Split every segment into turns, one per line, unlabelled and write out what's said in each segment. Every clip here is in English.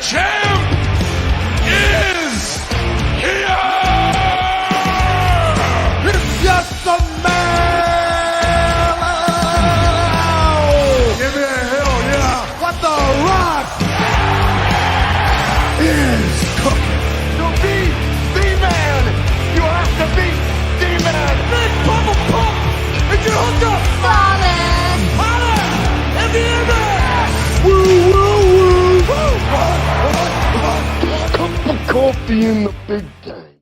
champ is here!
It's just a man! Give me a hell yeah! What the Rock is cooking!
To be the man, you have to be the man! Big Papa Pump! And you hooked up!
Fallen!
Holla! In the air!
Woo, woo, woo!
Cup of coffee in the big day.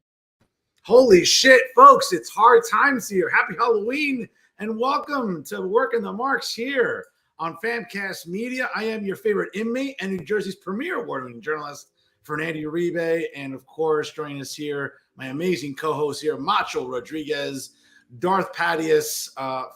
Holy shit, folks, it's hard times here. Happy Halloween and welcome to Working the Marks here on Famcast Media. I am your favorite inmate and New Jersey's premier award-winning journalist, Fernando Uribe, and of course, joining us here, my amazing co-host here, Macho Rodriguez, Darth Patius.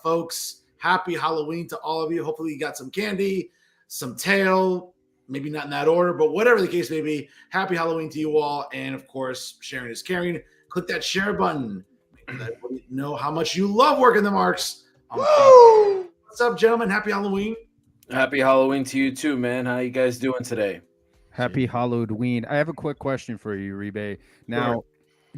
Folks, happy Halloween to all of you. Hopefully you got some candy, some tail, maybe not in that order, but whatever the case may be, happy Halloween to you all. And of course, sharing is caring. Click that share button. Let everybody know how much you love Working the Marks. What's up, gentlemen? Happy Halloween.
Happy Halloween to you too, man. How you guys doing today?
Happy Halloween. I have a quick question for you, Uribe. Now,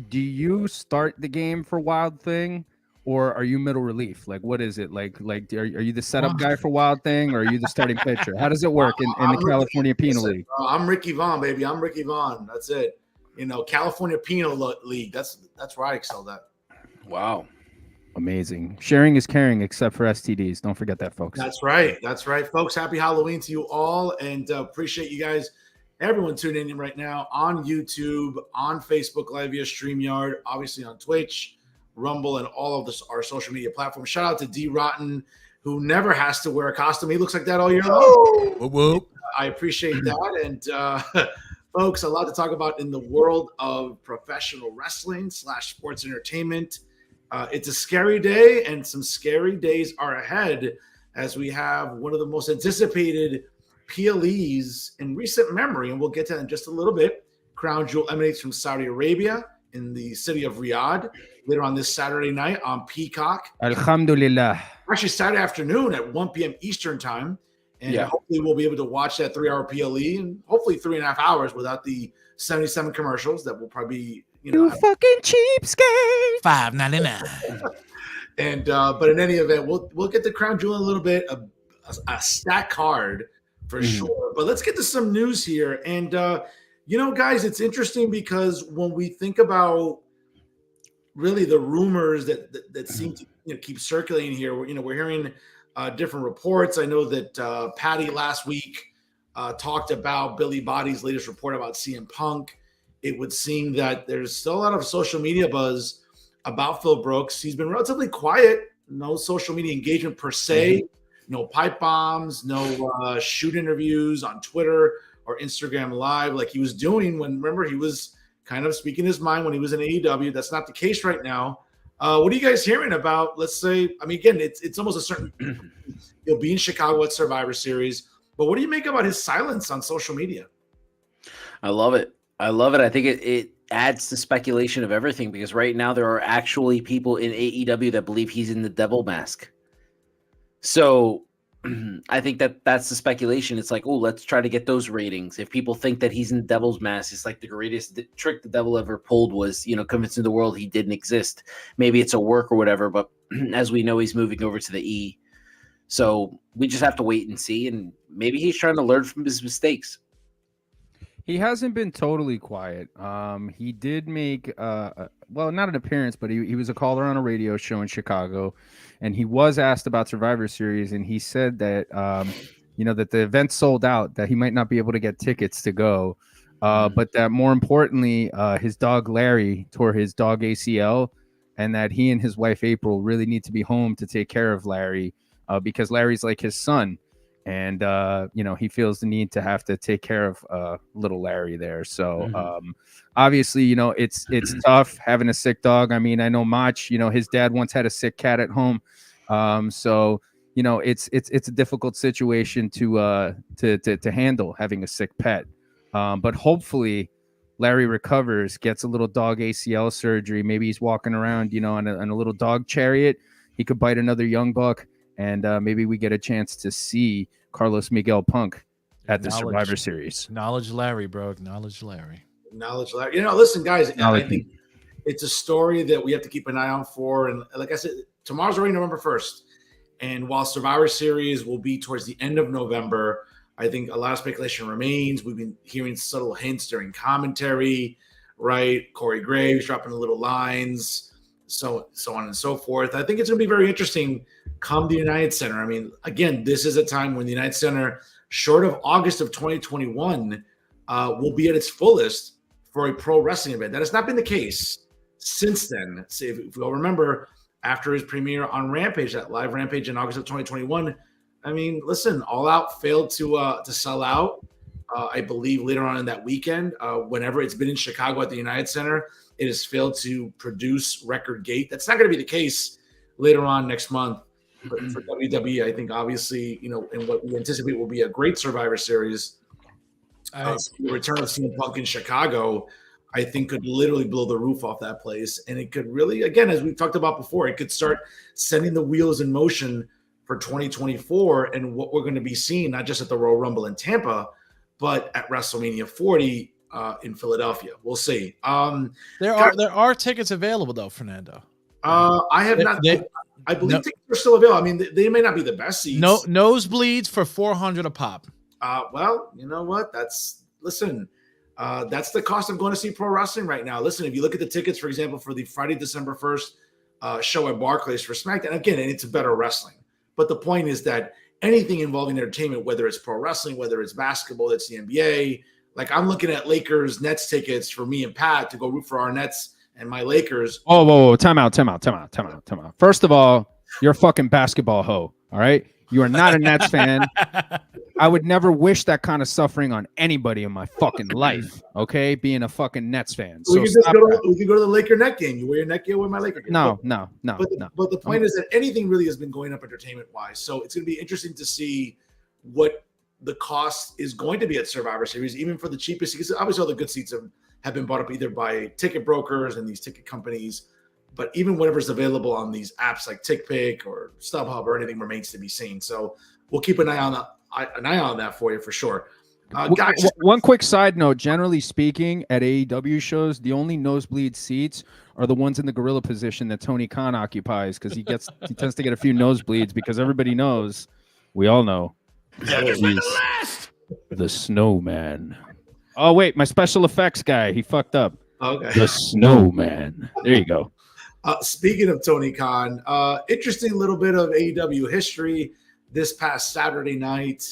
do you start the game for Wild Thing, or are you middle relief? Like, what is it? Like, are you the setup guy for Wild Thing, or are you the starting pitcher? How does it work in the California Penal League?
I'm Ricky Vaughn, baby. I'm Ricky Vaughn. That's it. You know, California Penal League. That's where I excelled at.
Wow.
Amazing. Sharing is caring, except for STDs. Don't forget that, folks.
That's right. That's right, folks. Happy Halloween to you all, and appreciate you guys, everyone tuning in right now on YouTube, on Facebook Live via StreamYard, obviously on Twitch, Rumble, and all of our social media platforms. Shout out to Dee Rotten, who never has to wear a costume. He looks like that all year long.
Whoop, whoop.
I appreciate that. And folks, a lot to talk about in the world of professional wrestling / sports entertainment. It's a scary day, and some scary days are ahead as we have one of the most anticipated PLEs in recent memory, and we'll get to that in just a little bit. Crown Jewel emanates from Saudi Arabia in the city of Riyadh later on this Saturday night on Peacock.
Alhamdulillah.
Actually, Saturday afternoon at 1 p.m. Eastern time. And hopefully we'll be able to watch that 3-hour PLE and hopefully 3.5 hours without the 77 commercials that will probably be,
You fucking cheapskate.
$5.99.
And but in any event, we'll get the Crown Jewel in a little bit, a stack card for sure. But let's get to some news here. And guys, it's interesting because when we think about really the rumors that seem to keep circulating here, we're hearing different reports. I know that Patty last week talked about Billy Body's latest report about CM Punk. It would seem that there's still a lot of social media buzz about Phil Brooks. He's been relatively quiet, no social media engagement per se, no pipe bombs, no shoot interviews on Twitter or Instagram Live like he was doing when, remember, he was kind of speaking his mind when he was in AEW. That's not the case right now. What are you guys hearing about, let's say, I mean, again, it's almost a certain, he'll be in Chicago at Survivor Series, but what do you make about his silence on social media?
I love it. I think it adds to speculation of everything because right now there are actually people in AEW that believe he's in the devil mask. So I think that's the speculation. It's like, oh, let's try to get those ratings. If people think that he's in the devil's mask, it's like the greatest trick the devil ever pulled was, convincing the world he didn't exist. Maybe it's a work or whatever, but as we know, he's moving over to the E. So we just have to wait and see. And maybe he's trying to learn from his mistakes.
He hasn't been totally quiet. He did make, not an appearance, but he was a caller on a radio show in Chicago, and he was asked about Survivor Series, and he said that, that the event sold out, that he might not be able to get tickets to go, but that more importantly, his dog Larry tore his dog ACL, and that he and his wife April really need to be home to take care of Larry because Larry's like his son. And, he feels the need to have to take care of little Larry there. So, obviously, it's tough having a sick dog. I mean, I know Mach, his dad once had a sick cat at home. So, it's a difficult situation to handle having a sick pet. But hopefully Larry recovers, gets a little dog ACL surgery. Maybe he's walking around, on a little dog chariot. He could bite another young buck. And maybe we get a chance to see Carlos Miguel Punk at the Survivor Series.
Acknowledge Larry, bro. Acknowledge Larry.
Knowledge, you know, listen, guys,
Knowledge.
I think it's a story that we have to keep an eye out for. And like I said, tomorrow's already November 1st. And while Survivor Series will be towards the end of November, I think a lot of speculation remains. We've been hearing subtle hints during commentary, right? Corey Graves dropping little lines, so on and so forth. I think it's going to be very interesting come the United Center. I mean, again, this is a time when the United Center, short of August of 2021, will be at its fullest for a pro wrestling event. That has not been the case since then. So if you'll remember, after his premiere on Rampage, that live Rampage in August of 2021, I mean, listen, All Out failed to sell out. I believe later on in that weekend, whenever it's been in Chicago at the United Center, it has failed to produce record gate. That's not going to be the case later on next month. But for WWE, I think obviously, you know, and what we anticipate will be a great Survivor Series. The return of CM Punk in Chicago, I think, could literally blow the roof off that place. And it could really, again, as we've talked about before, it could start sending the wheels in motion for 2024 and what we're going to be seeing, not just at the Royal Rumble in Tampa, but at WrestleMania 40 in Philadelphia. We'll see.
There are tickets available, though, Fernando.
I have not. I believe tickets are still available. I mean, they may not be the best seats.
No nosebleeds for $400 a pop.
Well, you know what? That's the cost of going to see pro wrestling right now. Listen, if you look at the tickets, for example, for the Friday, December 1st show at Barclays for SmackDown, again, and it's better wrestling. But the point is that anything involving entertainment, whether it's pro wrestling, whether it's basketball, it's the NBA. Like I'm looking at Lakers Nets tickets for me and Pat to go root for our Nets and my Lakers.
Oh, whoa, time out. First of all, you're a fucking basketball hoe. All right. You are not a Nets fan. I would never wish that kind of suffering on anybody in my fucking life. Okay, being a fucking Nets fan. So
we can go to the Laker Net game. You wear your Net gear with my Laker gear.
No.
But the point is that anything really has been going up entertainment wise. So it's going to be interesting to see what the cost is going to be at Survivor Series, even for the cheapest. Because obviously all the good seats have been bought up either by ticket brokers and these ticket companies. But even whatever's available on these apps like TickPick or StubHub or anything remains to be seen. So we'll keep an eye on that for you for sure. Guys,
one quick side note: generally speaking, at AEW shows, the only nosebleed seats are the ones in the gorilla position that Tony Khan occupies because he tends to get a few nosebleeds because everybody knows, we all know, he's the snowman. Oh wait, my special effects guy, he fucked up.
Okay,
the snowman. There you go.
Speaking of Tony Khan, interesting little bit of AEW history. This past Saturday night,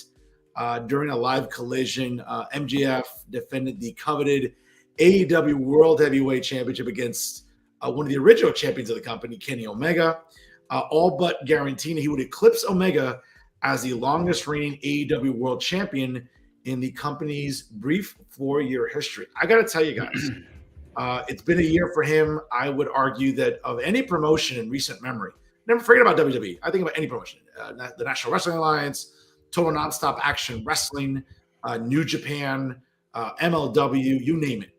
during a live collision, MJF defended the coveted AEW World Heavyweight Championship against one of the original champions of the company, Kenny Omega, all but guaranteeing he would eclipse Omega as the longest reigning AEW World Champion in the company's brief 4-year history. I got to tell you guys, it's been a year for him. I would argue that of any promotion in recent memory, never forget about WWE. I think about any promotion, the National Wrestling Alliance, Total Nonstop Action Wrestling, New Japan, MLW, you name it.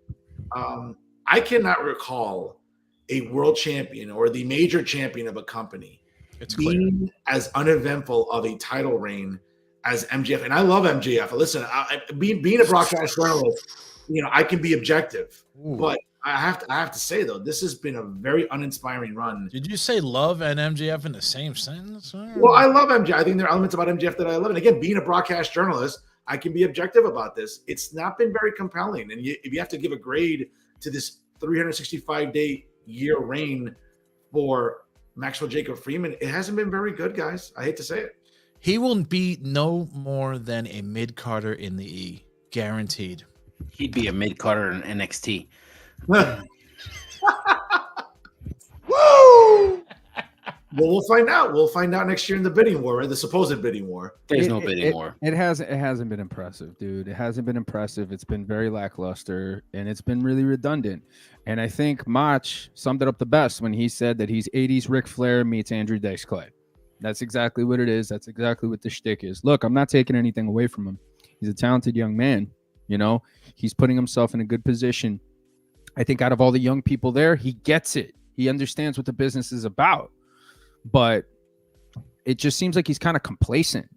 I cannot recall a world champion or the major champion of a company being as uneventful of a title reign as MJF. And I love MJF. Listen, being a broadcast journalist, you know, I can be objective, but I have to say though, this has been a very uninspiring run.
Did you say love and MJF in the same sentence?
Well, I love MJF. I think there are elements about MJF that I love. And again, being a broadcast journalist, I can be objective about this. It's not been very compelling. And if you have to give a grade to this 365-day year reign for Maxwell Jacob Freeman, it hasn't been very good, guys. I hate to say it.
He will be no more than a mid-carder in the E. Guaranteed.
He'd be a mid-carder in NXT.
Woo! Well, we'll find out. We'll find out next year in the bidding war, right? The supposed bidding war.
There's no bidding war.
It hasn't been impressive, dude. It hasn't been impressive. It's been very lackluster, and it's been really redundant. And I think Mach summed it up the best when he said that he's 80s Ric Flair meets Andrew Dice Clay. That's exactly what it is. That's exactly what the shtick is. Look, I'm not taking anything away from him. He's a talented young man. You know, he's putting himself in a good position. I think out of all the young people there, he gets it. He understands what the business is about. But it just seems like he's kind of complacent.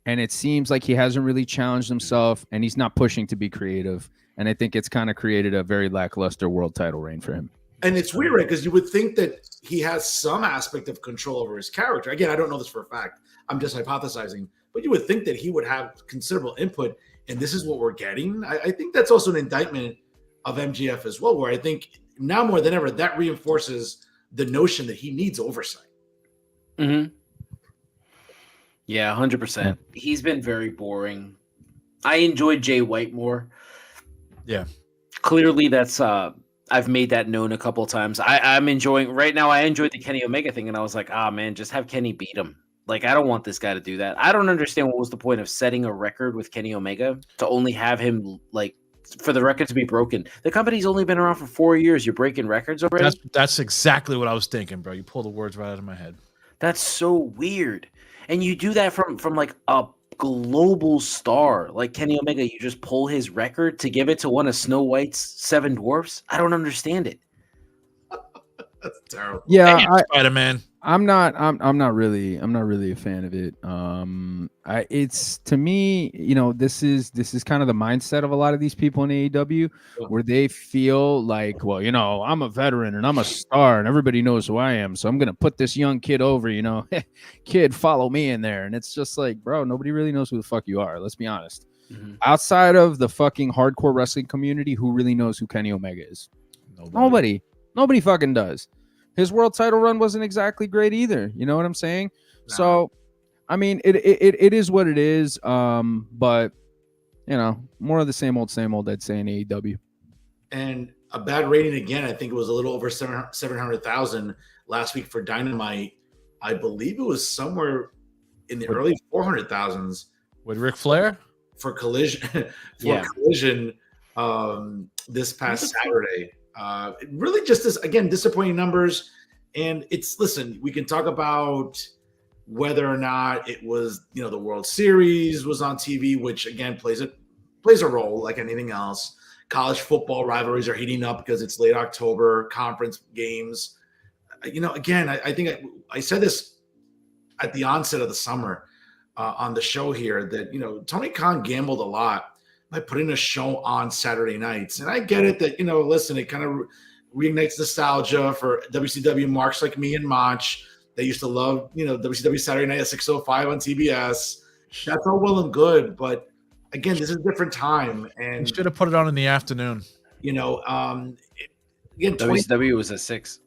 and it seems like he hasn't really challenged himself, and he's not pushing to be creative. And I think it's kind of created a very lackluster world title reign for him.
And it's weird, right? Because you would think that he has some aspect of control over his character. Again, I don't know this for a fact. I'm just hypothesizing. But you would think that he would have considerable input, and this is what we're getting. I think that's also an indictment of MJF as well, where I think now more than ever, that reinforces the notion that he needs oversight.
Mm-hmm. Yeah, 100%. He's been very boring. I enjoyed Jay White more.
Yeah.
Clearly, that's I've made that known a couple of times. I'm enjoying right now. I enjoyed the Kenny Omega thing, and I was like, man, just have Kenny beat him. Like, I don't want this guy to do that. I don't understand what was the point of setting a record with Kenny Omega to only have him, like, for the record to be broken. The company's only been around for 4 years. You're breaking records already?
That's exactly what I was thinking, bro. You pulled the words right out of my head.
That's so weird. And you do that from like a global star like Kenny Omega. You just pull his record to give it to one of Snow White's 7 dwarfs. I don't understand it.
That's terrible.
Yeah,
Spider-Man.
I'm not really a fan of it. It's, to me, this is kind of the mindset of a lot of these people in AEW, where they feel like, well, I'm a veteran and I'm a star and everybody knows who I am, so I'm gonna put this young kid over. Kid, follow me in there. And it's just like, bro, nobody really knows who the fuck you are. Let's be honest. Mm-hmm. Outside of the fucking hardcore wrestling community, who really knows who Kenny Omega is? Nobody fucking does. His world title run wasn't exactly great either. You know what I'm saying? No. So, I mean, it is what it is. But, more of the same old, I'd say, in AEW.
And a bad rating again. I think it was a little over 700,000 last week for Dynamite. I believe it was somewhere in the early 400,000s.
With Ric Flair?
For Collision. Collision this past Saturday. Really just this, again, disappointing numbers. And listen, we can talk about whether or not it was, the World Series was on TV, which again plays a role like anything else. College football rivalries are heating up because it's late October, conference games. Again, I think I said this at the onset of the summer on the show here that, Tony Khan gambled a lot by putting a show on Saturday nights. And I get it that, listen, it kind of reignites nostalgia for WCW marks like me and Macho. They used to love, WCW Saturday night at 6:05 on TBS. That's all well and good. But again, this is a different time. And
you should have put it on in the afternoon.
Again,
WCW was at 6.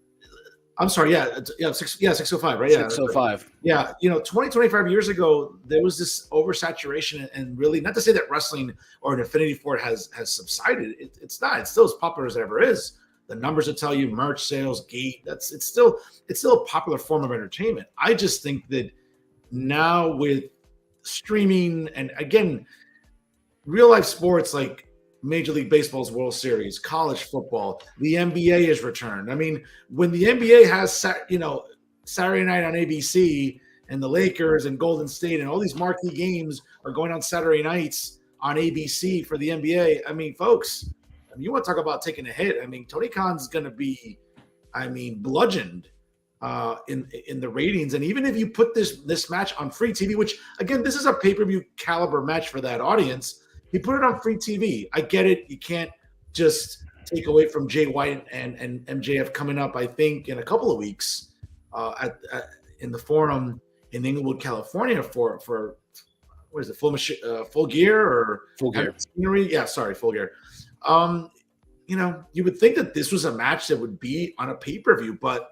I'm sorry. Yeah. 6:05, right? Yeah.
6:05.
Yeah. 20, 25 years ago, there was this oversaturation, and really, not to say that wrestling or an affinity for it has subsided. It's not. It's still as popular as it ever is. The numbers will tell you merch sales, gate. It's still a popular form of entertainment. I just think that now with streaming and again, real life sports like Major League Baseball's World Series, college football, the NBA has returned. I mean, when the NBA has, Saturday night on ABC and the Lakers and Golden State and all these marquee games are going on Saturday nights on ABC for the NBA. I mean, folks, you want to talk about taking a hit. I mean, Tony Khan's going to be, bludgeoned in the ratings. And even if you put this match on free TV, which again, this is a pay-per-view caliber match for that audience, he put it on free TV. I get it. You can't just take away from Jay White and MJF coming up, I think, in a couple of weeks in the Forum in Inglewood, California for what is it, Full Gear or
Full Gear?
Yeah, sorry, Full Gear. You would think that this was a match that would be on a pay-per-view, but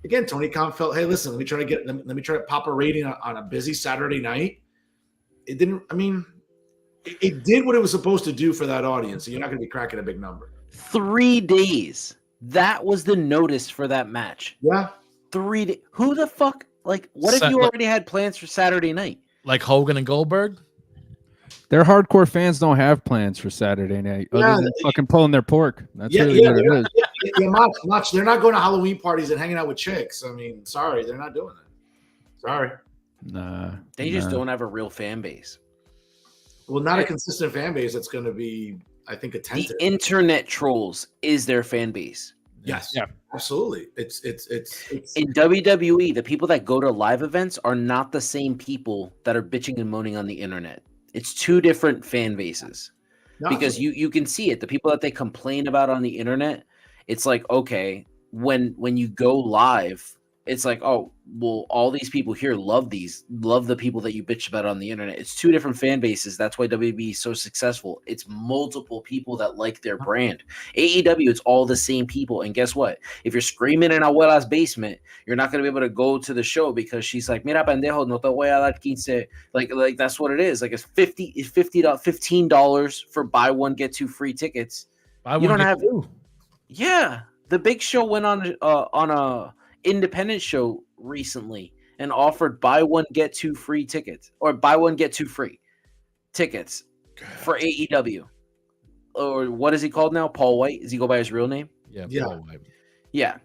again, Tony Khan felt, hey, listen, let me try to pop a rating on a busy Saturday night. It didn't. I mean, it did what it was supposed to do for that audience. So you're not going to be cracking a big number.
3 days. That was the notice for that match.
Yeah.
3 days. Who the fuck? Like, what if you already had plans for Saturday night?
Like Hogan and Goldberg?
Their hardcore fans don't have plans for Saturday night other than fucking pulling their pork. That's really what it is.
Much. They're not going to Halloween parties and hanging out with chicks. I mean, sorry, they're not doing it. Sorry.
Nah.
They just don't have a real fan base.
Well, not a consistent fan base that's going to be, I think, attentive.
The internet trolls is their fan base.
Yes.
Yeah.
Absolutely. It's
In WWE, the people that go to live events are not the same people that are bitching and moaning on the internet. It's two different fan bases. Because you can see it. The people that they complain about on the internet, it's like, okay, when you go live, it's like, oh, well, all these people here love the people that you bitch about on the internet. It's two different fan bases. That's why WWE is so successful. It's multiple people that like their brand. AEW, it's all the same people. And guess what? If you're screaming in Abuela's basement, you're not going to be able to go to the show because she's like, mira, pendejo, no te voy a dar 15. Like that's what it is. Like it's $15 for buy one, get two free tickets.
You don't have to.
Yeah. The Big Show went on a independent show recently and offered buy one get two free tickets, or buy one get two free tickets for AEW. Or what is he called now? Paul White? Does he go by his real name?
Yeah.
Yeah.
White.
Yeah.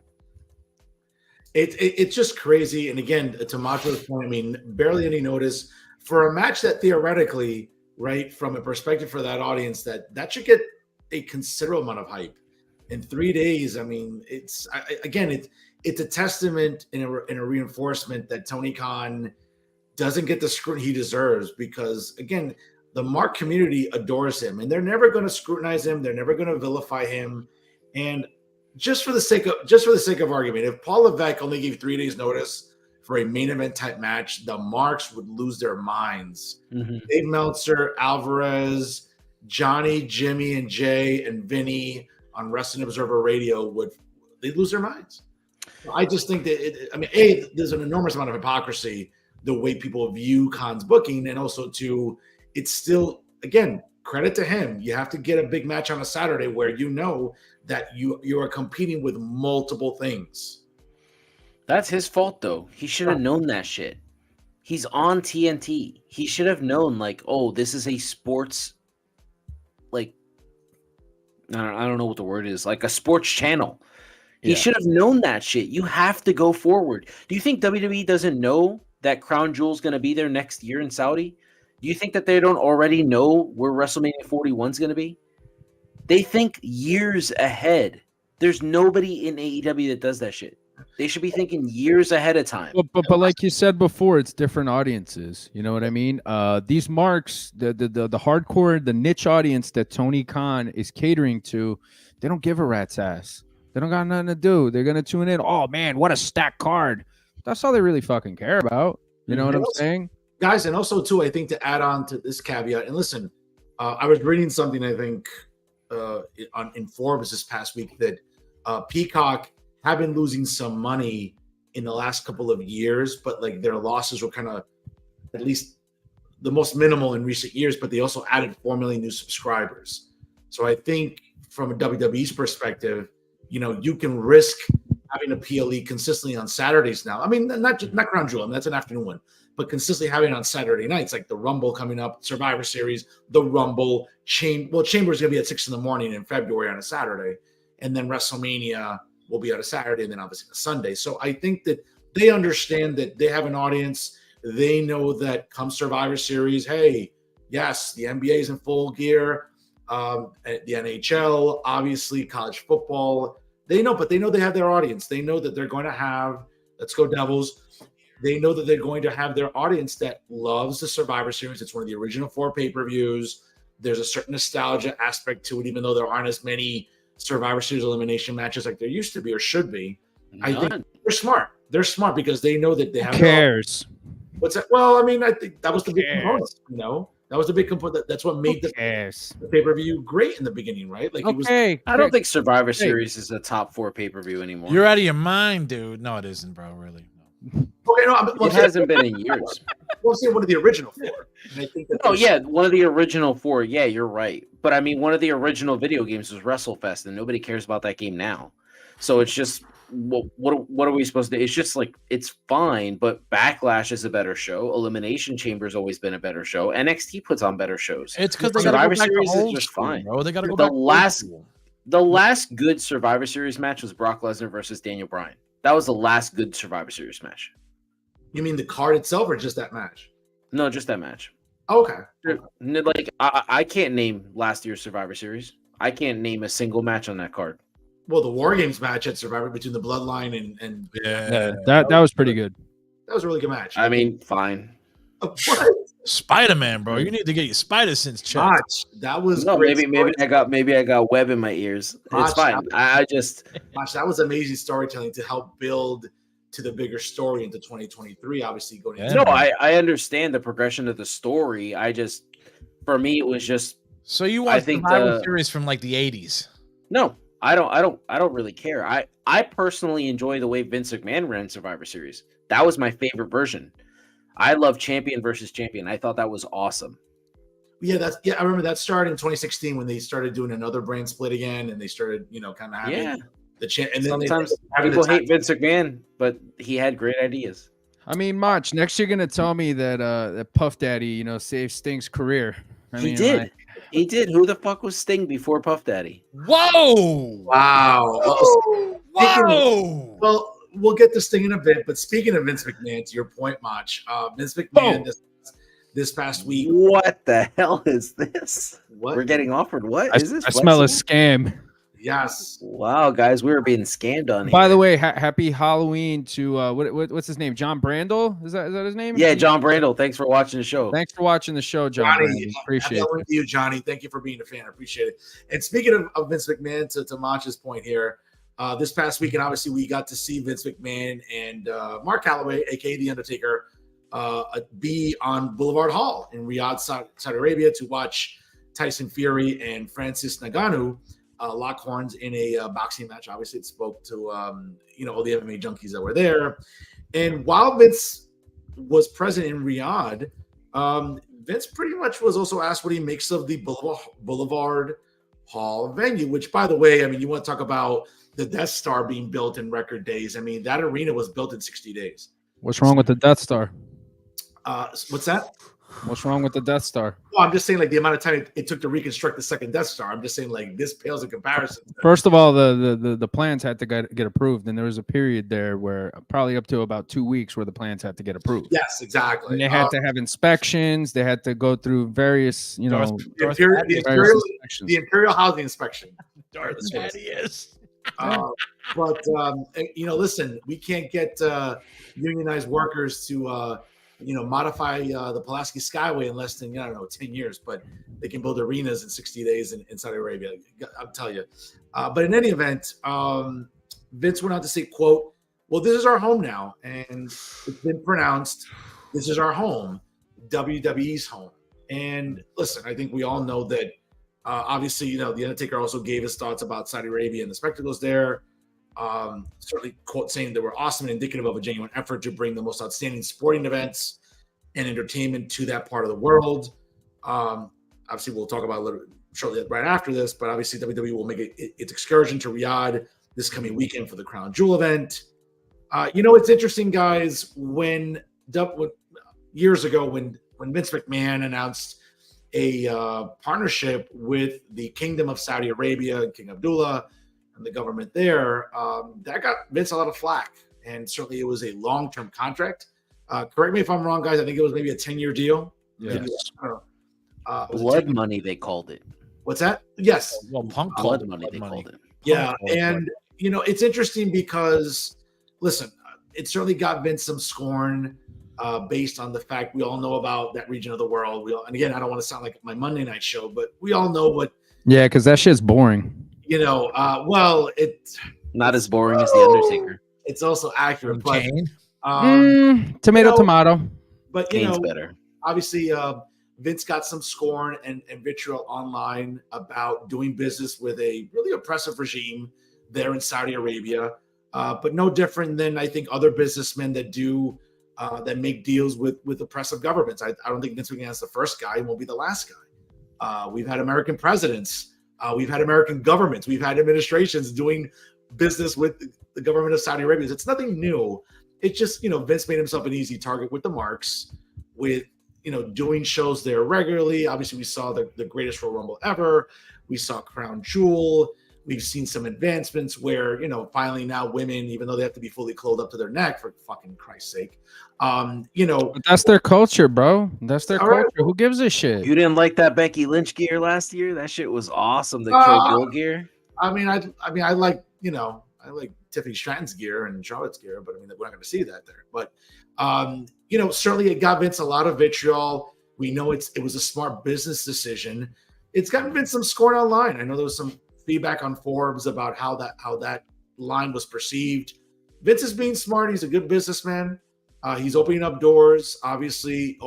It's just crazy. And again, to Macho's point, I mean, barely any notice for a match that theoretically, right, from a perspective for that audience, that should get a considerable amount of hype. In 3 days, I mean, it's a testament and a reinforcement that Tony Khan doesn't get the scrutiny he deserves because, again, the Mark community adores him and they're never going to scrutinize him. They're never going to vilify him. And just for the sake of argument, if Paul Levesque only gave 3 days notice for a main event type match, the Marks would lose their minds.
Mm-hmm.
Dave Meltzer, Alvarez, Johnny, Jimmy, and Jay and Vinny on Wrestling Observer Radio they'd lose their minds. I just think that there's an enormous amount of hypocrisy the way people view Khan's booking, and also it's still, again, credit to him. You have to get a big match on a Saturday where you know that you are competing with multiple things.
That's his fault, though. He should have known that shit. He's on TNT. He should have known, like, oh, this is a sports, like, I don't know what the word is, like a sports channel. He should have known that shit. You have to go forward. Do you think WWE doesn't know that Crown Jewel's going to be there next year in Saudi? Do you think that they don't already know where WrestleMania 41 is going to be? They think years ahead. There's nobody in AEW that does that shit. They should be thinking years ahead of time.
But like you said before, it's different audiences. You know what I mean? These marks, the hardcore, the niche audience that Tony Khan is catering to, they don't give a rat's ass. They don't got nothing to do. They're gonna tune in. Oh man, what a stacked card. That's all they really fucking care about. You know what I'm saying?
Guys, and also too, I think to add on to this caveat, and listen, I was reading something, I think, in Forbes this past week that Peacock have been losing some money in the last couple of years, but like their losses were kind of at least the most minimal in recent years, but they also added 4 million new subscribers. So I think from a WWE's perspective, you know, you can risk having a PLE consistently on Saturdays now. I mean, not Crown Jewel, I mean, that's an afternoon one, but consistently having it on Saturday nights, like the Rumble coming up, Survivor Series, the Rumble, Chambers going to be at 6 a.m. in February on a Saturday, and then WrestleMania will be on a Saturday, and then obviously a Sunday. So I think that they understand that they have an audience. They know that come Survivor Series, hey, yes, the NBA is in full gear, the NHL, obviously college football. They know, but they know they have their audience. They know that they're going to have, let's go Devils. They know that they're going to have their audience that loves the Survivor Series. It's one of the original 4 pay-per-views. There's a certain nostalgia aspect to it, even though there aren't as many Survivor Series elimination matches like there used to be or should be. I think they're smart. They're smart because they know that they have.
Who cares?
What's that? Well, I mean, I think that was the big component. You know, that was the big component. That's what made the pay-per-view great in the beginning, right? Like,
I don't think Survivor Series is a top 4 pay-per-view anymore.
You're out of your mind, dude. No, it isn't, bro. Really. No.
Okay, no,
it hasn't been in years.
We'll see one of the original 4. And I think that
one of the original 4. Yeah, you're right. But I mean, one of the original video games was WrestleFest, and nobody cares about that game now. So it's just, what are we supposed to do? It's just like, it's fine, but Backlash is a better show. Elimination Chamber's always been a better show. NXT puts on better shows.
It's because they
Survivor
gotta go back
Series
to
is
old
just
school,
fine.
bro. They got to go back.
The last good Survivor Series match was Brock Lesnar versus Daniel Bryan. That was the last good Survivor Series match.
You mean the card itself or just that match?
No, just that match.
Oh, okay.
Like, I can't name last year's Survivor Series. I can't name a single match on that card.
well, the War Games match at Survivor between the Bloodline and
Yeah, that was pretty good.
that was a really good match.
I mean, fine.
What?
Spider-Man, bro. You need to get your spider sense checked.
Match. That was
No,
great
maybe I got web in my ears.
Match,
It's fine. I just
Match. That was amazing storytelling to help build to the bigger story into 2023. Obviously, going into
no, I understand the progression of the story. For me, it was just
So you
I
want
think
Survivor
the-
Series from like the 80s?
no. I don't really care. I personally enjoy the way Vince McMahon ran Survivor Series. That was my favorite version. I love champion versus champion. I thought that was awesome.
I remember that started in 2016 when they started doing another brand split again, and they started, kind of having the champ. And then
Sometimes
having
people
the
hate Vince McMahon, but he had great ideas.
I mean, Mach, next you're gonna tell me that that Puff Daddy, saved Sting's career.
He did. He did. Who the fuck was Sting before Puff Daddy?
Whoa!
Wow.
Whoa!
Well, we'll get this thing in a bit, but speaking of Vince McMahon, to your point, Mach, Vince McMahon this past week.
What the hell is this?
What?
We're getting offered. What is this?
I smell a
Flexing?
scam.
Yes.
Wow, guys, we were being scammed on here.
By the way, happy Halloween to what's his name? John Brandel? Is that his name?
Yeah, John Brandel. Thanks for watching the show.
Thanks for watching the show, John.
Johnny,
Brandel. Appreciate it.
you, Johnny. Thank you for being a fan. I appreciate it. And speaking of Vince McMahon, to Mach's point here, this past weekend, obviously, we got to see Vince McMahon and Mark Calloway, aka the Undertaker, be on Boulevard Hall in Riyadh, Saudi Arabia, to watch Tyson Fury and Francis Ngannou lock horns in a boxing match. Obviously, it spoke to all the MMA junkies that were there. And while Vince was present in Riyadh, Vince pretty much was also asked what he makes of the Boulevard Hall venue, which, by the way, I mean, you want to talk about the Death Star being built in record days. I mean, that arena was built in 60 days.
What's wrong with the Death Star?
What's that?
What's wrong with the Death Star?
Well, I'm just saying, like, the amount of time it took to reconstruct the second Death Star. I'm just saying, like, this pales in comparison.
First of all, the plans had to get approved, and there was a period there where probably up to about 2 weeks where the plans had to get approved.
Yes, exactly.
And they had to have inspections. They had to go through various,
the Imperial Housing Inspection.
Darth Thaddeus.
Listen, we can't get unionized workers to modify the Pulaski Skyway in less than 10 years, but they can build arenas in 60 days in Saudi Arabia. I'll tell you. But in any event, Vince went on to say, quote, "Well, this is our home now, and it's been pronounced. This is our home, WWE's home." And listen, I think we all know that. Obviously, the Undertaker also gave his thoughts about Saudi Arabia and the spectacles there. Certainly, quote, saying they were awesome and indicative of a genuine effort to bring the most outstanding sporting events and entertainment to that part of the world. Obviously, we'll talk about a little shortly right after this, but obviously WWE will make its excursion to Riyadh this coming weekend for the Crown Jewel event. It's interesting, guys, years ago when Vince McMahon announced a partnership with the Kingdom of Saudi Arabia, King Abdullah, and the government there, that got Vince a lot of flack. And certainly it was a long-term contract. Correct me if I'm wrong, guys. I think it was maybe a 10-year deal.
Yes.
Maybe, I don't know.
Blood money, they called it.
What's that? Yes.
Well, Punk
Blood
called
money, they called it.
Yeah. And, it's interesting because, listen, it certainly got Vince some scorn based on the fact we all know about that region of the world. And again, I don't want to sound like my Monday night show, but we all know what.
Yeah, because that shit's boring.
It's
not as boring as the Undertaker.
It's also accurate, but
tomato.
But
Kane's better.
Obviously, Vince got some scorn and vitriol online about doing business with a really oppressive regime there in Saudi Arabia. But no different than I think other businessmen that do. That make deals with oppressive governments. I don't think Vince McMahon is the first guy and won't be the last guy. We've had American presidents. We've had American governments. We've had administrations doing business with the government of Saudi Arabia. It's nothing new. It's just, Vince made himself an easy target with the marks, with, doing shows there regularly. Obviously, we saw the greatest Royal Rumble ever. We saw Crown Jewel. We've seen some advancements where, finally now women, even though they have to be fully clothed up to their neck, for fucking Christ's sake,
But that's their culture, bro. That's their culture. Right. Who gives a shit?
You didn't like that Becky Lynch gear last year? That shit was awesome. The Kill Bill gear.
I like I like Tiffany Stratton's gear and Charlotte's gear, but I mean, we're not going to see that there. But certainly it got Vince a lot of vitriol. We know it was a smart business decision. It's gotten Vince some scorn online. I know there was some feedback on Forbes about how that line was perceived. Vince is being smart. He's a good businessman. He's opening up doors, obviously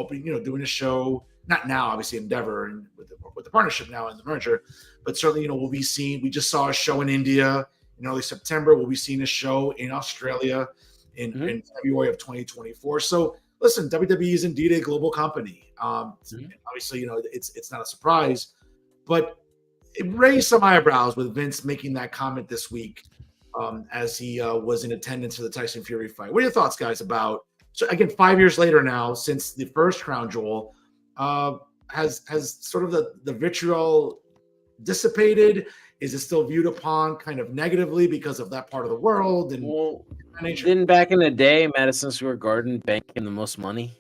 doing a show, not now, obviously Endeavor and with the partnership now and the merger, but certainly, we'll be seeing, we just saw a show in India in early September. We'll be seeing a show in Australia in February of 2024. So listen, WWE is indeed a global company. Obviously, it's not a surprise, but it raised some eyebrows with Vince making that comment this week as he was in attendance for the Tyson Fury fight. What are your thoughts, guys, about, so again, 5 years later now, since the first Crown Jewel, has sort of the vitriol dissipated? Is it still viewed upon kind of negatively because of that part of the world? And
didn't back in the day Madison Square Garden bank him the most money?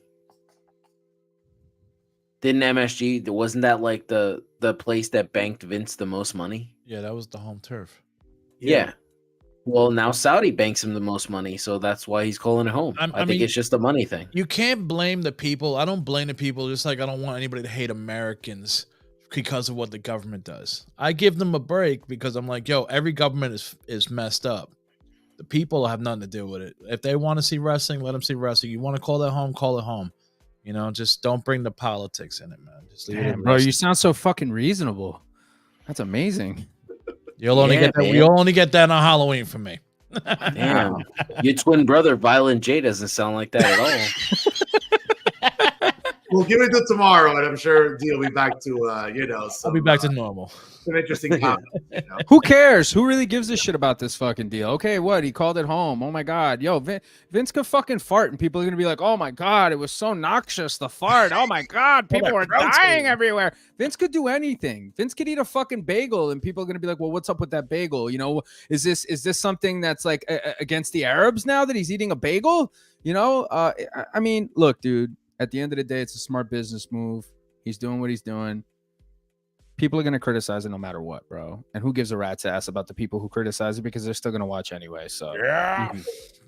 Didn't MSG? Wasn't that like the place that banked Vince the most money?
Yeah, that was the home turf.
Yeah. Well, now Saudi banks him the most money, so that's why he's calling it home. I think it's just a money thing.
You can't blame the people. I don't blame the people, just like I don't want anybody to hate Americans because of what the government does. I give them a break because I'm like, yo, every government is messed up. The people have nothing to do with it. If they want to see wrestling, let them see wrestling. You want to call that home, call it home. Just don't bring the politics in it, man. Just leave it in
bro, you sound so fucking reasonable. That's amazing.
You'll only get that. You'll only get that on Halloween from me.
Damn, your twin brother, Violent J, doesn't sound like that at all.
We'll give it to tomorrow, and I'm sure Dee will be back to
I'll be back to normal.
Some interesting comments.
Who cares? Who really gives a shit about this fucking deal? Okay, what? He called it home. Oh my god, yo, Vince could fucking fart, and people are gonna be like, "Oh my god, it was so noxious, the fart. Oh my god, people were dying everywhere." Vince could do anything. Vince could eat a fucking bagel, and people are gonna be like, "Well, what's up with that bagel? Is this something that's like against the Arabs now that he's eating a bagel? I mean, look, dude. At the end of the day, it's a smart business move. He's doing what he's doing. People are going to criticize it no matter what, bro. And who gives a rat's ass about the people who criticize it, because they're still going to watch anyway. So
yeah,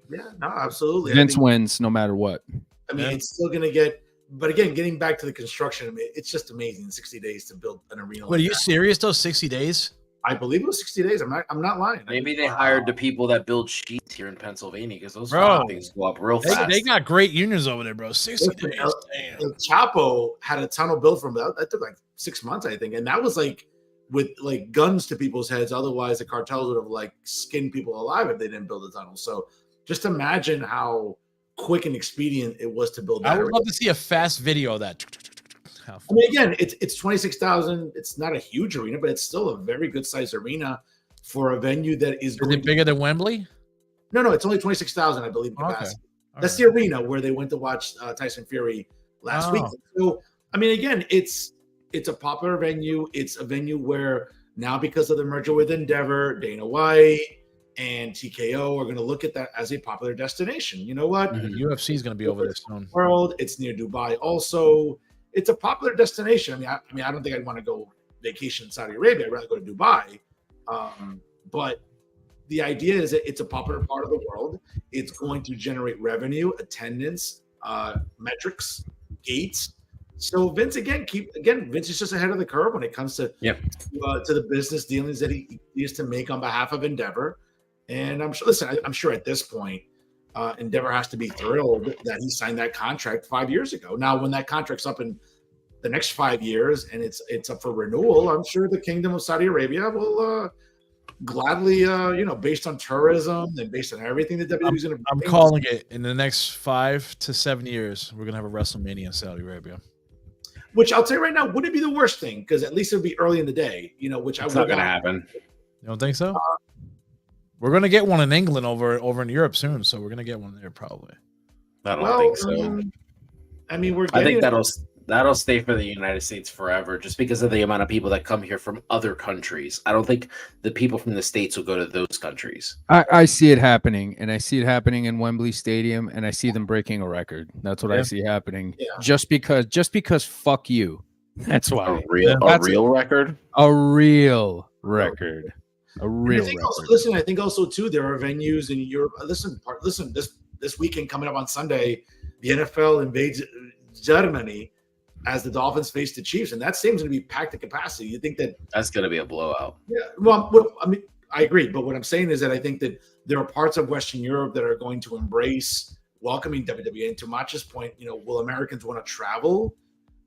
no, absolutely.
Vince wins no matter what.
I mean, it's still going to get. But again, getting back to the construction, I mean, it's just amazing. 60 days to build an arena.
Wait, are you serious? Those 60 days?
I believe it was 60 days. I'm not lying.
Maybe they hired the people that build sheets here in Pennsylvania, because those things go up real fast.
They got great unions over there, bro. 60 days.
El Chapo had a tunnel built from that took like 6 months, I think, and that was like with like guns to people's heads. Otherwise, the cartels would have like skinned people alive if they didn't build a tunnel. So just imagine how quick and expedient it was to build that.
I would love to see a fast video of that.
I mean, again, it's 26,000. It's not a huge arena, but it's still a very good sized arena for a venue that is.
Is it bigger than Wembley?
No, it's only 26,000, I believe. Capacity.
Okay.
That's the arena where they went to watch Tyson Fury last week. So, I mean, again, it's a popular venue. It's a venue where now, because of the merger with Endeavor, Dana White and TKO are going to look at that as a popular destination. You know what?
UFC is going to be over there soon.
World. It's near Dubai also. It's a popular destination. I mean, I don't think I'd want to go vacation in Saudi Arabia. I'd rather go to Dubai. But the idea is that it's a popular part of the world. It's going to generate revenue, attendance, metrics, gates. So Vince, Vince is just ahead of the curve when it comes to the business dealings that he used to make on behalf of Endeavor. And I'm sure at this point, Endeavor has to be thrilled that he signed that contract 5 years ago. Now, when that contract's up in the next 5 years and it's up for renewal, I'm sure the Kingdom of Saudi Arabia will gladly, based on tourism and based on everything that WWE is going to.
I'm calling it in the next 5 to 7 years. We're going to have a WrestleMania in Saudi Arabia.
Which I'll tell you right now, wouldn't be the worst thing, because at least it would be early in the day. Which
it's not going to happen.
You don't think so? We're going to get one in England over in Europe soon, so we're going to get one there probably.
I don't think so.
I mean,
I think that'll stay for the United States forever, just because of the amount of people that come here from other countries. I don't think the people from the States will go to those countries.
I see it happening, and I see it happening in Wembley Stadium, and I see them breaking a record. That's what I see happening. Yeah. Just because fuck you. That's why.
A real record?
A real record. A real
I think
record.
also, listen, I think also too there are venues in Europe. Listen, this weekend coming up on Sunday, the NFL invades Germany as the Dolphins face the Chiefs, and that seems to be packed to capacity. You think that
That's gonna be a blowout.
Yeah, well, I mean, I agree, but what I'm saying is that I think that there are parts of Western Europe that are going to embrace welcoming WWE. And to Macho's point, will Americans want to travel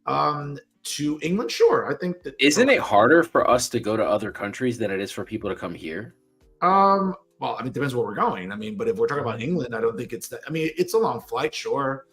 to England? Sure, I think that.
Isn't it harder for us to go to other countries than it is for people to come here?
Well, I mean, it depends where we're going. I mean, but if we're talking about England, I don't think it's that. I mean, it's a long flight, sure.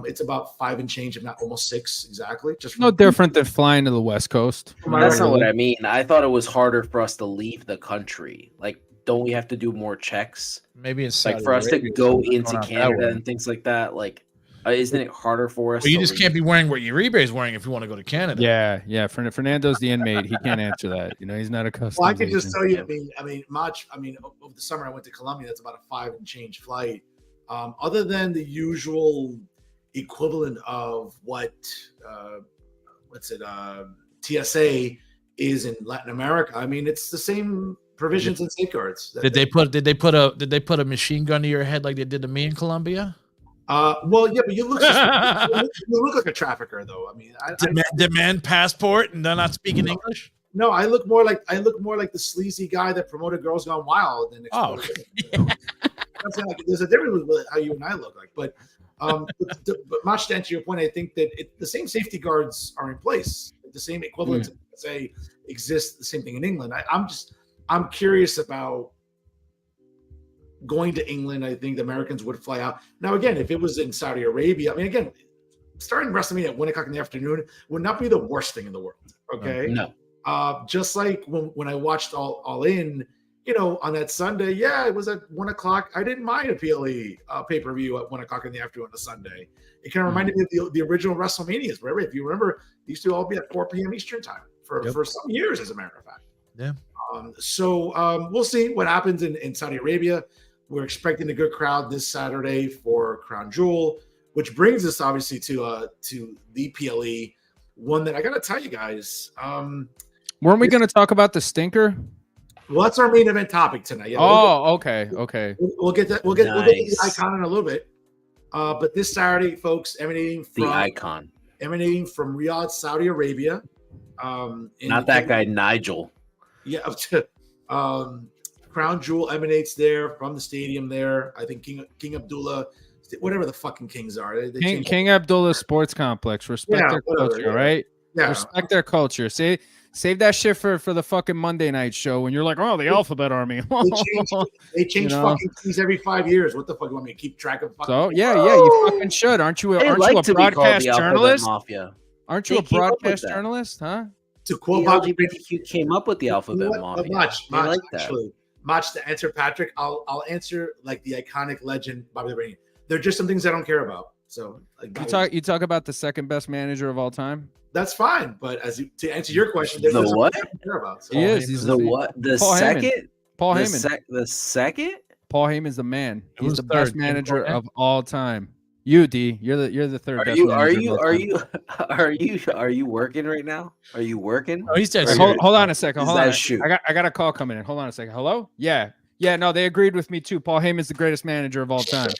It's about 5 and change, if not almost 6 exactly. Just
No different than flying to the West Coast.
That's not what I mean. I thought it was harder for us to leave the country. Like, don't we have to do more checks?
Maybe it's
Like for us to go into Canada and things like that. Like, isn't it harder for us?
But you just can't be wearing what Uribe is wearing if you want to go to Canada.
Yeah. Fernando's the inmate. He can't answer that. He's not a customs.
Well, I can just
agent.
tell you. I mean, Mach. I mean, over the summer I went to Colombia. That's about a 5 and change flight. Other than the usual equivalent of what TSA is in Latin America. I mean, it's the same provisions and safeguards.
Did they put a machine gun to your head like they did to me in Colombia?
Well, yeah, but you look like a trafficker, though. I mean,
demand passport and they're not speaking English.
No, I look more like the sleazy guy that promoted Girls Gone Wild than there's a difference with how you and I look like, but much to answer your point, I think that the same safety guards are in place, the same equivalent to say exists. The same thing in England. I'm curious about going to England. I think the Americans would fly out. Now, again, if it was in Saudi Arabia, I mean, again, starting WrestleMania at 1:00 in the afternoon would not be the worst thing in the world. Okay,
no.
Just like when I watched All In. On that Sunday, it was at 1:00. I didn't mind a PLE pay-per-view at 1:00 in the afternoon on a Sunday. It kind of reminded me of the original WrestleManias, right? If you remember, they used to all be at 4 p.m. Eastern time for some years, as a matter of fact.
Yeah.
So we'll see what happens in Saudi Arabia. We're expecting a good crowd this Saturday for Crown Jewel, which brings us obviously to the PLE, one that I got to tell you guys.
Weren't we going to talk about the stinker?
Well, that's our main event topic tonight. Yeah,
okay.
We'll get that. We'll get to the icon in a little bit. But this Saturday, folks, emanating from Riyadh, Saudi Arabia.
Not that guy, Nigel.
Yeah. Crown Jewel emanates there from the stadium there. I think King Abdullah, whatever the fucking kings are.
King Abdullah Sports Complex. Respect their culture, right?
Yeah.
Respect their culture. Save that shit for the fucking Monday night show when you're like, oh, the Alphabet Army.
they change fucking keys every 5 years. What the fuck? You want me to keep track of?
You fucking should. Aren't you a broadcast journalist?
Mafia.
Aren't you a broadcast journalist? Huh?
To quote
the LGBTQ came up with the Alphabet Mafia.
Much to answer Patrick. I'll answer like the iconic legend Bobby the Brain. They're just some things I don't care about. So
you talk about the second best manager of all time.
That's fine, but to answer your question,
there's what?
Care about, so.
He is.
He's the what? The
Paul
second?
Heyman. Paul Heyman.
The second?
Paul Heyman's the man. He's the
third?
best manager of all time. You, D, you're the third best manager.
Are you working right now? Are you working?
Oh, he's dead.
Hold on a second. Hold on.
Shoot.
I got a call coming in. Hold on a second. Hello? Yeah. No, they agreed with me too. Paul Heyman's the greatest manager of all time.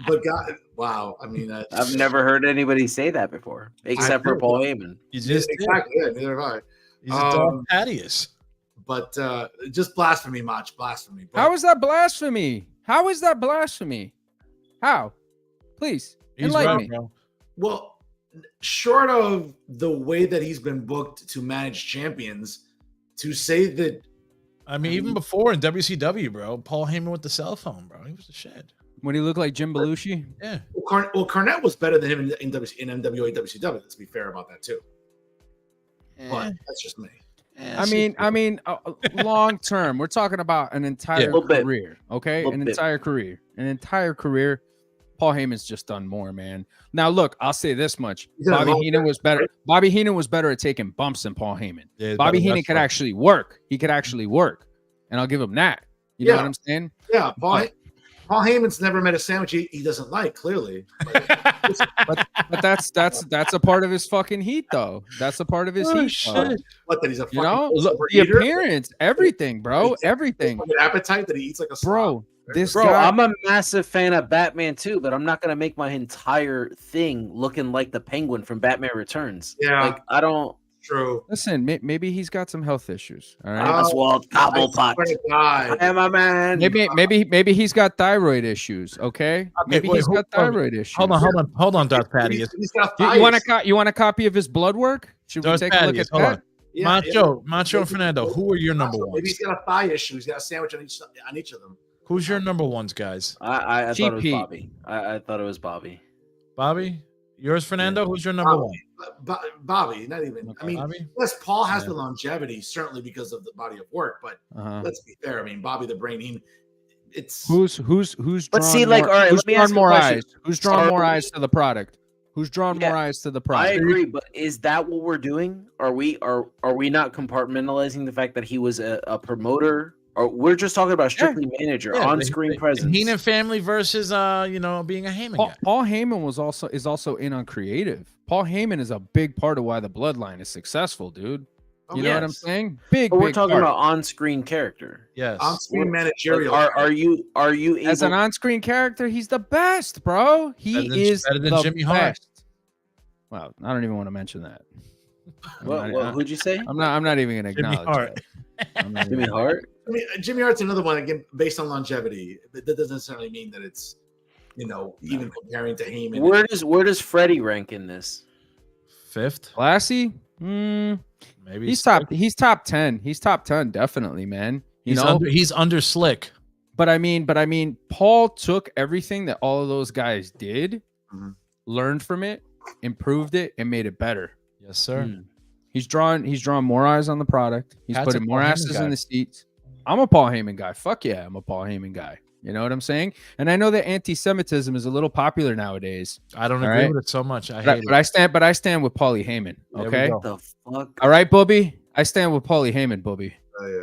But God, wow. I mean,
I've never heard anybody say that before, except for Paul Heyman.
Exactly. Yeah, neither have I.
He's a dog Thaddeus.
But just blasphemy, Mach. Blasphemy. But,
How is that blasphemy? How? Please enlighten me.
Bro.
Well, short of the way that he's been booked to manage champions, to say that.
I mean, even before in WCW, bro, Paul Heyman with the cell phone, bro. He was a shit.
When he looked like Jim Belushi?
Yeah.
Well, Cornette was better than him in NWA, WCW. Let's be fair about that, too. But that's just me.
I mean, long term, we're talking about an entire career, okay? An entire career. Paul Heyman's just done more, man. Now, look, I'll say this much: Bobby Heenan was better. Bobby Heenan was better at taking bumps than Paul Heyman.
Yeah,
Bobby Heenan could actually work. He could actually work, and I'll give him that. You know what I'm saying?
Yeah, Paul Heyman's never met a sandwich he doesn't like, clearly.
But that's a part of his fucking heat, though. That's a part of his heat. Though.
What, that he's a fucking
The
overeater?
appearance, everything, bro, everything.
Fucking appetite that he eats like a slob.
Bro. This
Bro,
guy,
I'm a massive fan of Batman too, but I'm not gonna make my entire thing looking like the Penguin from Batman Returns.
Yeah.
Like I don't.
True.
listen, maybe he's got some health issues. All right.
Oswald Cobblepot.
God.
I am a man.
Maybe he's got thyroid issues. Okay. Maybe
wait,
he's got thyroid issues.
Hold on, Darth Patty.
He's got
You want a copy of his blood work? Should we
Darth
take a look
Patty,
at
hold
that?
on. Macho and Fernando, who are your number ones?
Maybe he's got a thigh issue. He's got a sandwich on each of them.
Who's your number ones, guys?
I thought it was
GP.
Bobby. I thought it was Bobby.
Bobby? Yours, Fernando? Who's your number one?
Bobby, not even.
Okay.
I mean,
Bobby?
yes, Paul has the longevity, certainly because of the body of work. But
Uh-huh.
let's be fair. I mean, Bobby the Brain. It's
Who's
But see,
drawn
like,
more,
all right,
who's
let me
drawn
ask you a
more
question.
eyes? Who's drawn
Are
more
we-
eyes to the product? Who's drawn
Yeah.
more eyes to the
I
product?
agree, but is that what we're doing? Are we not compartmentalizing the fact that he was a promoter? Or we're just talking about strictly manager, on-screen presence.
Heenan family versus being a Heyman guy.
Paul Heyman is also in on creative. Paul Heyman is a big part of why the Bloodline is successful, dude. You know what I'm
yes.
saying? Big.
But we're
big
talking
part.
about on-screen character.
Yes.
on-screen
Like,
managerial.
are you able,
As an on-screen character, he's the best, bro. He is
better than
the
Jimmy Hart.
best. Well, I don't even want to mention that.
who'd you say?
I'm not even going to
Jimmy
acknowledge
Hart.
that. I'm not
Jimmy
even-
Hart?
I mean, Jimmy Hart's another one again based on longevity. That doesn't necessarily mean that it's even comparing to Heyman.
Where does Freddie rank in this?
Fifth,
Classy?
maybe.
He's top 10. He's top 10, definitely, man.
He's under Slick.
But I mean, Paul took everything that all of those guys did,
Mhm.
learned from it, improved it, and made it better.
Yes, sir.
Mm. He's drawn more eyes on the product. He's
Pat's
putting
a
more
Paul Heyman
asses
guy.
in the seats. I'm a Paul Heyman guy. Fuck yeah, I'm a Paul Heyman guy. You know what I'm saying? And I know that anti-Semitism is a little popular nowadays.
I don't
All
agree
right.
with it so much. I
But,
hate
but I stand with Paulie Heyman.
There we
Okay.
go.
What the fuck?
All right, Bobby. I stand with Paulie Heyman, Bobby.
Yeah.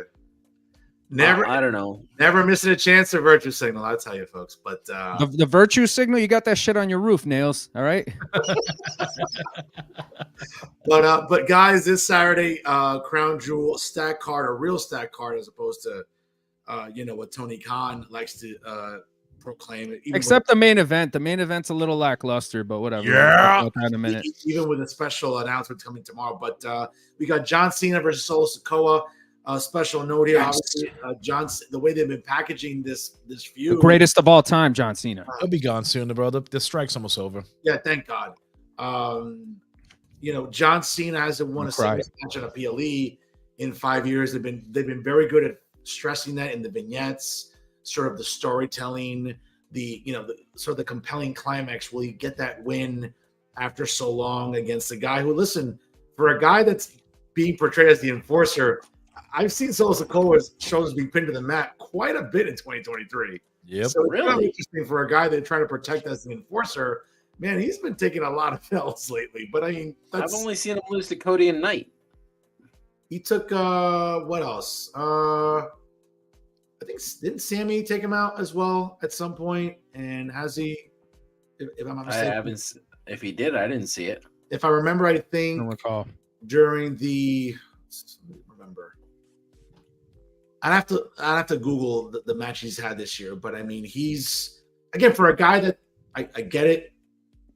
Never,
I don't know.
never missing a chance to virtue signal. I'll tell you, folks. But
The virtue signal, you got that shit on your roof, Nails. All right.
but guys, this Saturday, Crown Jewel stack card, a real stack card, as opposed to what Tony Khan likes to proclaim it.
Except the main event. The main event's a little lackluster, but whatever.
Yeah.
We'll talk about that in a minute.
even with a special announcement coming tomorrow. But we got John Cena versus Solo Sikoa. Special note here, obviously, the way they've been packaging this feud.
The greatest of all time, John Cena.
He'll be gone soon, bro. The strike's almost over.
Yeah, thank God. John Cena hasn't won a single match on a PLE in 5 years. They've been very good at stressing that in the vignettes, sort of the storytelling, the sort of the compelling climax. Will you get that win after so long against a guy who, listen, for a guy that's being portrayed as the enforcer, I've seen Solo Sikoa's shows be pinned to the mat quite a bit in 2023.
Yep.
So it's kind of
Really?
interesting for a guy that trying to protect as the enforcer. Man, he's been taking a lot of L's lately. But I mean,
I've only seen him lose to Cody and Knight.
he took what else? I think didn't Sammy take him out as well at some point? And has he? If I'm not
I
mistaken,
haven't. If he did, I didn't see it.
if I remember, I
I don't
think
recall.
during the remember. I'd have to Google the match he's had this year, but I mean, he's again for a guy that I get it,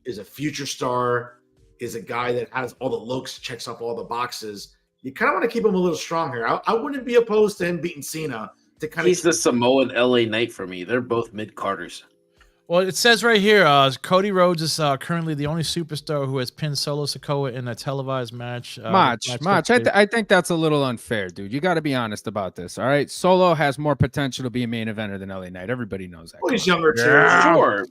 is a future star, is a guy that has all the looks, checks off all the boxes. You kind of want to keep him a little strong here. I wouldn't be opposed to him beating Cena to kind
He's
of.
the Samoan LA Knight for me. They're both mid Carters.
Well, it says right here, Cody Rhodes is currently the only superstar who has pinned Solo Sikoa in a televised match.
Mach. I think that's a little unfair, dude. You got to be honest about this. All right. Solo has more potential to be a main eventer than LA Knight. Everybody knows that.
Well, he's younger too.
Sure,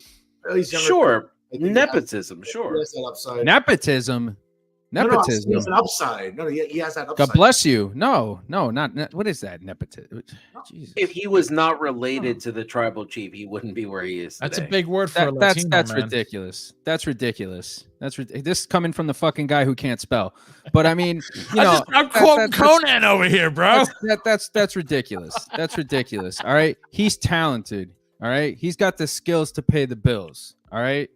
He's younger
sure.
I think
Nepotism,
He
sure.
has that upside.
Nepotism.
No,
Nepotism.
he has an upside. No, he has that upside.
God bless you. No, not what is that? Nepotism. Jesus.
If he was not related to the tribal chief, he wouldn't be where he is today.
That's a big word for a
That's
Latino, man.
ridiculous. That's ridiculous. This is coming from the fucking guy who can't spell. But I mean,
I'm quoting Conan over here, bro.
That's ridiculous. That's ridiculous. All right. He's talented. All right. He's got the skills to pay the bills. All right.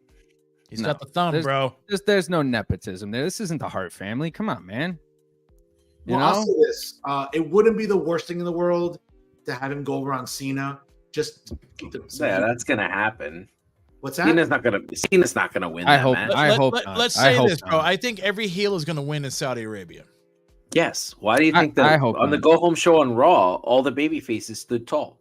He's got the thumb, bro.
There's no nepotism there. This isn't the Hart family. Come on, man. You
I'll
know?
say this. It wouldn't be the worst thing in the world to have him go over on Cena. Just to keep the
that's gonna happen.
What's that?
Cena's not gonna win.
I
that
hope.
match.
I hope.
Let's
not.
say
I hope
this, bro.
not.
I think every heel is going to win in Saudi Arabia.
Yes. Why do you think that
I hope
on the
not.
go home show on Raw, all the baby faces stood tall?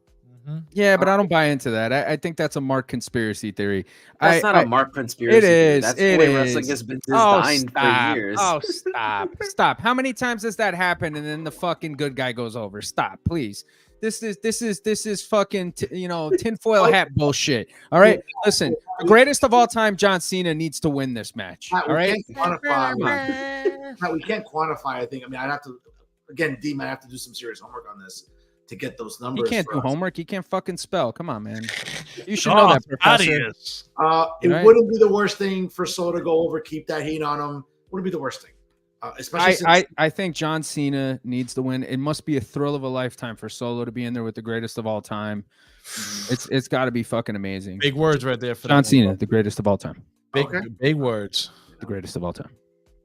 Yeah, but I don't buy into that. I think that's a Mark conspiracy theory.
That's not a Mark conspiracy.
It is.
That's
it
the way
is.
wrestling has been designed for years.
Oh, stop! How many times has that happened? And then the fucking good guy goes over. Stop, please. This is fucking tinfoil hat bullshit. All right, listen. The greatest of all time, John Cena, needs to win this match.
Matt,
All right.
we can't quantify. Matt, we can't quantify. I think. I mean, I'd have to. Again, Dean, I have to do some serious homework on this to get those
He
numbers.
can't do
us.
homework. He can't fucking spell. Come on, man. You should know that, Professor.
It
Right.
wouldn't be the worst thing for Solo to go over, keep that heat on him. Wouldn't be the worst thing. Especially since
I think John Cena needs to win. It must be a thrill of a lifetime for Solo to be in there with the greatest of all time. It's got to be fucking amazing.
Big words right there for
John
that one.
Cena, the greatest of all time.
Big words.
The greatest of all time.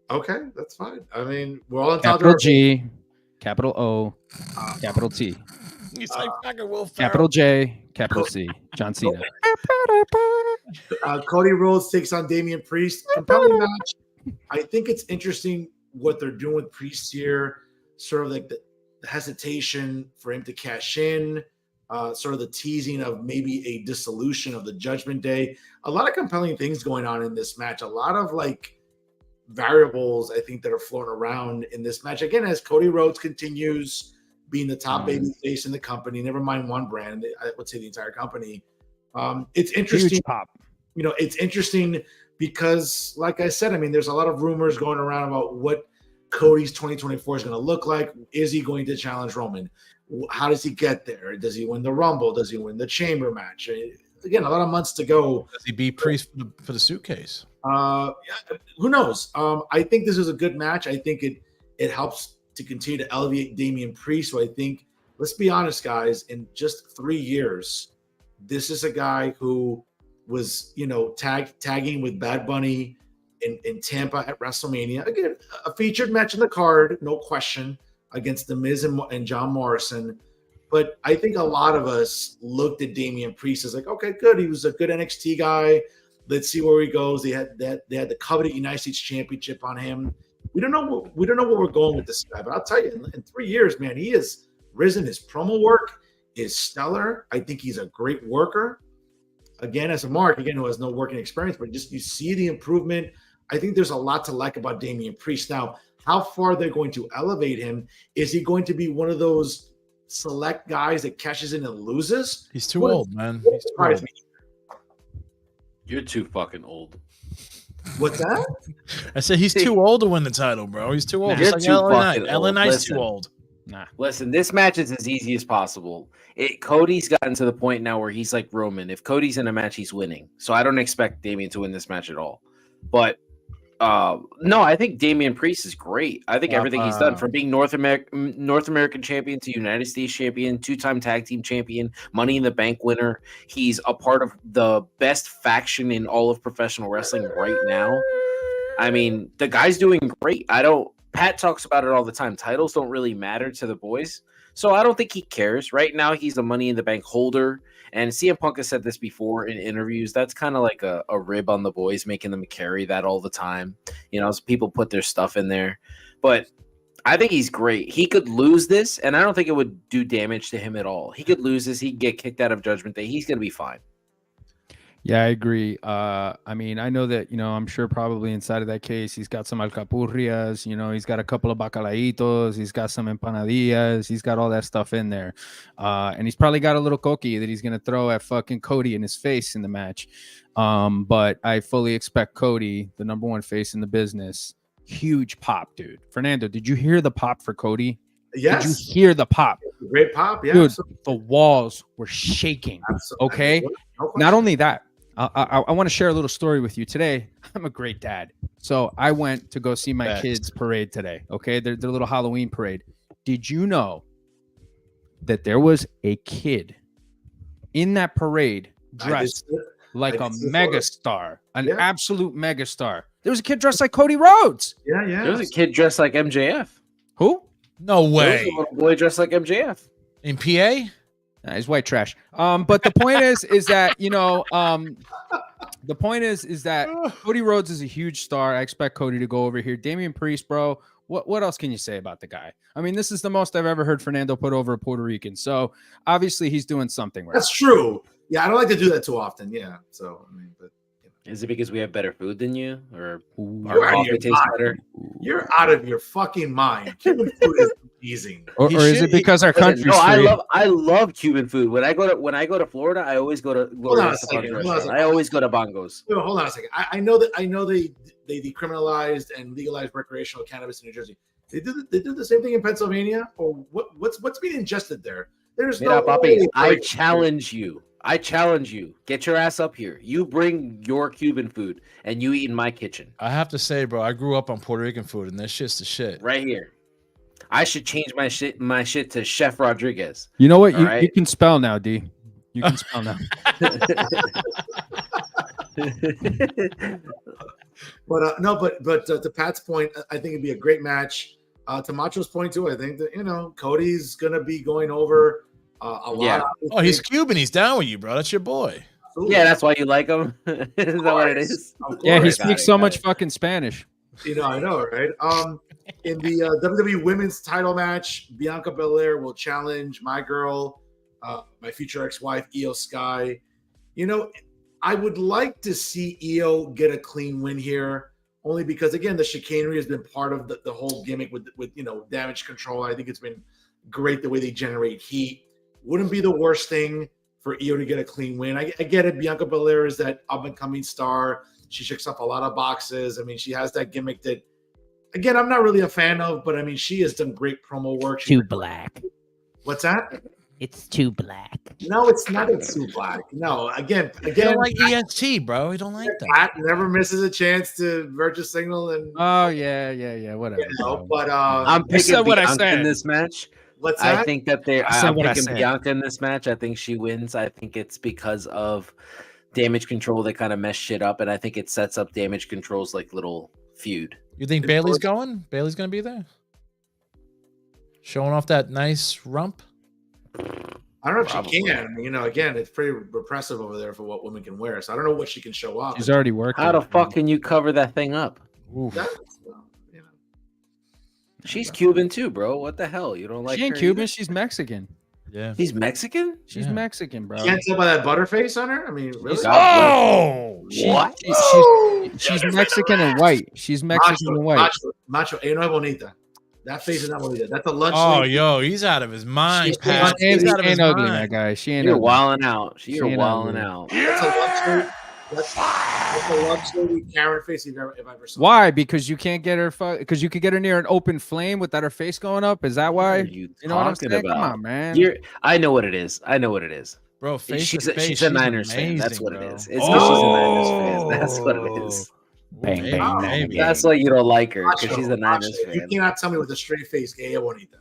Okay, that's fine. I mean, we're all entitled
Capital
to
G, capital O, capital T,
He's like fucking Will Ferrell.
capital J, capital C. John Cena.
Cody Rhodes takes on Damian Priest. Compelling match. I think it's interesting what they're doing with Priest here. Sort of like the hesitation for him to cash in. Sort of the teasing of maybe a dissolution of the Judgment Day. A lot of compelling things going on in this match. A lot of like variables I think that are floating around in this match. Again, as Cody Rhodes continues being the top baby face in the company, never mind one brand, I would say the entire company. It's interesting.
Huge pop.
You know, it's interesting because, like I said, I mean, there's a lot of rumors going around about what Cody's 2024 is going to look like. Is he going to challenge Roman? How does he get there? Does he win the Rumble? Does he win the Chamber match? Again, a lot of months to go.
Does he beat Priest for the suitcase?
Who knows? I think this is a good match. I think it helps to continue to elevate Damian Priest. So I think, let's be honest, guys, in just 3 years, this is a guy who was, tagging with Bad Bunny in Tampa at WrestleMania. Again, a featured match in the card, no question, against The Miz and John Morrison. But I think a lot of us looked at Damian Priest as like, okay, good. He was a good NXT guy. Let's see where he goes. They had the coveted United States Championship on him. We don't know where we're going with this guy, but I'll tell you, in 3 years, man, he has risen. His promo work is stellar. I think he's a great worker. Again, as a Mark, who has no working experience, but just you see the improvement. I think there's a lot to like about Damian Priest. Now, how far they're going to elevate him? Is he going to be one of those select guys that cashes in and loses?
He's too old, man.
He's too old.
You're too fucking old.
What's that?
I said he's too old to win the title, bro. He's too old.
You're
Just like
too
LA
fucking
Knight.
old.
LA Knight's
Listen.
too old.
Nah.
Listen, this match is as easy as possible. Cody's gotten to the point now where he's like Roman. If Cody's in a match, he's winning. So I don't expect Damian to win this match at all. But no, I think Damian Priest is great. I think everything he's done, from being North American champion to United States champion, 2-time tag team champion, Money in the Bank winner. He's a part of the best faction in all of professional wrestling right now. I mean, the guy's doing great. Pat talks about it all the time. Titles don't really matter to the boys. So I don't think he cares. Right now, he's a Money in the Bank holder. And CM Punk has said this before in interviews. That's kind of like a rib on the boys, making them carry that all the time. As people put their stuff in there. But I think he's great. He could lose this, and I don't think it would do damage to him at all. He could lose this. He'd get kicked out of Judgment Day. He's going to be fine.
Yeah, I agree. I mean, I know that, I'm sure probably inside of that case, he's got some alcapurrias, he's got a couple of bacalaitos, he's got some empanadillas, he's got all that stuff in there. And he's probably got a little coqui that he's going to throw at fucking Cody in his face in the match. But I fully expect Cody, the number one face in the business, huge pop, dude. Fernando, did you hear the pop for Cody?
Yes.
Did you hear the pop?
Great pop, yeah.
Dude, the walls were shaking.
Absolutely.
Okay?
No question.
Not only that, I want to share a little story with you today. I'm a great dad. So I went to go see my kids' parade today. Okay. Their little Halloween parade. Did you know that there was a kid in that parade dressed like a
did see the photo.
megastar, an
Yeah.
absolute megastar. There was a kid dressed like Cody Rhodes.
Yeah, yeah.
There was a kid dressed like MJF.
Who?
No
There was
way.
a little boy dressed like MJF.
In PA?
Nah, he's white trash. But the point is that the point is that Cody Rhodes is a huge star. I expect Cody to go over here. Damian Priest, bro. What else can you say about the guy? I mean, this is the most I've ever heard Fernando put over a Puerto Rican. So obviously he's doing something right.
That's true. Yeah, I don't like to do that too often. Yeah. So I mean, but
Is it because we have better food than you, or
You're
our
out of
coffee
your
tastes
mind.
better?
You're out of your fucking mind. Cuban food is amazing.
Or is it because our
Listen,
country's
no,
free?
I love Cuban food. When I go to Florida, I always go to
Hold on a
Glorious
second,
Restaurant.
hold on a second.
I always go to Bongos.
Wait, hold on a second. I know they decriminalized and legalized recreational cannabis in New Jersey. They do the same thing in Pennsylvania, or what's being ingested there? There's
Mira,
no
papi,
way.
I challenge you. Get your ass up here. You bring your Cuban food and you eat in my kitchen
I have to say, bro, I grew up on Puerto Rican food, and this shit's the shit.
right here. I should change my shit to Chef Rodriguez.
You know what?
All
You
right.
can spell now, D. You can spell now.
But no, but to Pat's point, I think it'd be a great match. To Macho's point too, I think that Cody's gonna be going over a lot.
Yeah.
Oh, he's Cuban. He's down with you, bro. That's your boy.
Yeah, that's why you like him. Is that what it is?
Yeah, he
course.
speaks so much fucking Spanish.
I know, right? In the WWE Women's Title match, Bianca Belair will challenge my girl, my future ex-wife, Io Sky. I would like to see Io get a clean win here, only because again the chicanery has been part of the whole gimmick with damage control. I think it's been great the way they generate heat. Wouldn't be the worst thing for Io to get a clean win. I get it. Bianca Belair is that up-and-coming star. She checks off a lot of boxes. I mean, she has that gimmick that, again, I'm not really a fan of, but I mean, she has done great promo work.
Too black.
What's that?
It's too black.
No, it's not. It's too black. No, again,
You don't like EST, bro. You don't like that.
Pat never misses a chance to virtue signal and.
Oh yeah, whatever.
But
I'm picking
said what I
Bianca
said.
in this match.
what's that?
I think that
said
I'm
what I
picking
said.
Bianca in this match. I think she wins. I think it's because of Damage Control that kind of messed shit up, and I think it sets up Damage Control's like little feud.
You think Bailey's going? Bailey's going to be there? Showing off that nice rump?
I don't know if
Probably.
she can. I mean, again, it's pretty repressive over there for what women can wear. So I don't know what she can show off.
She's already working.
How the fuck can you cover that thing up?
That's, you know.
She's Cuban too, bro. What the hell? You don't like
She ain't
her
Cuban.
either?
She's Mexican.
Yeah.
He's Mexican?
She's
Yeah.
Mexican, bro.
You can't tell by that butterface on her. I mean, really?
Oh!
What?
She's Mexican and white. She's Mexican and white.
Macho, no es bonita. That face is not bonita. That's a lunch.
Oh,
lady.
yo, he's out of his mind,
She's
Pat.
She
He's out of his
ain't ugly, my
mind.
guy. She ain't
You're
ugly.
wilding out.
She
You're
ain't
wilding
ugly.
out.
That's a lunch lady. That's a lunch lady Karen face if I ever saw.
Why? Because you can't get her. Because you could get her near an open flame without her face going up. Is that
What
why?
are you
You know what I'm
talking
saying?
about?
Come on, man.
I know what it is. I know what it is.
Bro, face
She's
to
a,
face,
she's a Niners fan.
amazing,
That's what
bro.
it is. It's because she's a Niners fan. That's what it is.
Bang,
Maybe,
bang,
maybe.
That's why you don't like her because
Macho,
she's a Niners
Macho, You
fan.
cannot tell me with a straight face que ella bonita.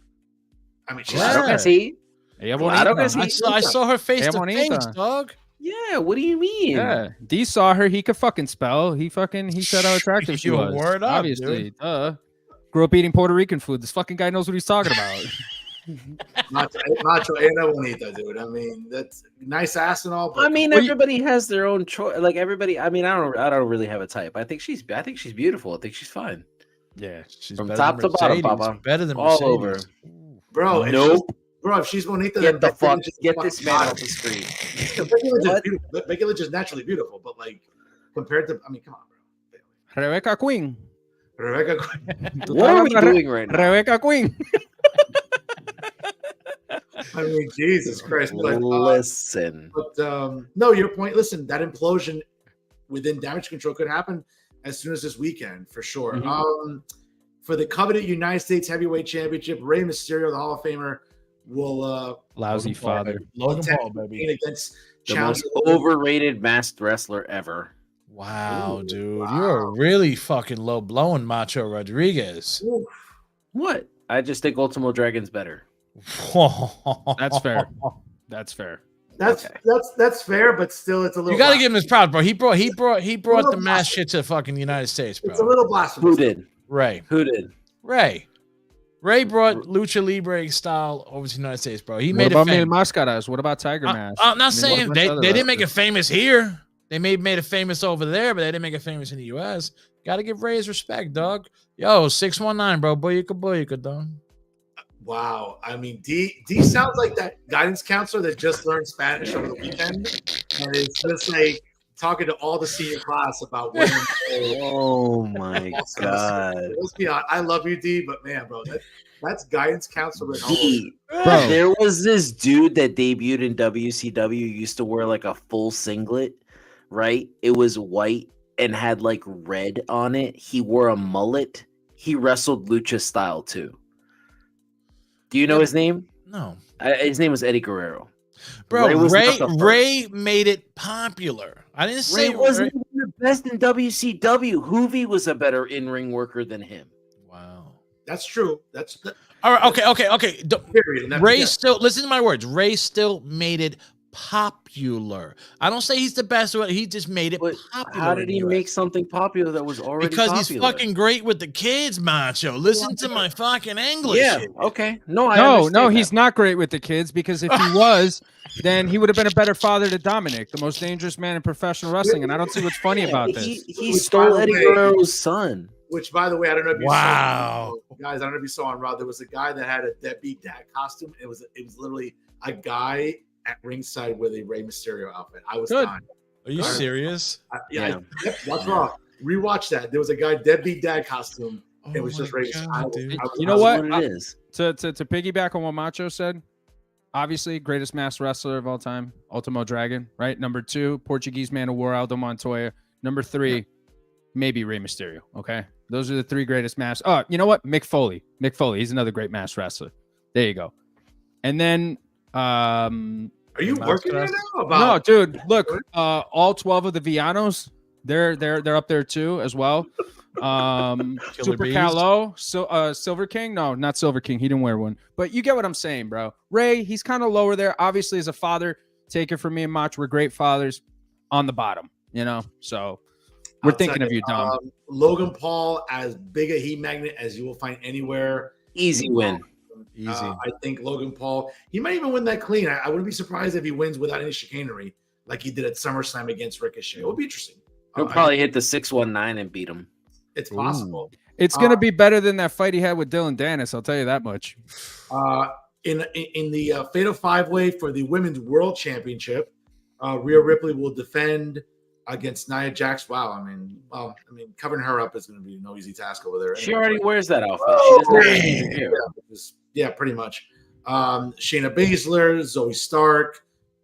I mean, she's
Yeah.
Claro que sí.
Ella
Claro que
bonita.
sí.
I saw her face
Ella
to
bonita.
face, dog.
Yeah, what do you mean?
Yeah, D saw her. He could fucking spell. He said how attractive she
You
was.
word up,
Obviously, grew up eating Puerto Rican food. This fucking guy knows what he's talking about.
Macho, ella bonita, dude. I mean, that's nice ass and all. But
I mean,
Well, you-
everybody has their own choice. Like everybody, I mean, I don't really have a type. I think she's beautiful. I think she's fine.
Yeah, she's
From
better
top
than
to bottom,
Mercedes.
Papa.
Better than
All
Mercedes.
over.
bro,
Nope.
If she's bonita,
Get
then
the fuck.
Becky Lynch is
Get
fucking
this man
hot.
off the screen.
Becky Lynch is
What?
beautiful. Becky Lynch is naturally beautiful, but like compared to, I mean, come on, bro.
Rebecca Queen.
Rebecca.
What are we doing right now?
Rebecca Queen.
I mean, Jesus Christ. But,
Listen.
no, your point. Listen, that implosion within Damage Control could happen as soon as this weekend, for sure.
Mhm.
For the coveted United States Heavyweight Championship, Rey Mysterio, the Hall of Famer, will
Lousy father.
Logan
attempt
Paul,
to
baby.
compete against
The
Challenger.
most overrated masked wrestler ever.
Wow,
Ooh,
dude.
wow.
You're really fucking low blowing Macho Rodriguez.
Ooh,
What? I just think Ultimo Dragon's better.
That's fair. That's fair.
That's fair, but still, it's a little.
You got to give him his proud, bro. He brought
Little
the mass shit to fucking United States, bro.
It's a little blasphemous.
Who did?
Ray.
Who did?
Ray brought Lucha Libre style over to the United States, bro. He
What
made
about
it famous.
Mascaras? What about Tiger Mask?
I'm not
I mean,
saying
what
they
about
didn't
other
make it
wrestlers?
famous here. They made it famous over there, but they didn't make it famous in the U.S. Got to give Ray his respect, dog. Yo, 619, bro. Boyaka, dog.
Wow. I mean, D sounds like that guidance counselor that just learned Spanish over the weekend, and it's just like talking to all the senior class about women.
Oh my god.
Let's be honest. I love you, D, but man, bro, that's guidance counselor.
D,
Bro.
there was this dude that debuted in WCW, used to wear like a full singlet, right? It was white and had like red on it. He wore a mullet. He wrestled lucha style too. Do you know his name?
No.
His name was Eddie Guerrero.
Bro,
was not the first.
Ray made it popular. I didn't say
Ray wasn't even the best in WCW. Hoovy was a better in-ring worker than him.
Wow.
That's true.
All right. Okay.
Period. And that's-
Ray
yeah.
still, listen to my words. Ray still made it popular. I don't say he's the best. He just made it
But
popular.
how did
in
he
the US.
make something popular that was already
Because
popular?
he's fucking great with the kids, Macho. Listen to my fucking English.
Yeah, okay. No, I
No,
understand
he's
that.
not great with the kids because if he was, then he would have been a better father to Dominic, the most dangerous man in professional wrestling. And I don't see what's funny about this.
He
Which,
stole
by the
Eddie
way-
Guerrero's son.
Which, by the way, I don't know if you
Wow.
saw, guys. I don't know if you saw on Raw. There was a guy that had a deadbeat dad costume. It was literally a guy at ringside with a Rey Mysterio outfit. I was
Good.
dying.
Are you serious?
Yep, watch Raw. Rewatch that. There was a guy deadbeat dad costume. It was just Rey.
You know what?
That's it is.
To piggyback on what Macho said, obviously greatest masked wrestler of all time, Ultimo Dragon, right? Number 2, Portuguese Man of War, Aldo Montoya. Number 3, maybe Rey Mysterio. Okay, those are the 3 greatest masks. Oh, you know what? Mick Foley. He's another great masked wrestler. There you go. And then,
Are you working right now?
no, dude, look, all 12 of the Villanos, they're up there too as well. Super
Beast?
Calo, Silver King. No, not Silver King. He didn't wear one. But you get what I'm saying, bro. Ray, he's kind of lower there. Obviously, as a father, take it from me and Mach, we're great fathers on the bottom, you know? So we're thinking of you, Dom.
Logan Paul, as big a heat magnet as you will find anywhere.
Easy win.
Easy.
I think Logan Paul, he might even win that clean. I wouldn't be surprised if he wins without any chicanery like he did at SummerSlam against Ricochet. It would be interesting.
He'll probably hit the 619 and beat him.
It's possible.
It's going to be better than that fight he had with Dylan Dennis. I'll tell you that much.
In the Fatal 5-Way for the Women's World Championship, Rhea Ripley will defend against Nia Jax. Wow, I mean, covering her up is going to be no easy task over there.
She already wears that outfit. She doesn't have anything to do.
Yeah, pretty much. Shayna Baszler, Zoe Stark,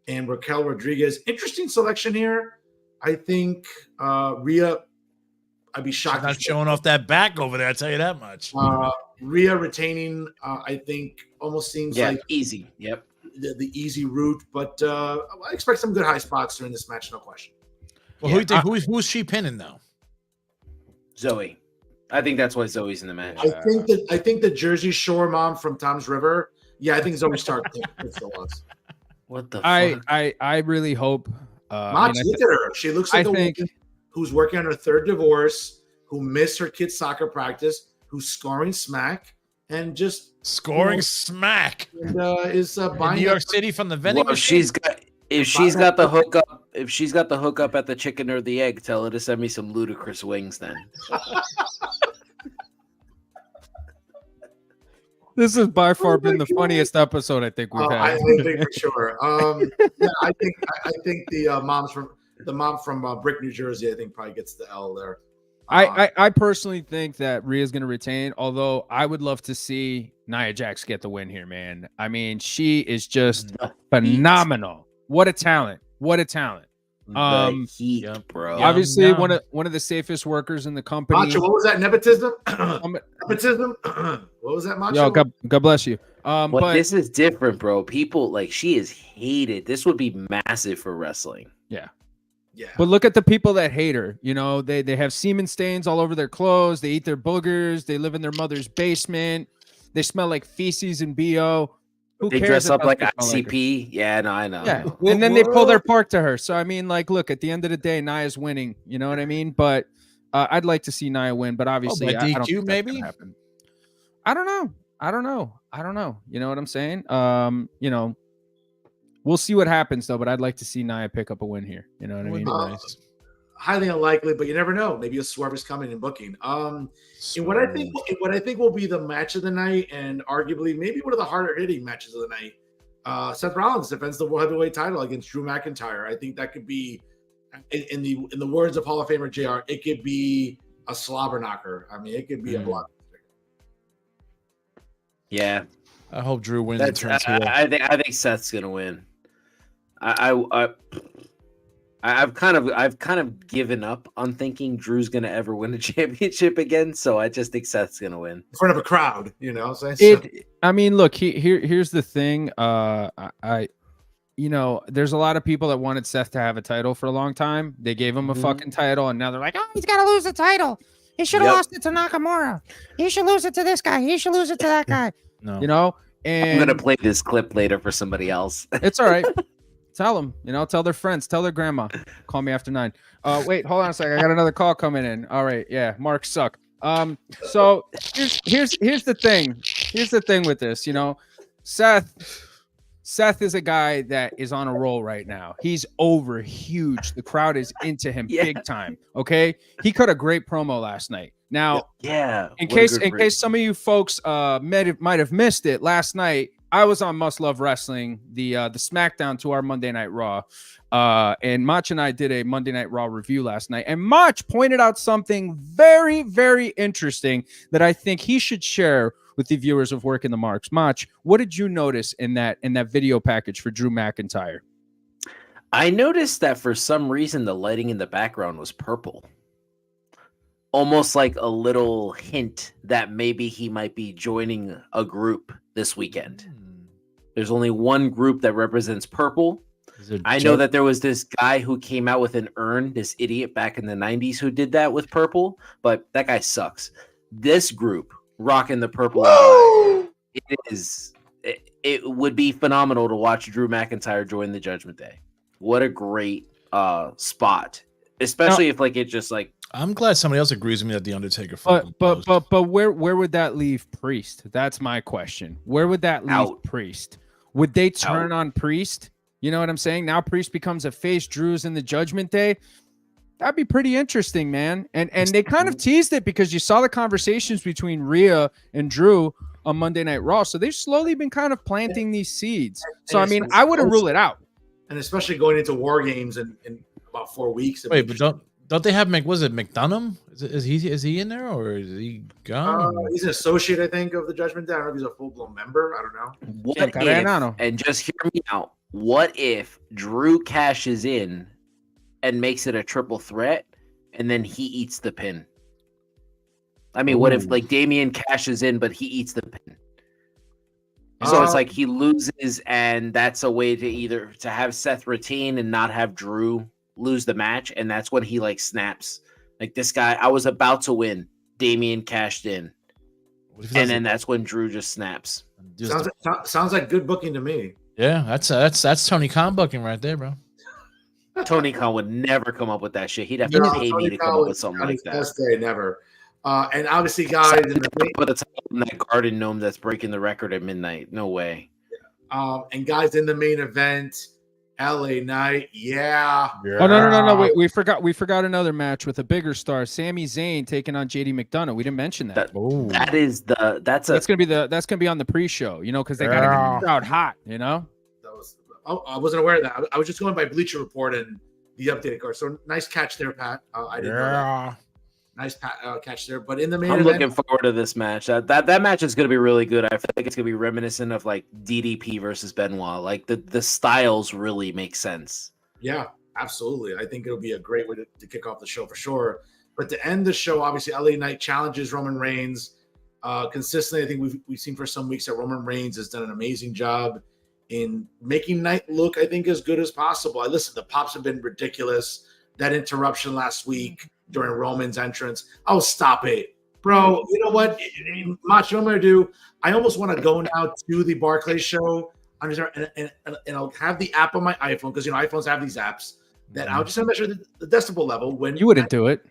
and Raquel Rodriguez. Interesting selection here. I think Rhea. I'd be shocked.
Not showing off that back over there. I tell you that much.
Rhea retaining, I think, almost seems like
easy. Yep.
the easy route, but I expect some good high spots during this match, no question.
Well, who do you think? Who's she pinning though?
Zoe. I think that's why Zoe's in the match.
I think the Jersey Shore mom from Tom's River. Yeah, I think Zoe Stark thinks it was.
What the fuck?
I really hope.
Mach, look at her. She looks like a woman who's working on her 3rd divorce, who missed her kid's soccer practice, who's scoring smack, and just
Scoring smack.
and, is
In
buying
New York
up-
City from the vending
Well,
machine.
if she's got the hookup at the chicken or the egg, tell her to send me some ludicrous wings then.
This has by far been the funniest episode I think we've
I
had.
think for sure. Yeah, I think the mom from Brick, New Jersey, I think probably gets the L there.
I personally think that Rhea's going to retain, although I would love to see Nia Jax get the win here, man. I mean, she is just phenomenal. What a talent. What a talent.
The heat, bro.
Obviously, one of the safest workers in the company.
Macho, what was that? Nepotism? Nepotism? What was that, Macho?
Yo, God bless you.
But this is different, bro. People like she is hated. This would be massive for wrestling.
Yeah.
Yeah.
But look at the people that hate her. You know, they have semen stains all over their clothes. They eat their boogers. They live in their mother's basement. They smell like feces and BO. Who
They
cares
dress
if
up
that's
like
what you call
ICP. Yeah, no, I know.
her? Yeah,
Well,
and then they pull their
well-
park to her. So I mean, like, look, at the end of the day, Nia's winning. You know what I mean? But I'd like to see Nia win, but obviously,
by
I don't
DQ
think that's gonna
maybe?
happen. I don't know. You know what I'm saying? We'll see what happens though. But I'd like to see Nia pick up a win here. You know what I
Would
mean?
be
Uh,
nice.
Highly unlikely, but you never know. Maybe a swerve is coming in booking. In what I think will be the match of the night, and arguably maybe one of the harder hitting matches of the night. Seth Rollins defends the world heavyweight title against Drew McIntyre. I think that could be, in the words of Hall of Famer JR, it could be a slobber knocker. I mean, it could be a block.
Yeah,
I hope Drew wins and
that's.
turns heel.
I think Seth's gonna win. I've kind of given up on thinking Drew's gonna ever win a championship again. So I just think Seth's gonna win
In front of a crowd, you know. So,
I mean, look, here's the thing. There's a lot of people that wanted Seth to have a title for a long time. They gave him a fucking title, and now they're like, oh, he's got to lose the title. He should have lost it to Nakamura. He should lose it to this guy. He should lose it to that guy.
No.
You know, and
I'm gonna play this clip later for somebody else.
it's all right. Tell them, tell their friends, tell their grandma. Call me after 9. Wait, hold on a second. I got another call coming in. All right, yeah, Mark suck. So here's the thing. Here's the thing with this. Seth is a guy that is on a roll right now. He's over huge. The crowd is into him big time. Okay, he cut a great promo last night. Now, in case some of you folks might have missed it last night, I was on Must Love Wrestling, the SmackDown to our Monday Night Raw, and Macho and I did a Monday Night Raw review last night, and Macho pointed out something very, very interesting that I think he should share with the viewers of Working the Marks. Macho, what did you notice in that video package for Drew McIntyre?
I noticed that for some reason the lighting in the background was purple. Almost like a little hint that maybe he might be joining a group this weekend. There's only one group that represents purple. I know that there was this guy who came out with an urn, this idiot back in the 90s who did that with purple, but that guy sucks. This group rocking the purple and black. It would be phenomenal to watch Drew McIntyre join the Judgment Day. What a great spot. Especially if like it just like
I'm glad somebody else agrees with me that the Undertaker.
But where would that leave Priest? That's my question. Where would that leave Priest? Would they turn on Priest? You know what I'm saying? Now Priest becomes a face. Drew's in the Judgment Day. That'd be pretty interesting, man. And they kind of teased it because you saw the conversations between Rhea and Drew on Monday Night Raw. So they've slowly been kind of planting these seeds. So I mean, I wouldn't rule it out.
And especially going into War Games in about 4 weeks.
Wait, but don't they have McDonough? Is he in there or is he gone?
He's an associate, I think, of the Judgment Day. I don't know if he's a full-blown member. I don't know.
What if, and just hear me out, what if Drew cashes in and makes it a triple threat and then he eats the pin? I mean, what if like Damian cashes in but he eats the pin? So it's like he loses and that's a way to either to have Seth retain and not have Drew lose the match, and that's when he like snaps. Like this guy, I was about to win. Damian cashed in, and then that's when Drew just snaps.
Sounds like good booking to me.
Yeah, that's Tony Khan booking right there, bro.
Tony Khan would never come up with that shit. He'd have to pay me to come up with something like that.
Best day, never. And obviously, guys,
put a title in that Garden Gnome that's breaking the record at midnight. No way.
And guys, in the main event, LA Knight,
Oh no! Wait, we forgot another match with a bigger star, Sami Zayn taking on JD McDonough. We didn't mention that.
That's
gonna be on the pre-show, because they gotta get the crowd hot,
I wasn't aware of that. I was just going by Bleacher Report and the updated card. So nice catch there, Pat. I didn't know that. Nice catch there. But in the main
I'm
event,
looking forward to this match. That match is going to be really good. I feel like it's going to be reminiscent of like DDP versus Benoit. Like the styles really make sense.
Yeah, absolutely. I think it'll be a great way to kick off the show for sure. But to end the show, obviously, LA Knight challenges Roman Reigns. Consistently, I think we've seen for some weeks that Roman Reigns has done an amazing job in making Knight look, I think, as good as possible. Listen, the pops have been ridiculous. That interruption last week during Roman's entrance. Oh, stop it. Bro, you know what, Macho, I'm going to do? I almost want to go now to the Barclays show and I'll have the app on my iPhone because, iPhones have these apps that I'll just measure the decibel level. When
You wouldn't do it.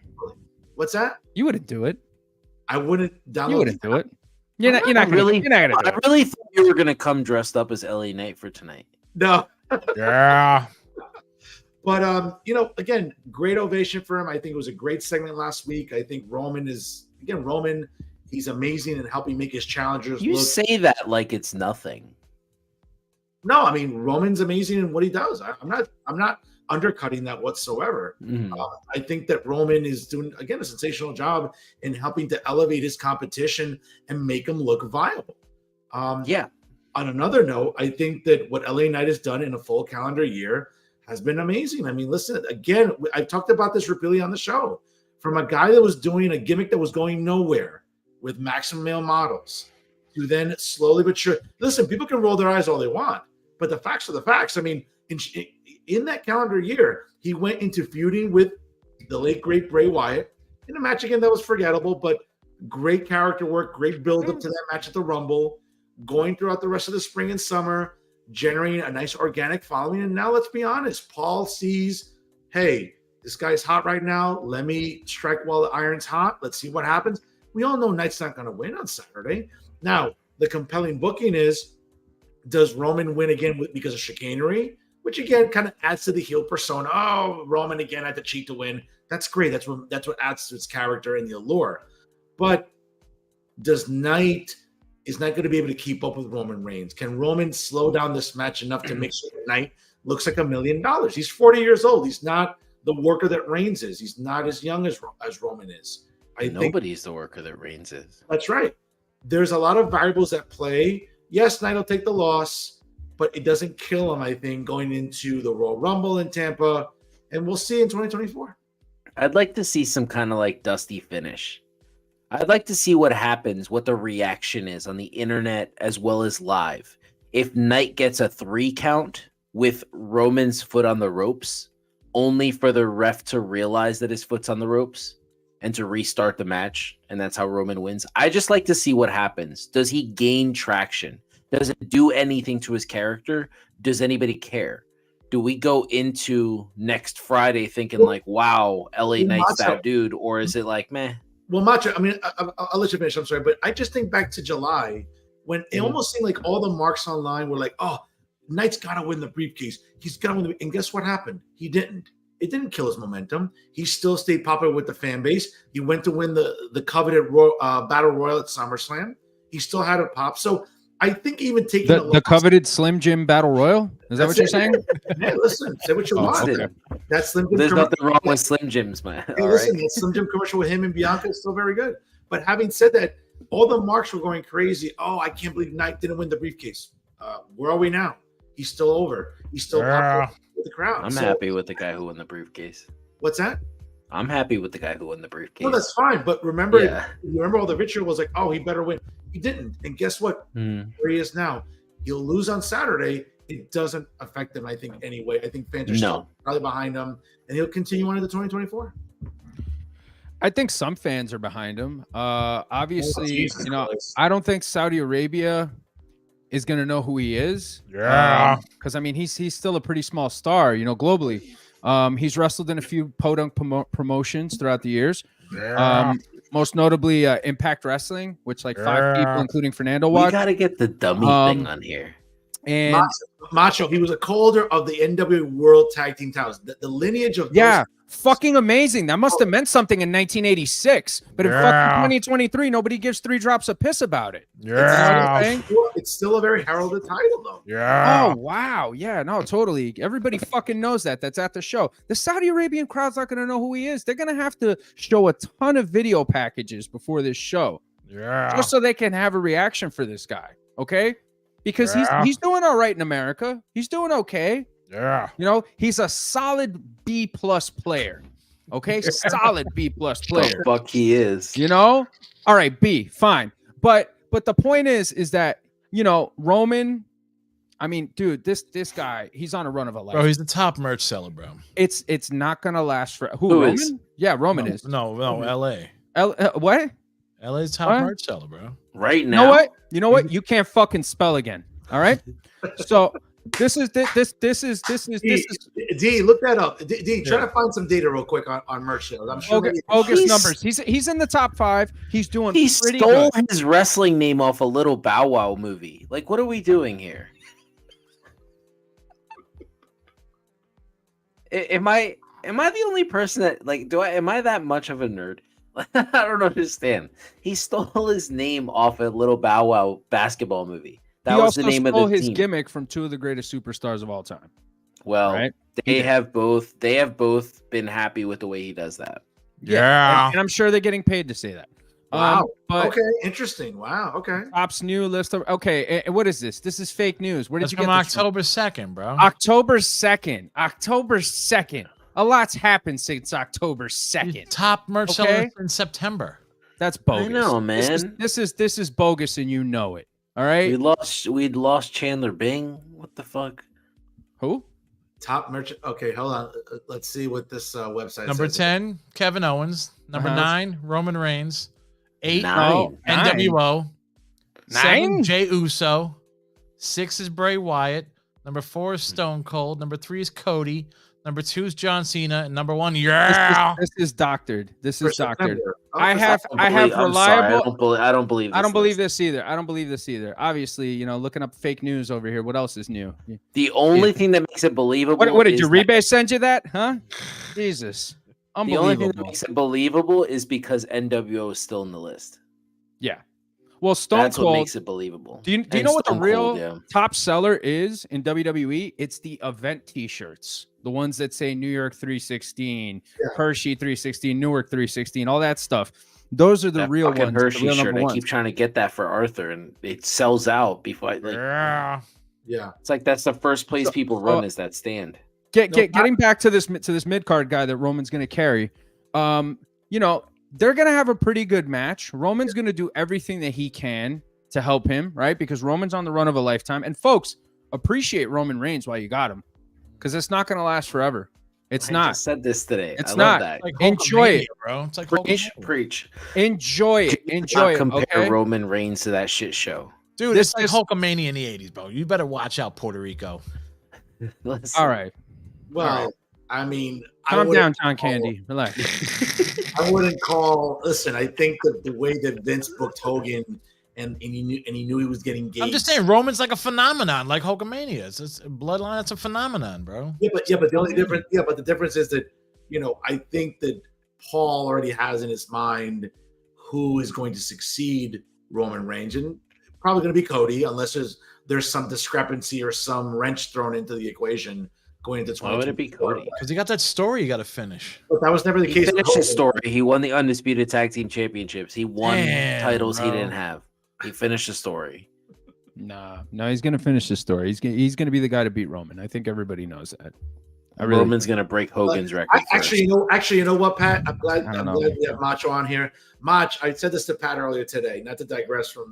What's that?
You wouldn't do it.
I wouldn't download.
You wouldn't do it. You're not gonna do it.
I really thought you were gonna come dressed up as LA Knight for tonight.
No.
Yeah.
But again, great ovation for him. I think it was a great segment last week. I think Roman, he's amazing in helping make his challengers
You
look.
say that like it's nothing.
No, I mean Roman's amazing in what he does. I'm not undercutting that whatsoever.
Mhm.
I think that Roman is doing, again, a sensational job in helping to elevate his competition and make him look viable.
Yeah.
On another note, I think that what LA Knight has done in a full calendar year has been amazing. I mean, listen, again, I've talked about this repeatedly on the show. From a guy that was doing a gimmick that was going nowhere with Maximum Male Models to then slowly but sure. Listen, people can roll their eyes all they want, but the facts are the facts. I mean, in that calendar year, he went into feuding with the late, great Bray Wyatt in a match again that was forgettable, but great character work, great build up to that match at the Rumble, going throughout the rest of the spring and summer, generating a nice organic following. And now let's be honest, Paul sees, hey, this guy's hot right now. Let me strike while the iron's hot. Let's see what happens. We all know Knight's not going to win on Saturday. Now, the compelling booking is, does Roman win again because of chicanery? Which again kind of adds to the heel persona. Oh, Roman again had to cheat to win. That's great. That's what adds to its character and the allure. But is Knight going to be able to keep up with Roman Reigns? Can Roman slow down this match enough to make sure that Knight looks like $1 million? He's 40 years old. He's not the worker that Reigns is. He's not as young as Roman is.
Nobody's the worker that Reigns is.
That's right. There's a lot of variables at play. Yes, Knight will take the loss, but it doesn't kill him, I think, going into the Royal Rumble in Tampa. And we'll see in 2024.
I'd like to see some kind of like dusty finish. I'd like to see what happens, what the reaction is on the internet as well as live. If Knight gets a 3 count with Roman's foot on the ropes, only for the ref to realize that his foot's on the ropes and to restart the match, and that's how Roman wins. I just like to see what happens. Does he gain traction? Does it do anything to his character? Does anybody care? Do we go into next Friday thinking like, wow, LA Knight's that dude? Or is it like, meh?
Well, Macho, I mean, I'll let you finish. I'm sorry. But I just think back to July when it almost seemed like all the marks online were like, oh, Knight's got to win the briefcase. He's got to win. And guess what happened? He didn't. It didn't kill his momentum. He still stayed popular with the fan base. He went to win the coveted Battle Royal at SummerSlam. He still had a pop. So I think even taking
the coveted Slim Jim Battle Royal, is that what you're saying?
Man, listen, say what you want.
Okay.
That Slim Jim.
There's nothing wrong with Slim Jims, man.
Hey, listen, that Slim Jim commercial with him and Bianca is still very good. But having said that, all the marks were going crazy. Oh, I can't believe Knight didn't win the briefcase. Where are we now? He's still over. He's still popular with the crowd.
I'm happy with the guy who won the briefcase.
What's that?
I'm happy with the guy who won the briefcase.
No, that's fine. But remember, remember all the vitriol was like, oh, he better win. He didn't. And guess what? Where he is now. He'll lose on Saturday. It doesn't affect him, I think, anyway. I think fans are still probably behind him. And he'll continue on into 2024.
I think some fans are behind him. Obviously, I don't think Saudi Arabia is going to know who he is.
Yeah.
Because, I mean, he's still a pretty small star, globally. He's wrestled in a few podunk promotions throughout the years.
Yeah.
Most notably Impact Wrestling, which like 5 people, including Fernando, watched.
We got to get the dummy thing on here.
And
Macho, he was a co-holder of the NWA World Tag Team titles. The lineage of those
fucking amazing. That must have meant something in 1986. But in fucking 2023, nobody gives 3 drops of piss about it.
Yeah.
It's still a very heralded title, though.
Yeah.
Oh, wow. Yeah, no, totally. Everybody fucking knows that. That's at the show. The Saudi Arabian crowd's not going to know who he is. They're going to have to show a ton of video packages before this show.
Yeah.
Just so they can have a reaction for this guy. Okay? Because he's doing all right in America. He's doing okay.
Yeah.
He's a solid B+ player. Okay? Solid B+ player.
The fuck he is.
All right, B, fine. But the point is that, Roman, I mean, dude, this guy, he's on a run of a life.
Bro, he's the top merch seller, bro.
It's not gonna last for
Who
Roman?
is?
Yeah, Roman is.
No, LA.
What?
LA's top
What?
merch seller, bro.
Right
You
now.
know what? You know what? You can't fucking spell again. All right. So this is.
D, look that up. D, try to find some data real quick on merch sales. I'm sure.
Bogus numbers. He's in the top 5. He's doing.
He
pretty
stole
good.
his wrestling name off a Little Bow Wow movie. Like, what are we doing here? Am I the only person that like? Am I that much of a nerd? I don't understand. He stole his name off a Little Bow Wow basketball movie. That was the name of the
stole his
team.
gimmick from 2 of the greatest superstars of all time.
Well,
right?
they have both been happy with the way he does that.
Yeah.
And I'm sure they're getting paid to say that.
Wow.
But
Okay. Interesting. Wow. Okay.
Topps new list of. Okay. What is this? This is fake news. Where did
That's
you get
from
this from?
October 2nd, bro.
October 2nd. October 2nd. A lot's happened since October 2nd.
Top merch seller in September.
That's bogus.
I know, man.
This is bogus, and you know it. All right.
We'd lost Chandler Bing. What the fuck?
Who?
Top merchant. Okay, hold on. Let's see what this website
Number
says.
10, Kevin Owens. Number 9, Roman Reigns. 8,
Nine.
NWO. 7,
9?
Jay Uso. 6 is Bray Wyatt. Number 4 is Stone Cold. Number 3 is Cody. Number 2 is John Cena. And number 1,
This is doctored. This
For
is doctored.
September.
I have
I'm sorry,
reliable.
I don't believe.
I don't believe
list.
this either. Obviously, looking up fake news over here. What else is new?
The only thing that makes it believable.
What did
is
Uribe send you that? Huh? Jesus.
The only thing that
Unbelievable.
makes it believable is because NWO is still in the list.
Yeah. Well, Stone
That's what
Cold.
makes it believable.
Do you
And
know what the
Stone
real
Cold, yeah.
top seller is in WWE? It's the event T-shirts, the ones that say New York 316, Hershey 316, Newark 316, all that stuff. Those are the
That
real
fucking
ones. The
Hershey
real
shirt.
number
I
ones.
keep trying to get that for Arthur, and it sells out before.
Yeah.
Yeah.
It's like that's the first place people run is that stand.
Getting back to this mid card guy that Roman's going to carry. They're going to have a pretty good match. Roman's going to do everything that he can to help him, right? Because Roman's on the run of a lifetime. And folks, appreciate Roman Reigns while you got him, because it's not going to last forever. It's
I
not.
just said this today.
It's
I
not.
love that.
Like
Enjoy it,
bro. It's like
Preach.
Enjoy it.
Do
Enjoy
not
it.
compare
Okay?
Roman Reigns to that shit show.
Dude,
This
it's like
is-
Hulkamania in the 80s, bro. You better watch out, Puerto Rico.
Listen,
All right.
Well, I mean,
Calm
I
down, John Candy. Relax.
I wouldn't call. Listen, I think that the way that Vince booked Hogan and he knew he was getting engaged.
I'm just saying, Roman's like a phenomenon, like Hulkamania. It's Bloodline. It's a phenomenon, bro.
Yeah, but the only difference. Yeah, but the difference is that I think that Paul already has in his mind who is going to succeed Roman Reigns, and probably going to be Cody, unless there's some discrepancy or some wrench thrown into the equation going into 2020.
Why would it be Cody?
Because he got that story you got to finish.
But that was never the
He
case. with
finished his
Hogan.
story. He won the Undisputed Tag Team Championships. He won
Damn,
titles he
bro.
didn't have. He finished the story.
No, he's going to finish the story. He's going to be the guy to beat Roman. I think everybody knows that. I really
Roman's gonna break Hogan's record.
Actually, you know what, Pat? I'm glad
I don't know.
we have Macho on here. Mach, I said this to Pat earlier today, not to digress from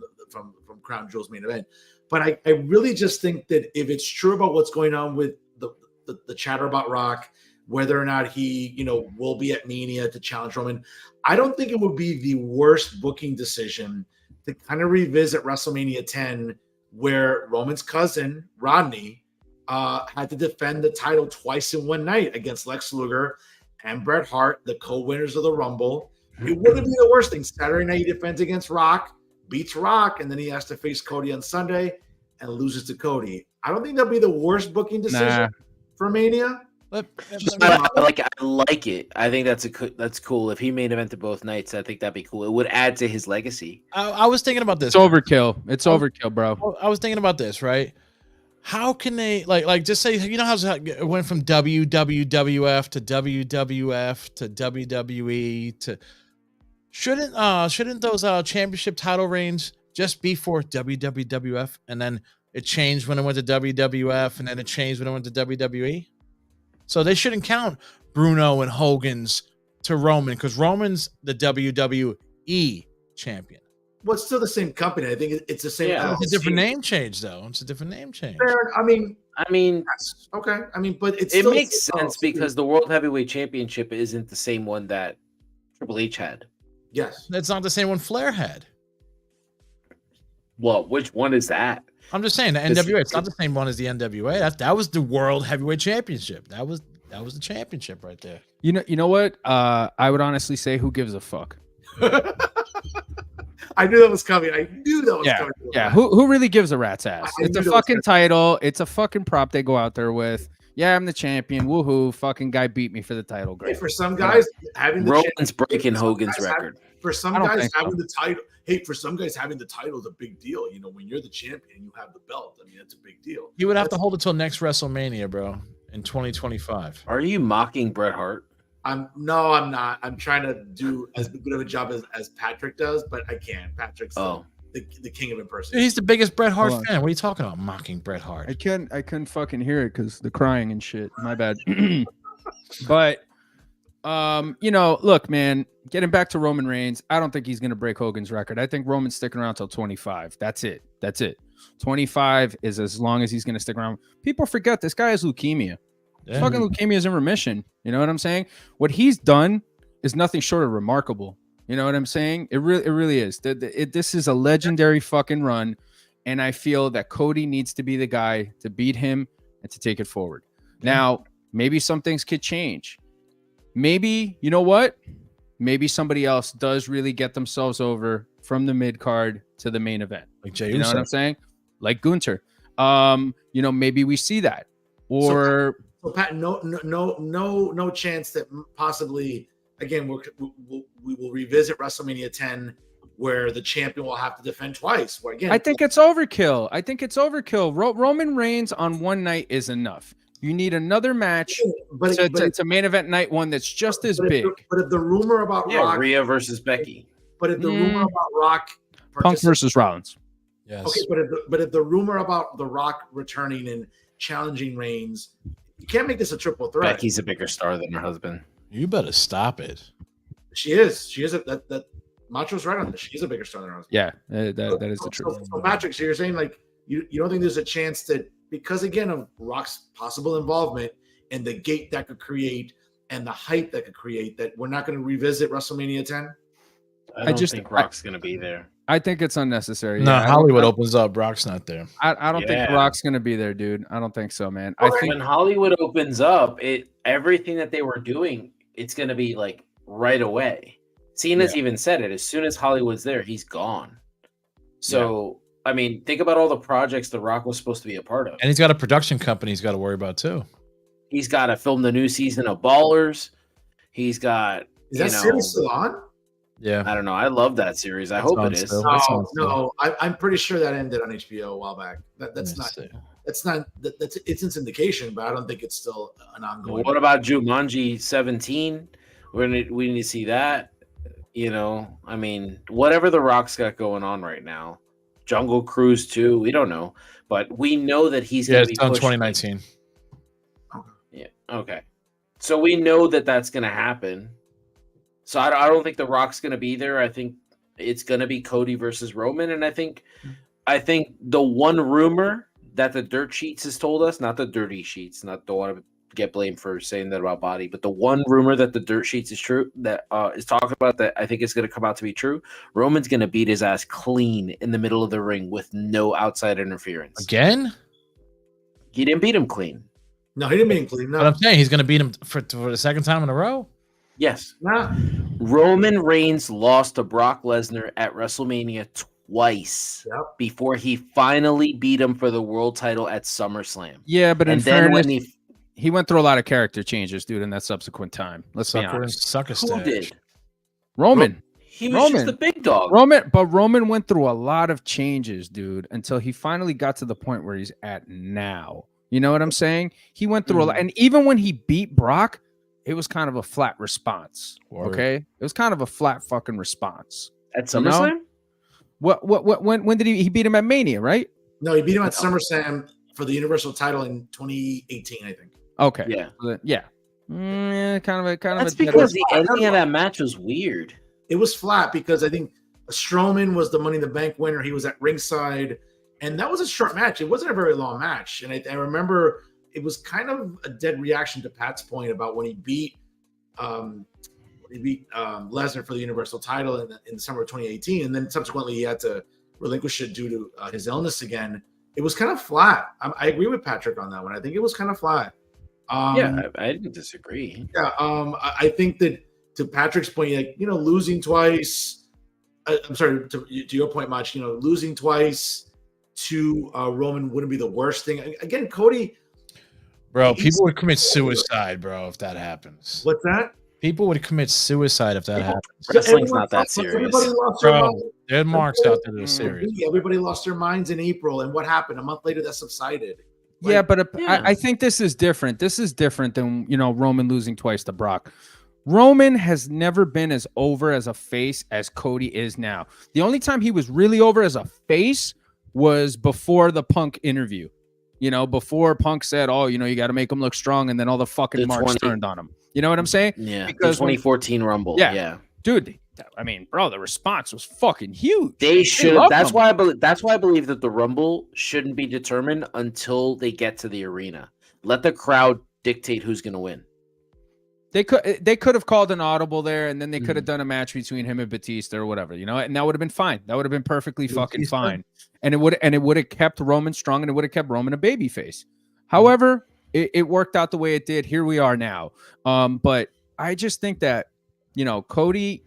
Crown Jewel's main event, but I really just think that if it's true about what's going on with the chatter about Rock, whether or not he, will be at Mania to challenge Roman, I don't think it would be the worst booking decision to kind of revisit WrestleMania 10, where Roman's cousin, Rodney, had to defend the title twice in one night against Lex Luger and Bret Hart, the co-winners of the Rumble. It wouldn't be the worst thing. Saturday night he defends against Rock, beats Rock, and then he has to face Cody on Sunday and loses to Cody. I don't think that'll be the worst booking decision for Mania.
I like it. I think that's cool. If he main evented both nights, I think that'd be cool. It would add to his legacy.
I was thinking about this.
It's overkill. It's overkill, bro.
I was thinking about this, right? How can they like just say, how it went from WWF to WWF to WWE to shouldn't those championship title reigns just be for WWF, and then it changed when it went to WWF, and then it changed when it went to WWE? So they shouldn't count Bruno and Hogan's to Roman, because Roman's the WWE champion.
Well, it's still the same company. I think it's the same.
Yeah.
It's a different name change, though. It's a different name change.
Fair. I mean, okay. I mean, but
it
still
makes sense because the World Heavyweight Championship isn't the same one that Triple H had.
Yes.
That's not the same one Flair had.
Well, which one is that?
I'm just saying the NWA. It's not the same one as the NWA. That was the World Heavyweight Championship. That was the championship right there.
You know what? I would honestly say, who gives a fuck?
I knew that was coming. I knew that was coming.
Yeah. Who really gives a rat's ass? It's a fucking title. It's a fucking prop they go out there with. Yeah, I'm the champion. Woohoo! Fucking guy beat me for the title. Great.
Hey, for some guys, having the
Roman's breaking Hogan's record.
For some guys, having the title. Hey, for some guys, having the title is a big deal. You know, when you're the champion, you have the belt. I mean, that's a big deal.
You would have to hold it till next WrestleMania, bro, in 2025.
Are you mocking Bret Hart?
I'm not. I'm trying to do as good of a job as Patrick does, but I can't. Patrick's the king of impersonation.
He's the biggest Bret Hart fan. What are you talking about? Mocking Bret Hart?
I couldn't fucking hear it because the crying and shit. My bad. But look, man, getting back to Roman Reigns, I don't think he's gonna break Hogan's record. I think Roman's sticking around till 25. That's it. 25 is as long as he's gonna stick around. People forget this guy has leukemia. Yeah. Fucking leukemia is in remission. You know what I'm saying? What he's done is nothing short of remarkable. You know what I'm saying? It really is. This is a legendary fucking run, and I feel that Cody needs to be the guy to beat him and to take it forward. Now, maybe some things could change. Maybe, you know what? Maybe somebody else does really get themselves over from the mid card to the main event.
Like Jey
Uso. You know what I'm saying? Like Gunther. Maybe we see that. Or
so Pat, no chance that possibly again we will revisit WrestleMania 10 where the champion will have to defend twice. Where again,
I think it's overkill. Roman Reigns on one night is enough. You need another match to main event night one that's just as big.
But if the rumor about Rock,
Rhea versus Becky.
But if the rumor about Rock,
Punk versus Rollins.
Yes.
Okay, but if the rumor about The Rock returning and challenging Reigns, you can't make this a triple threat.
Becky's a bigger star than her husband.
You better stop it.
She is. That Macho's right on this. She's a bigger star than her husband.
Yeah, that is the truth.
So Patrick, so you're saying like you don't think there's a chance that because again of Rock's possible involvement and the gate that could create and the hype that could create that we're not going to revisit WrestleMania 10?
I just think Rock's going to be there.
I think it's unnecessary.
No, Hollywood opens up. Rock's not there.
I don't think Rock's going to be there, dude. I don't think so, man.
I think when Hollywood opens up, everything that they were doing, it's going to be like right away. Cena's even said it. As soon as Hollywood's there, he's gone. So, I mean, think about all the projects The Rock was supposed to be a part of.
And he's got a production company he's got to worry about too.
He's got to film the new season of Ballers. He's got.
Is that series still on?
Yeah,
I don't know. I love that series. I hope it is.
No, I'm pretty sure that ended on HBO a while back. That's it's in syndication, but I don't think it's still an ongoing.
What about Jumanji 17? We need to see that. I mean, whatever The Rock's got going on right now, Jungle Cruise 2, we don't know, but we know that he's going to be
pushed. 2019.
Yeah. Okay. So we know that that's going to happen. So I don't think The Rock's going to be there. I think it's going to be Cody versus Roman, and I think the one rumor that the dirt sheets has told us, not the dirty sheets, don't want to get blamed for saying that about Body, but the one rumor that the dirt sheets is true, that is talking about that I think is going to come out to be true. Roman's going to beat his ass clean in the middle of the ring with no outside interference.
Again?
He didn't beat him clean.
No, he didn't beat him clean. No.
But I'm saying he's going to beat him for the second time in a row?
Yes.
Nah.
Roman Reigns lost to Brock Lesnar at WrestleMania twice before he finally beat him for the world title at SummerSlam.
Yeah, but in fairness, he went through a lot of character changes, dude, in that subsequent time. Let's be honest.
Who did?
Roman.
He was just the big dog.
Roman went through a lot of changes, dude, until he finally got to the point where he's at now. You know what I'm saying? He went through a lot, and even when he beat Brock, it was kind of a flat response. Okay, it was kind of a flat fucking response
at SummerSlam.
When did he beat him at Mania? Right?
No, he beat him at SummerSlam for the Universal title in 2018, I think.
Okay.
Yeah.
That's
because the ending of that match was weird.
It was flat because I think Strowman was the Money in the Bank winner. He was at ringside, and that was a short match. It wasn't a very long match, and I remember. It was kind of a dead reaction to Pat's point about when he beat he beat Lesnar for the Universal title in the summer of 2018, and then subsequently he had to relinquish it due to his illness again. It was kind of flat. I agree with Patrick on that one. I think it was kind of flat.
I didn't disagree.
Yeah, I think that to Patrick's point, like, losing twice. I'm sorry, to your point, Mach. Losing twice to Roman wouldn't be the worst thing. Again, Cody.
Bro, people would commit suicide, bro, if that happens.
What's that?
People would commit suicide if that happens.
Wrestling's not that serious.
Bro, there are marks out there that are serious.
Everybody lost their minds in April, and what happened? A month later, that subsided.
Yeah, but I think this is different. This is different than Roman losing twice to Brock. Roman has never been as over as a face as Cody is now. The only time he was really over as a face was before the Punk interview. Before Punk said, "Oh, you got to make him look strong," and then all the fucking marks turned on him. You know what I'm saying?
Yeah.
Because
the 2014 Rumble. Yeah.
Dude. I mean, bro, the response was fucking huge.
They should. That's why I believe that the Rumble shouldn't be determined until they get to the arena. Let the crowd dictate who's going to win.
They could have called an audible there, and then they could have done a match between him and Batista or whatever, and that would have been fine. That would have been perfectly fucking fine, and it would have kept Roman strong, and it would have kept Roman a babyface. However, it worked out the way it did. Here we are now. But I just think that Cody's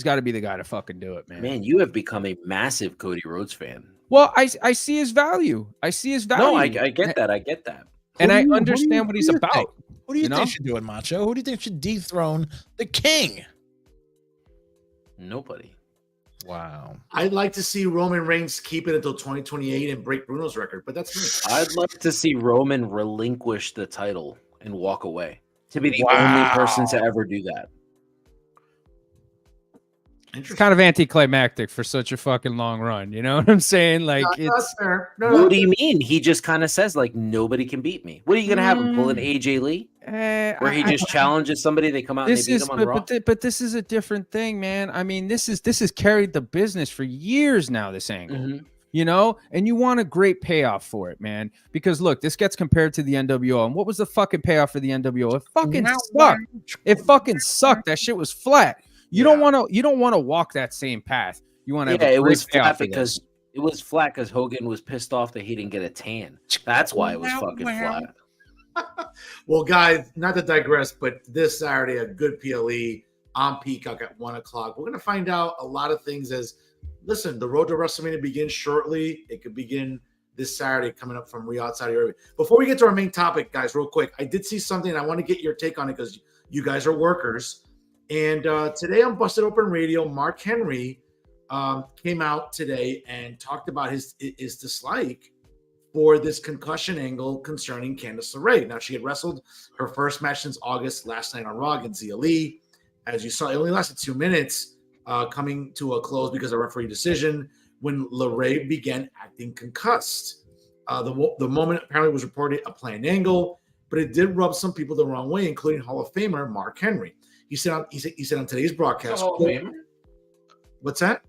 got to be the guy to fucking do it, man.
Man, you have become a massive Cody Rhodes fan.
Well, I see his value.
No, I get that. I get that.
And I understand what he's about.
Who do you think should do it, Macho? Who do you think should dethrone the king?
Nobody.
Wow.
I'd like to see Roman Reigns keep it until 2028 and break Bruno's record, but that's me.
I'd like to see Roman relinquish the title and walk away. To be the only person to ever do that.
It's kind of anticlimactic for such a fucking long run. You know what I'm saying? Like,
that's fair.
What do you mean? He just kind of says, like, nobody can beat me. What are you going to have him pull an AJ Lee? Where he just challenges somebody, they come out and they beat him on Raw?
But this is a different thing, man. I mean, this has carried the business for years now, this angle. Mm-hmm. And you want a great payoff for it, man. Because look, this gets compared to the NWO. And what was the fucking payoff for the NWO? It fucking sucked. It fucking sucked. That shit was flat. You don't want to walk that same path. You want to
it was flat because Hogan was pissed off that he didn't get a tan. That's why it was fucking flat.
Well, guys, not to digress, but this Saturday a good PLE on Peacock at 1:00. We're gonna find out a lot of things. Listen, the road to WrestleMania begins shortly. It could begin this Saturday, coming up from Riyadh, Saudi Arabia. Before we get to our main topic, guys, real quick, I did see something. And I want to get your take on it because you guys are workers. And today on Busted Open Radio, Mark Henry came out today and talked about his dislike for this concussion angle concerning Candice LeRae. Now, she had wrestled her first match since August last night on Raw against Zia Lee. As you saw, it only lasted 2 minutes, coming to a close because of referee decision when LeRae began acting concussed. The moment apparently was reported a planned angle, but it did rub some people the wrong way, including Hall of Famer Mark Henry. He said on today's broadcast.
Hall of Famer?
What's that?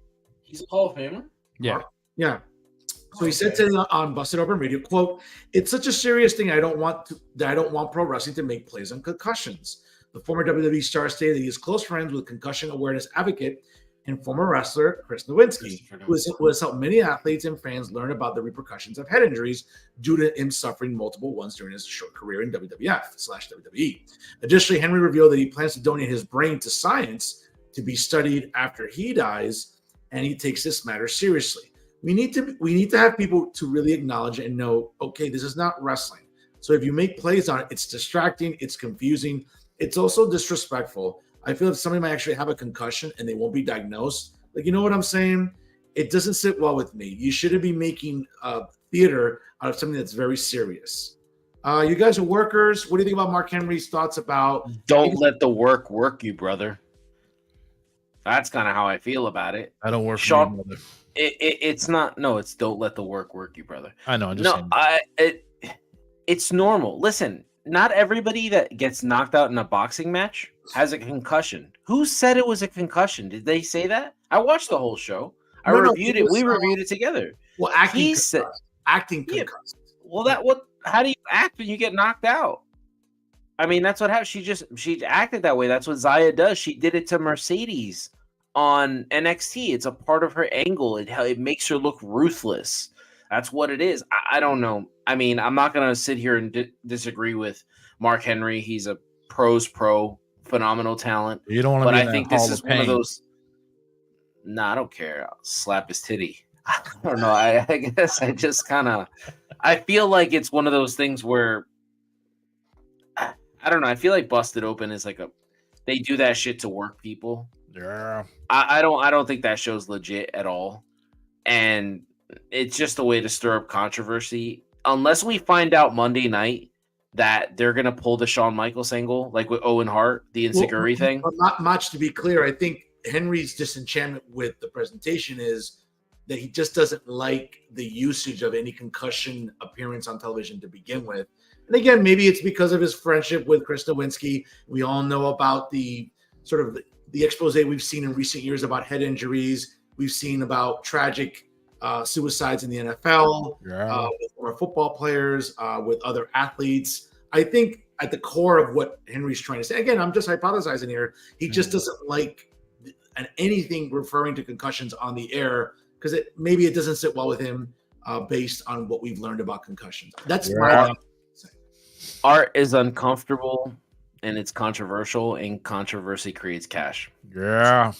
He's a Hall of Famer?
Yeah.
Yeah. So he said today on Busted Open Radio, quote, "It's such a serious thing. I don't want pro wrestling to make plays on concussions." The former WWE star stated that he is close friends with concussion awareness advocate and former wrestler Chris Nowinski, who has helped many athletes and fans learn about the repercussions of head injuries due to him suffering multiple ones during his short career in WWF/WWE. Additionally, Henry revealed that he plans to donate his brain to science to be studied after he dies, and he takes this matter seriously. We need to have people to really acknowledge it and know, okay, this is not wrestling. So if you make plays on it, it's distracting, it's confusing, it's also disrespectful. I feel if somebody might actually have a concussion and they won't be diagnosed, like, you know what I'm saying? It doesn't sit well with me. You shouldn't be making theater out of something that's very serious. You guys are workers. What do you think about Mark Henry's thoughts about?
Don't let the work you, brother. That's kind of how I feel about it.
I don't work
Sean,
for you, brother.
It's not. No, it's don't let the work you, brother.
I know. I'm just saying.
It's normal. Listen, not everybody that gets knocked out in a boxing match has a concussion. Who said it was a concussion? Did they say that? I watched the whole show. I reviewed it. We reviewed it together.
Well, acting concussed.
Well, how do you act when you get knocked out? I mean, that's what happened. She acted that way. That's what Zaya does. She did it to Mercedes on NXT. It's a part of her angle. It makes her look ruthless. That's what it is. I don't know. I mean, I'm not gonna sit here and disagree with Mark Henry. He's a pro's pro, phenomenal talent.
You don't want to
But
be
I
in that
think this
hall
is
of
one of
pain.
those. Nah, I don't care. I'll slap his titty. I don't know. I guess I just kind of. I feel like it's one of those things where. I don't know. I feel like Busted Open is like they do that shit to work people.
Yeah.
I don't think that show's legit at all. And it's just a way to stir up controversy. Unless we find out Monday night that they're gonna pull the Shawn Michaels angle, like with Owen Hart, the insecurity thing.
But not much to be clear. I think Henry's disenchantment with the presentation is that he just doesn't like the usage of any concussion appearance on television to begin with. And again, maybe it's because of his friendship with Chris Nowinski. We all know about the sort of the expose we've seen in recent years about head injuries. We've seen about tragic suicides in the NFL, with former football players, with other athletes. I think at the core of what Henry's trying to say, again, I'm just hypothesizing here, he just doesn't like anything referring to concussions on the air because maybe it doesn't sit well with him based on what we've learned about concussions. That's my
Art is uncomfortable and it's controversial, and controversy creates cash.
Yeah.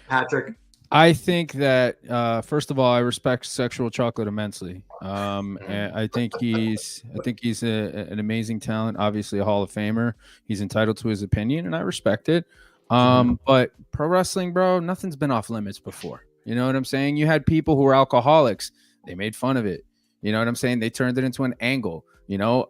Patrick.
I think that first of all, I respect Sexual Chocolate immensely. And I think he's an amazing talent, obviously a Hall of Famer. He's entitled to his opinion, and I respect it. But pro wrestling, bro, nothing's been off limits before. You know what I'm saying? You had people who were alcoholics. They made fun of it. You know what I'm saying? They turned it into an angle. You know,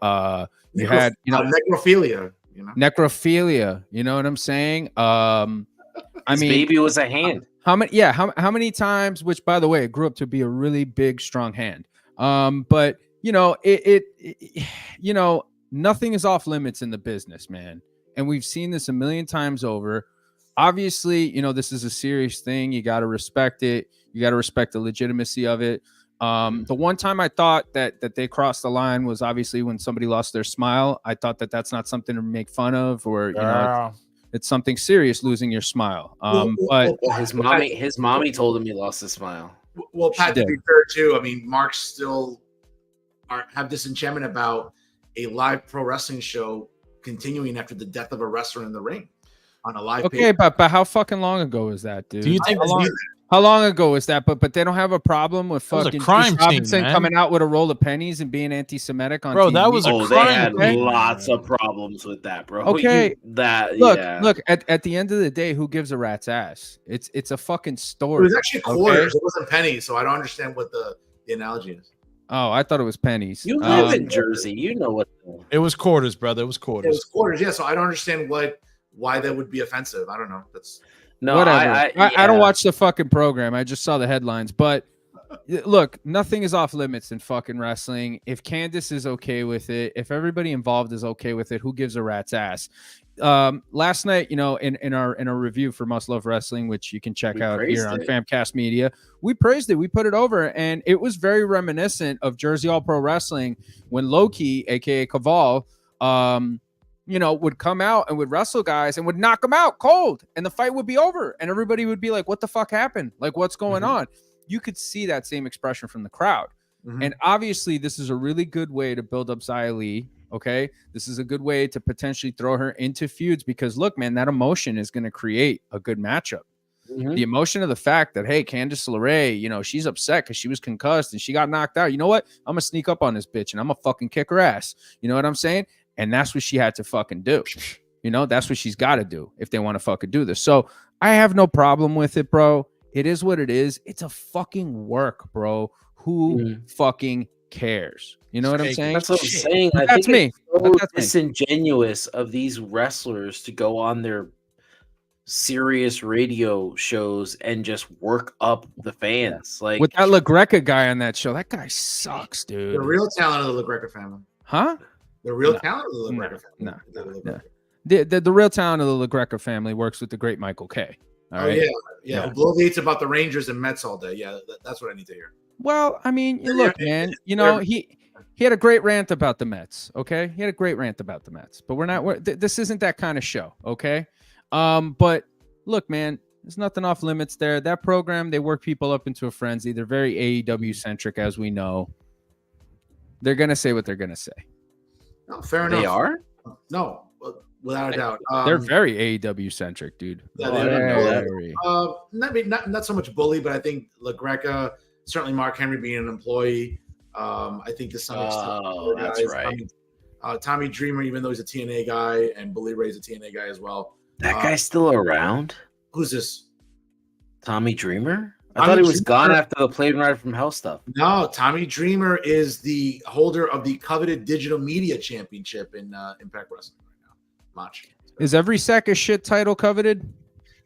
you had
necrophilia. You know,
necrophilia. You know what I'm saying? I mean,
baby was a hand.
How many? Yeah, how many times? Which, by the way, it grew up to be a really big, strong hand. But you know, you know, nothing is off limits in the business, man. And we've seen this a million times over. Obviously, you know, this is a serious thing. You got to respect it. You got to respect the legitimacy of it. The one time I thought that they crossed the line was obviously when somebody lost their smile. I thought that that's not something to make fun of, or you know, it's something serious, losing your smile. But
his mommy told him he lost his smile.
Well, Pat, to be fair too, I mean, Mark still have disenchantment about a live pro wrestling show continuing after the death of a wrestler in the ring on a live.
Okay, but how fucking long ago is that, dude?
Do you think
how long ago is that? But they don't have a problem with fucking
crime
Robinson
scene,
coming out with a roll of pennies and being anti-Semitic on
bro,
TV.
that was a
They had
crime.
lots of problems with that, bro.
Okay,
look.
At the end of the day, who gives a rat's ass? It's a fucking
It
story.
was actually quarters. It wasn't pennies, so I don't understand what the analogy is.
Oh, I thought it was pennies.
You live in Jersey, you know what?
It was quarters, brother. It was quarters.
It was quarters, yeah. So I don't understand why that would be offensive. I don't know. That's
no,
whatever. I don't
yeah.
watch the fucking program. I just saw the headlines. But look, nothing is off limits in fucking wrestling. If Candace is okay with it, if everybody involved is okay with it, who gives a rat's ass? Last night, you know, in our review for Must Love Wrestling, which you can check out here on Famcast Media, we praised it. We put it over, and it was very reminiscent of Jersey All Pro Wrestling when Loki, aka Caval, you know, would come out and would wrestle guys and would knock them out cold, and the fight would be over, and everybody would be like, "What the fuck happened? Like, what's going on?" You could see that same expression from the crowd. And obviously, this is a really good way to build up Xia Li. Okay, this is a good way to potentially throw her into feuds because look, man, that emotion is going to create a good matchup. The emotion of the fact that, hey, Candice LeRae, you know, she's upset because she was concussed and she got knocked out. You know what? I'm gonna sneak up on this bitch and I'm gonna fucking kick her ass. You know what I'm saying? And that's what she had to fucking do. You know, that's what she's got to do if they want to fucking do this. So I have no problem with it, bro. It is what it is. It's a fucking work, bro. Who fucking cares? You know what I'm saying?
That's what I'm saying.
That's me.
It's disingenuous of these wrestlers to go on their serious radio shows and just work up the fans. Like
with that LaGreca guy on that show, that guy sucks, dude.
the real talent of the LaGreca family.
Huh?
The real talent of the LaGreca family.
No. The real talent of the LaGreca family works with the great Michael Kay. All right.
Yeah. Bloviates about the Rangers and Mets all day. Yeah, that's what I need to hear.
Well, I mean, look, man. You know, he had a great rant about the Mets. Okay, he had a great rant about the Mets, but this isn't that kind of show. Okay, but look, man, there's nothing off limits there. That program, they work people up into a frenzy. They're very AEW centric, as we know. They're gonna say what they're gonna say.
No, fair enough.
They are?
No, without a doubt.
They're very AEW centric, dude.
Yeah,
Very.
not so much bully, but I think LaGreca, certainly Mark Henry being an employee. I think to some extent.
Oh, that's right.
Tommy Dreamer, even though he's a TNA guy, and Bully Ray's a TNA guy as well.
That guy's still around?
Who's this?
Tommy Dreamer? I thought he was gone after the Plane Ride from Hell stuff.
No, Tommy Dreamer is the holder of the coveted Digital Media Championship in Impact Wrestling right now. Macho.
Is every sack of shit title coveted?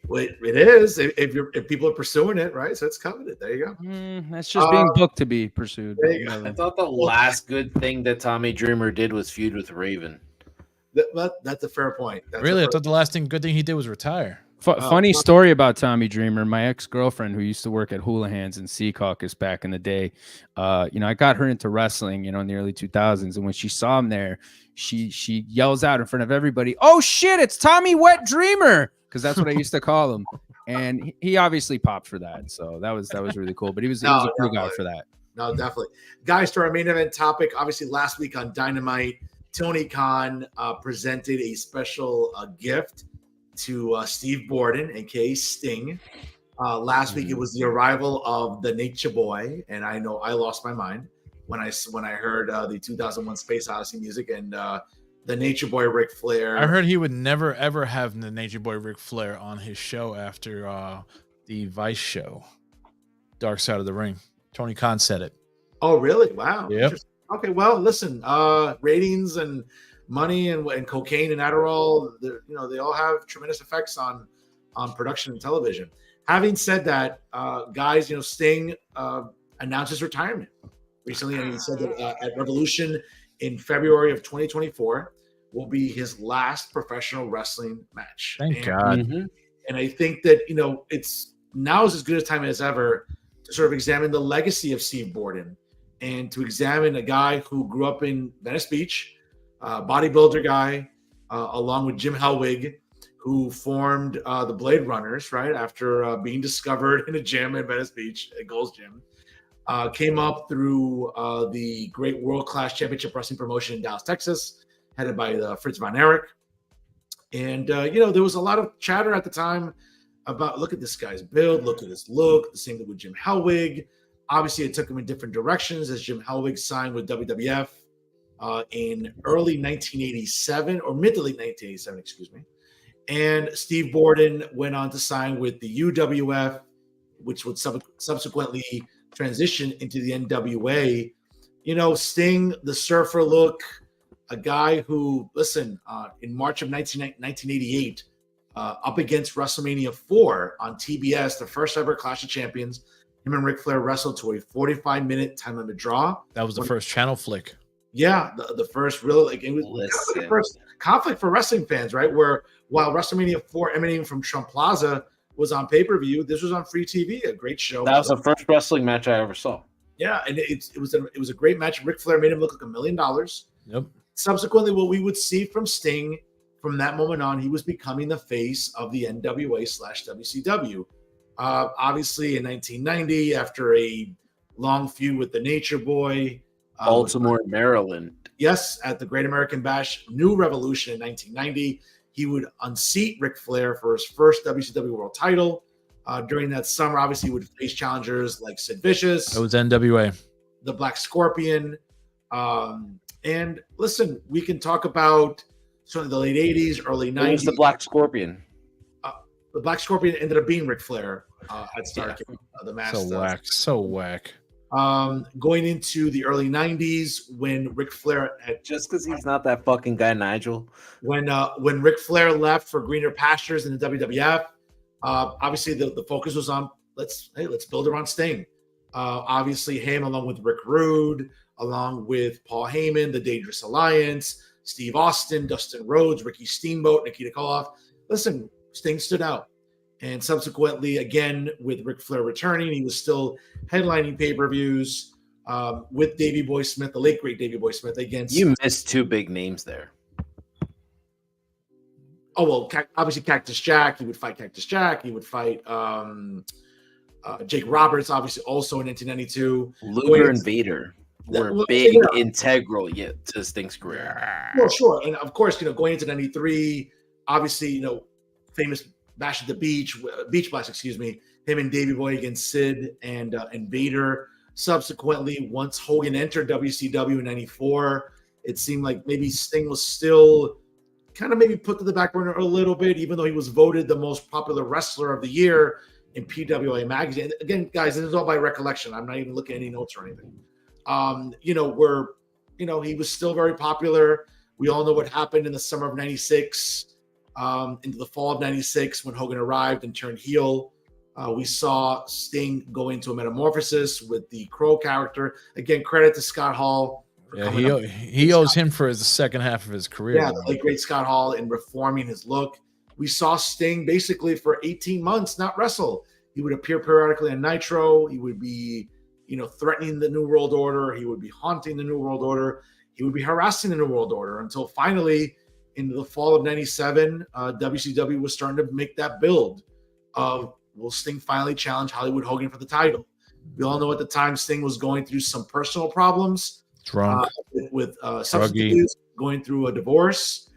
Well, it is if people are pursuing it, right? So it's coveted. There you go.
That's just being booked to be pursued.
I thought the last good thing that Tommy Dreamer did was feud with Raven.
That's a fair point.
I thought the last good thing he did was retire.
Funny story about Tommy Dreamer. My ex-girlfriend, who used to work at Houlihan's in Sea Caucus back in the day, I got her into wrestling, in the early 2000s. And when she saw him there, she yells out in front of everybody, "Oh shit, it's Tommy Wet Dreamer!" Because that's what I used to call him. And he obviously popped for that. So that was really cool. But he was a cool guy for that.
No, definitely. Guys, to our main event topic, obviously last week on Dynamite, Tony Khan presented a special gift to Steve Borden, aka Sting. Last week it was the arrival of the Nature Boy, and I know I lost my mind when I heard the 2001 Space Odyssey music and the Nature Boy Ric Flair.
I heard he would never ever have the Nature Boy Ric Flair on his show after the Vice show, Dark Side of the Ring. Tony Khan said it.
Oh, really? Wow.
Yep.
Okay, well, listen, ratings and money and cocaine and Adderall, they all have tremendous effects on production and television. Having said that, guys, Sting announced his retirement recently, and he said that at Revolution in February of 2024 will be his last professional wrestling match.
Thank God.
And I think that it's now is as good a time as ever to sort of examine the legacy of Steve Borden and to examine a guy who grew up in Venice Beach, bodybuilder guy, along with Jim Hellwig, who formed the Blade Runners, right, after being discovered in a gym in Venice Beach, at Gold's Gym. Came up through the great world-class championship wrestling promotion in Dallas, Texas, headed by Fritz Von Erich. And, there was a lot of chatter at the time about, look at this guy's build, look at his look, the same thing with Jim Hellwig. Obviously, it took him in different directions as Jim Hellwig signed with WWF in early 1987, or mid to late 1987, excuse me. And Steve Borden went on to sign with the UWF, which would subsequently transition into the NWA. Sting, the surfer look, a guy who, listen, in March of 1988, up against WrestleMania 4 on TBS, the first ever Clash of Champions, him and Ric Flair wrestled to a 45-minute time limit draw.
That was the first channel flick.
Yeah, the first real, it was kind of the first conflict for wrestling fans, right? Where while WrestleMania 4 emanating from Trump Plaza was on pay-per-view, this was on free TV, a great show.
That was the first wrestling match I ever saw.
Yeah, and it was a great match. Ric Flair made him look like $1 million.
Yep.
Subsequently, what we would see from Sting from that moment on, he was becoming the face of the NWA/WCW. Obviously, in 1990, after a long feud with the Nature Boy,
Baltimore, Maryland.
Yes, at the Great American Bash, New Revolution in 1990, he would unseat Ric Flair for his first WCW World Title. During that summer, obviously, he would face challengers like Sid Vicious.
It was NWA.
The Black Scorpion. And listen, we can talk about sort of the late 80s, early 90s.
It was the Black Scorpion.
The Black Scorpion ended up being Ric Flair at Starrcade. The mask.
So whack.
Going into the early 90s when Ric Flair had
Just because he's not that fucking guy, Nigel.
When Ric Flair left for greener pastures in the WWF, obviously the focus was on let's build around Sting. Obviously him along with Rick Rude, along with Paul Heyman, the Dangerous Alliance, Steve Austin, Dustin Rhodes, Ricky Steamboat, Nikita Koloff. Listen, Sting stood out. And subsequently, again, with Ric Flair returning, he was still headlining pay-per-views. with Davey Boy Smith, the late great Davey Boy Smith, against.
You missed two big names there.
Oh well, obviously Cactus Jack. He would fight Cactus Jack. He would fight Jake Roberts, obviously also in 1992.
Luger and Vader were big, integral to Sting's career.
Well, sure, and of course, going into '93, obviously, famous Bash at the Beach Blast, excuse me, him and Davey Boy against Sid and Vader. Subsequently, once Hogan entered WCW in '94, it seemed like maybe Sting was still kind of maybe put to the back burner a little bit, even though he was voted the most popular wrestler of the year in PWA magazine. Again, guys, this is all by recollection. I'm not even looking at any notes or anything. He was still very popular. We all know what happened in the summer of '96, into the fall of '96 when Hogan arrived and turned heel. We saw Sting go into a metamorphosis with the Crow character. Again, credit to Scott Hall.
Yeah, he owes him for the second half of his career.
Yeah, the late great Scott Hall in reforming his look. We saw Sting basically for 18 months not wrestle. He would appear periodically on Nitro. He would be, threatening the New World Order. He would be haunting the New World Order. He would be harassing the New World Order until finally, in the fall of '97, WCW was starting to make that build of, will Sting finally challenge Hollywood Hogan for the title? We all know at the time Sting was going through some personal problems.
Drunk.
With substance abuse, going through a divorce.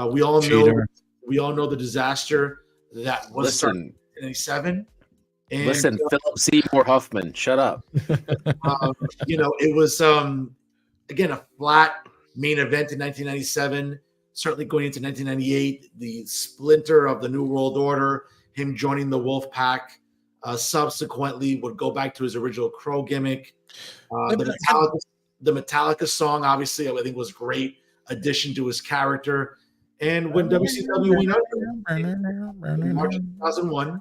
We all know the disaster that was starting in '97. And,
listen, Philip Seymour Huffman, shut up.
It was again a flat main event in 1997. Certainly going into 1998, the splinter of the New World Order, him joining the Wolf Pack, subsequently would go back to his original Crow gimmick. The Metallica song, obviously, I think was a great addition to his character. And when WCW went under in March 2001,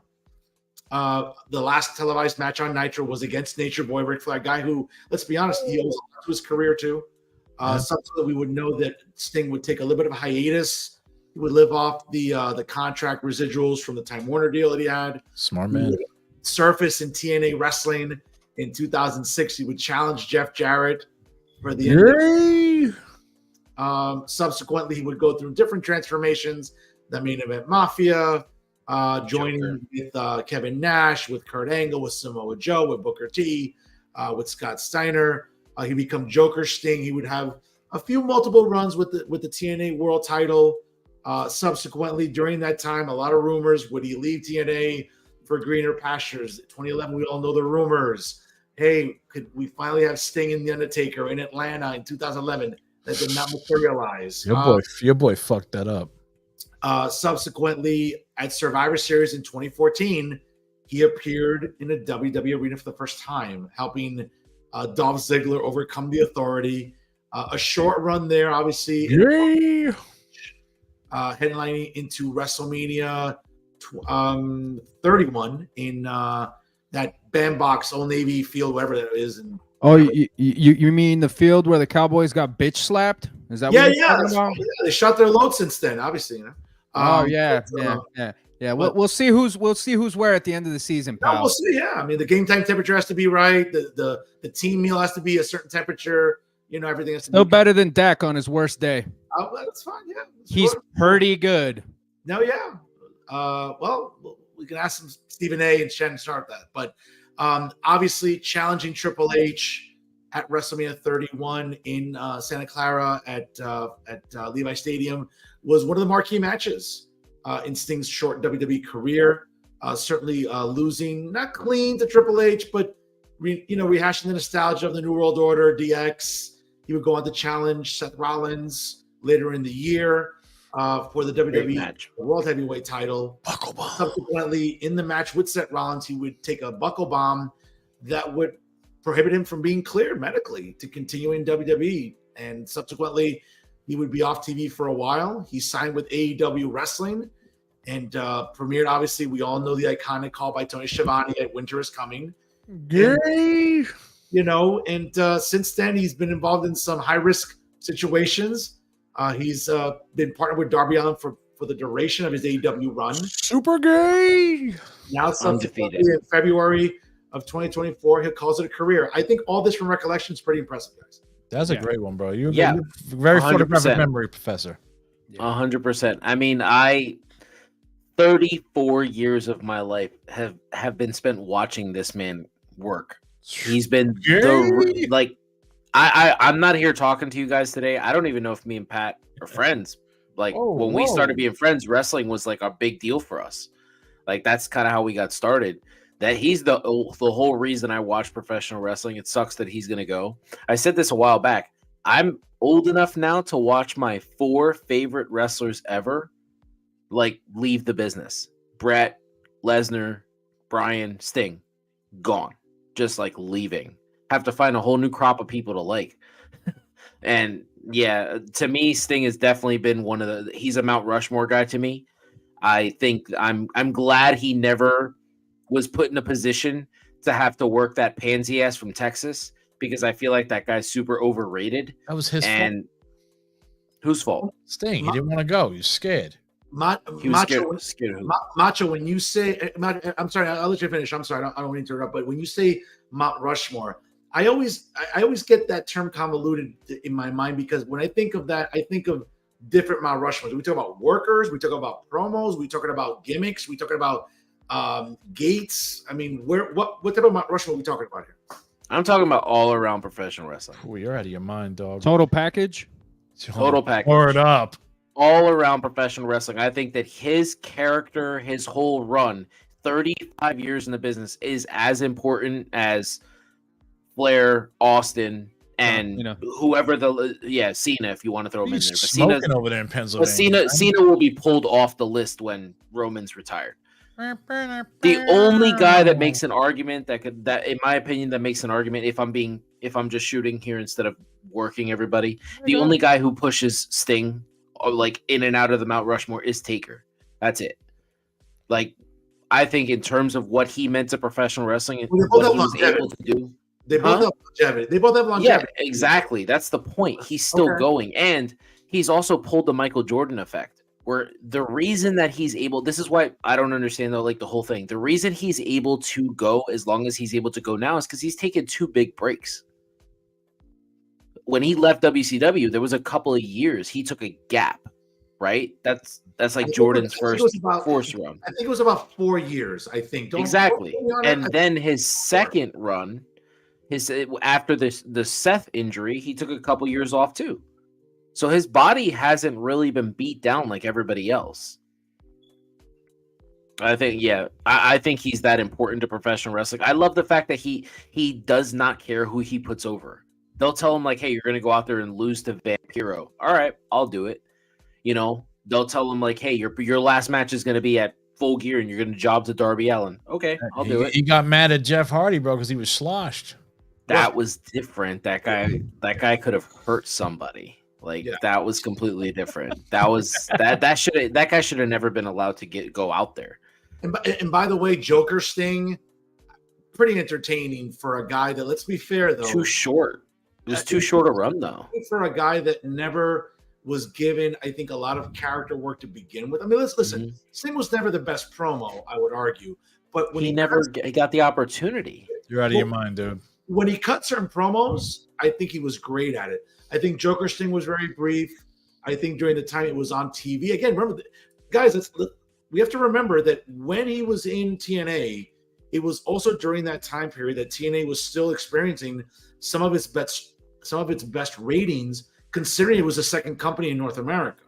the last televised match on Nitro was against Nature Boy Ric Flair, a guy who, let's be honest, he owes to his career too. Something that we would know that Sting would take a little bit of a hiatus. He would live off the contract residuals from the Time Warner deal that he had.
Smart man.
Surface in TNA Wrestling in 2006. He would challenge Jeff Jarrett for the end. Subsequently, he would go through different transformations. The Main Event Mafia, joining with Kevin Nash, with Kurt Angle, with Samoa Joe, with Booker T, with Scott Steiner. He'd become Joker Sting. He would have a few multiple runs with the TNA World Title. Subsequently, during that time, a lot of rumors. Would he leave TNA for greener pastures? 2011, we all know the rumors. Hey, could we finally have Sting and The Undertaker in Atlanta in 2011? That did not materialize.
Your boy fucked that up.
Subsequently, at Survivor Series in 2014, he appeared in a WWE arena for the first time, helping Dolph Ziggler overcome the Authority. A short run there, obviously. Headlining into WrestleMania 31 in that Bandbox Old Navy field, whatever that is. And
you mean the field where the Cowboys got bitch slapped? Is that what you're talking about?
Yeah, they shot their load since then, obviously.
Yeah. We'll see who's where at the end of the season, pal.
We'll see. Yeah, I mean the game time temperature has to be right. The team meal has to be a certain temperature. Everything has to be
no better than Dak on his worst day.
That's fine. Yeah,
he's pretty good.
No, yeah. Well, we can ask Stephen A. and Shannon Sharp that, but obviously challenging Triple H at WrestleMania 31 in Santa Clara at Levi Stadium was one of the marquee matches in Sting's short WWE career. Certainly losing, not clean to Triple H, but rehashing the nostalgia of the New World Order, DX. He would go on to challenge Seth Rollins later in the year for the WWE World Heavyweight title.
Buckle bomb.
Subsequently, in the match with Seth Rollins, he would take a buckle bomb that would prohibit him from being cleared medically to continue in WWE. And subsequently, he would be off TV for a while. He signed with AEW Wrestling and premiered, obviously, we all know the iconic call by Tony Schiavone at Winter is Coming.
Yay!
And since then, he's been involved in some high-risk situations. He's been partnered with Darby Allin for the duration of his AEW run.
Super gay!
Now, subsequently in February of 2024. He calls it a career. I think all this from recollection is pretty impressive, guys.
That's a great one, bro. You're
Yeah.
very
100%.
photographic memory, Professor.
100%. I mean, 34 years of my life have been spent watching this man work. He's been I'm not here talking to you guys today. I don't even know if me and Pat are friends. Like when we started being friends, wrestling was like a big deal for us. Like that's kind of how we got started. That he's the whole reason I watch professional wrestling. It sucks that he's gonna go. I said this a while back. I'm old enough now to watch my 4 favorite wrestlers ever like leave the business. Brett, Lesnar, Bryan, Sting, gone. Just like leaving. Have to find a whole new crop of people to like. And yeah, to me, Sting has definitely been he's a Mount Rushmore guy to me. I think I'm glad he never was put in a position to have to work that pansy ass from Texas, because I feel like that guy's super overrated.
That was his
fault. Whose fault?
Sting. He didn't want to go. He was scared.
He was scared.
Macho, when you say, I'm sorry, I'll let you finish. I'm sorry, I don't want to interrupt. But when you say Mount Rushmore, I always get that term convoluted in my mind, because when I think of that, I think of different Mount Rushmores. We talk about workers, we talk about promos, we talking about gimmicks, we talking about gates. I mean, what type of Mount Rushmore are we talking about here?
I'm talking about all around professional wrestling.
Oh, you're out of your mind, dog.
Total package.
Total package.
Word up.
All around professional wrestling. I think that his character, his whole run, 35 years in the business, is as important as Flair, Austin, and whoever Cena, if you want to throw him in there. But
Smoking over there in Pennsylvania.
But Cena will be pulled off the list when Roman's retired. The only guy that makes an argument that in my opinion, that makes an argument, if I'm just shooting here instead of working everybody, the only guy who pushes Sting like in and out of the Mount Rushmore is Taker. That's it. Like, I think in terms of what he meant to professional wrestling and what he was able to do.
They both have longevity. They both have longevity.
Yeah, exactly. That's the point. He's still going. And he's also pulled the Michael Jordan effect, where the reason that he's able, this is why I don't understand though, like the whole thing. The reason he's able to go as long as he's able to go now is because he's taken 2 big breaks. When he left WCW, there was a couple of years he took a gap, right? That's like Jordan's first force run.
I think it was about 4 years, I think.
Exactly. And then his second run, after the Seth injury, he took a couple years off too. So his body hasn't really been beat down like everybody else. I think, I think he's that important to professional wrestling. I love the fact that he does not care who he puts over. They'll tell him like, hey, you're going to go out there and lose to Vampiro. All right, I'll do it. They'll tell him like, hey, your last match is going to be at Full Gear and you're going to job to Darby Allin. Okay, I'll do it.
He got mad at Jeff Hardy, bro, because he was sloshed.
That was different. That guy could have hurt somebody. That was completely different. That guy should have never been allowed to go out there.
And by the way, Joker Sting, pretty entertaining for a guy that, let's be fair though,
too short. It was too short a run though.
For a guy that never was given, I think, a lot of character work to begin with. I mean, let's listen. Mm-hmm. Sting was never the best promo, I would argue, but when he never
got the opportunity.
You're out of your mind, dude.
When he cut certain promos, I think he was great at it. I think Joker Sting was very brief. I think during the time it was on TV. Again, remember, guys, we have to remember that when he was in TNA, it was also during that time period that TNA was still experiencing some of its best ratings, considering it was the second company in North America.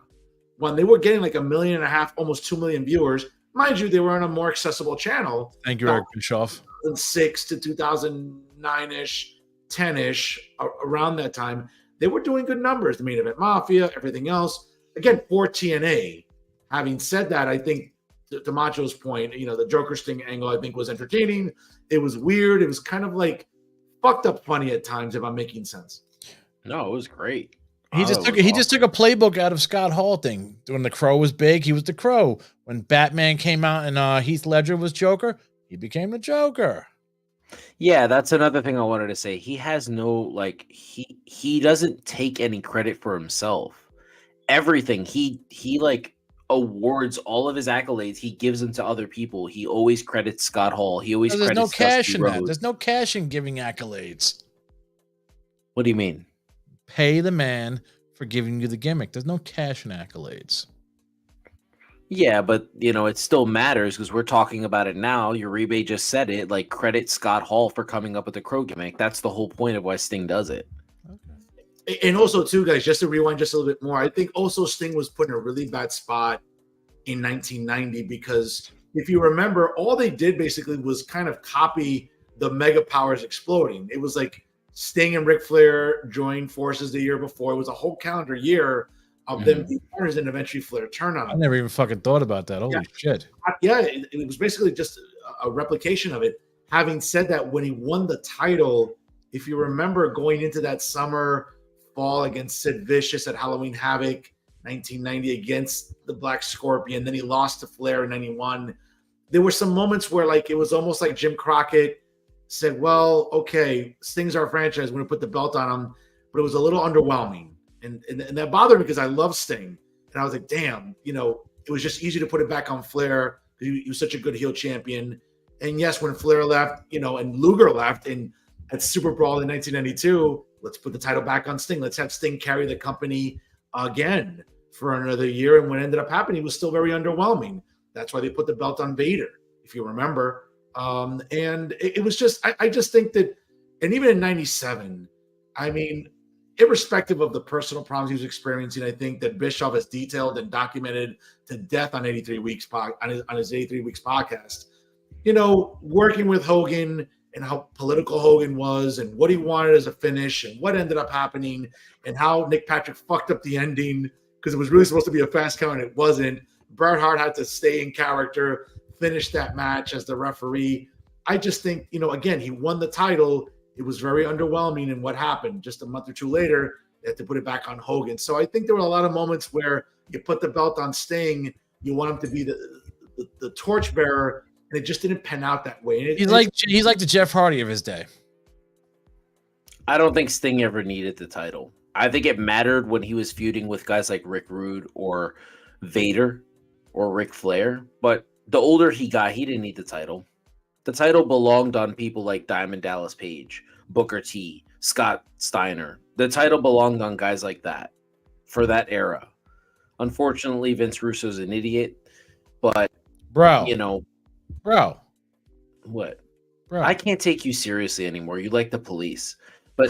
When they were getting like 1.5 million, almost 2 million viewers, mind you, they were on a more accessible channel.
Thank you, Eric Bischoff.
2006 to 2009-ish, 10-ish, around that time, they were doing good numbers. The Main Event Mafia, everything else. Again, for TNA. Having said that, I think to Macho's point, the Joker Sting angle, I think, was entertaining. It was weird. It was kind of like fucked up funny at times, if I'm making sense.
No, it was great.
He just took a playbook out of Scott Hall thing. When the Crow was big, he was the Crow. When Batman came out and Heath Ledger was Joker, he became the Joker.
Yeah, that's another thing I wanted to say. He has no he doesn't take any credit for himself. Everything he awards, all of his accolades, he gives them to other people. He always credits Scott Hall. He always
There's
credits
no cash
Dusty
in that.
Rhodes.
There's no cash in giving accolades.
What do you mean?
Pay the man for giving you the gimmick. There's no cash in accolades.
Yeah, but it still matters because we're talking about it now. Uribe just said it. Like, credit Scott Hall for coming up with the Crow gimmick. That's the whole point of why Sting does it.
And also, too, guys, just to rewind just a little bit more, I think also Sting was put in a really bad spot in 1990 because if you remember, all they did basically was kind of copy the Mega Powers exploding. It was like Sting and Ric Flair joined forces the year before. It was a whole calendar year of them being partners, and eventually Flair turned on
I
them.
never even fucking thought about that. Holy shit.
Yeah, it was basically just a replication of it. Having said that, when he won the title, if you remember going into that summer fall against Sid Vicious at Halloween Havoc 1990 against the Black Scorpion, then he lost to Flair in 91. There were some moments where like it was almost like Jim Crockett said, well, okay, Sting's our franchise, we're going to put the belt on him, but it was a little underwhelming. And that bothered me because I love Sting. And I was like, damn, it was just easy to put it back on Flair because he was such a good heel champion. And yes, when Flair left, and Luger left, and at Super Brawl in 1992, let's put the title back on Sting. Let's have Sting carry the company again for another year. And what ended up happening was still very underwhelming. That's why they put the belt on Vader, if you remember. And it was just, I just think that, and even in 97, I mean, irrespective of the personal problems he was experiencing, I think that Bischoff has detailed and documented to death on 83 Weeks on his 83 Weeks podcast. Working with Hogan and how political Hogan was and what he wanted as a finish and what ended up happening and how Nick Patrick fucked up the ending because it was really supposed to be a fast count and it wasn't. Bret Hart had to stay in character, finish that match as the referee. I just think, again, he won the title. It was very underwhelming in what happened. Just a month or two later, they had to put it back on Hogan. So I think there were a lot of moments where you put the belt on Sting, you want him to be the torchbearer, and it just didn't pan out that way.
He's like the Jeff Hardy of his day.
I don't think Sting ever needed the title. I think it mattered when he was feuding with guys like Rick Rude or Vader or Ric Flair. But the older he got, he didn't need the title. The title belonged on people like Diamond Dallas Page, Booker T, Scott Steiner. The title belonged on guys like that for that era. Unfortunately, Vince Russo's an idiot, but
bro,
what?
Bro,
I can't take you seriously anymore. You like the police, but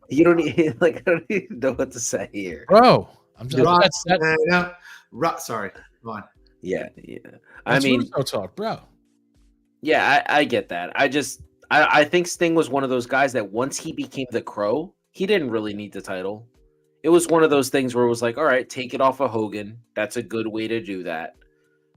you don't even, I don't even know what to say here,
bro.
Sorry, go on.
Yeah.
That's Russo talk, bro.
Yeah, I get that. I think Sting was one of those guys that once he became the Crow, he didn't really need the title. It was one of those things where it was like, all right, take it off of Hogan. That's a good way to do that.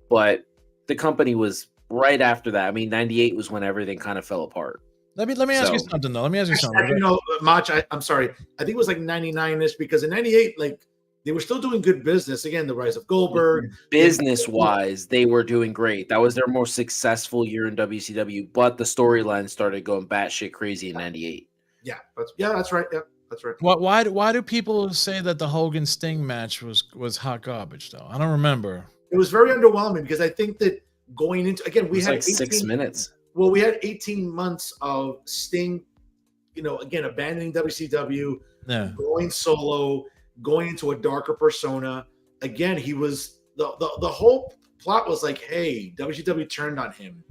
But the company was right after that. I mean, 98 was when everything kind of fell apart.
Let me ask you something, though. Let me ask you something.
Macho, I'm sorry. I think it was like 99-ish because in 98, like, they were still doing good business. Again, the rise of Goldberg.
Business-wise, they were doing great. That was their most successful year in WCW, but the storyline started going batshit crazy in 98.
Yeah, that's right. Yeah, that's right.
Why do people say that the Hogan Sting match was hot garbage, though? I don't remember.
It was very underwhelming because I think that going into, again, we had
like 6 minutes.
Well, we had 18 months of Sting, again, abandoning WCW, going solo, going into a darker persona. Again, he was the whole plot was like, hey, WCW turned on him.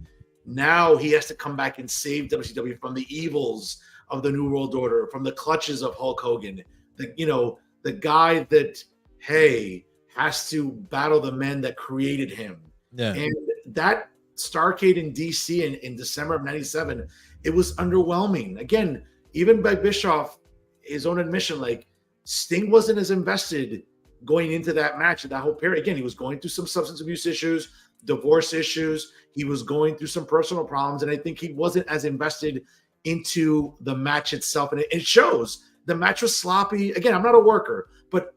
Now he has to come back and save WCW from the evils of the New World Order, from the clutches of Hulk Hogan. The guy that, hey, has to battle the men that created him.
Yeah.
And that Starrcade in DC in December of 97, it was underwhelming. Again, even by Bischoff, his own admission, like, Sting wasn't as invested going into that match at that whole period. Again, he was going through some substance abuse issues, divorce issues. He was going through some personal problems, and I think he wasn't as invested into the match itself. And it shows. The match was sloppy. Again, I'm not a worker, but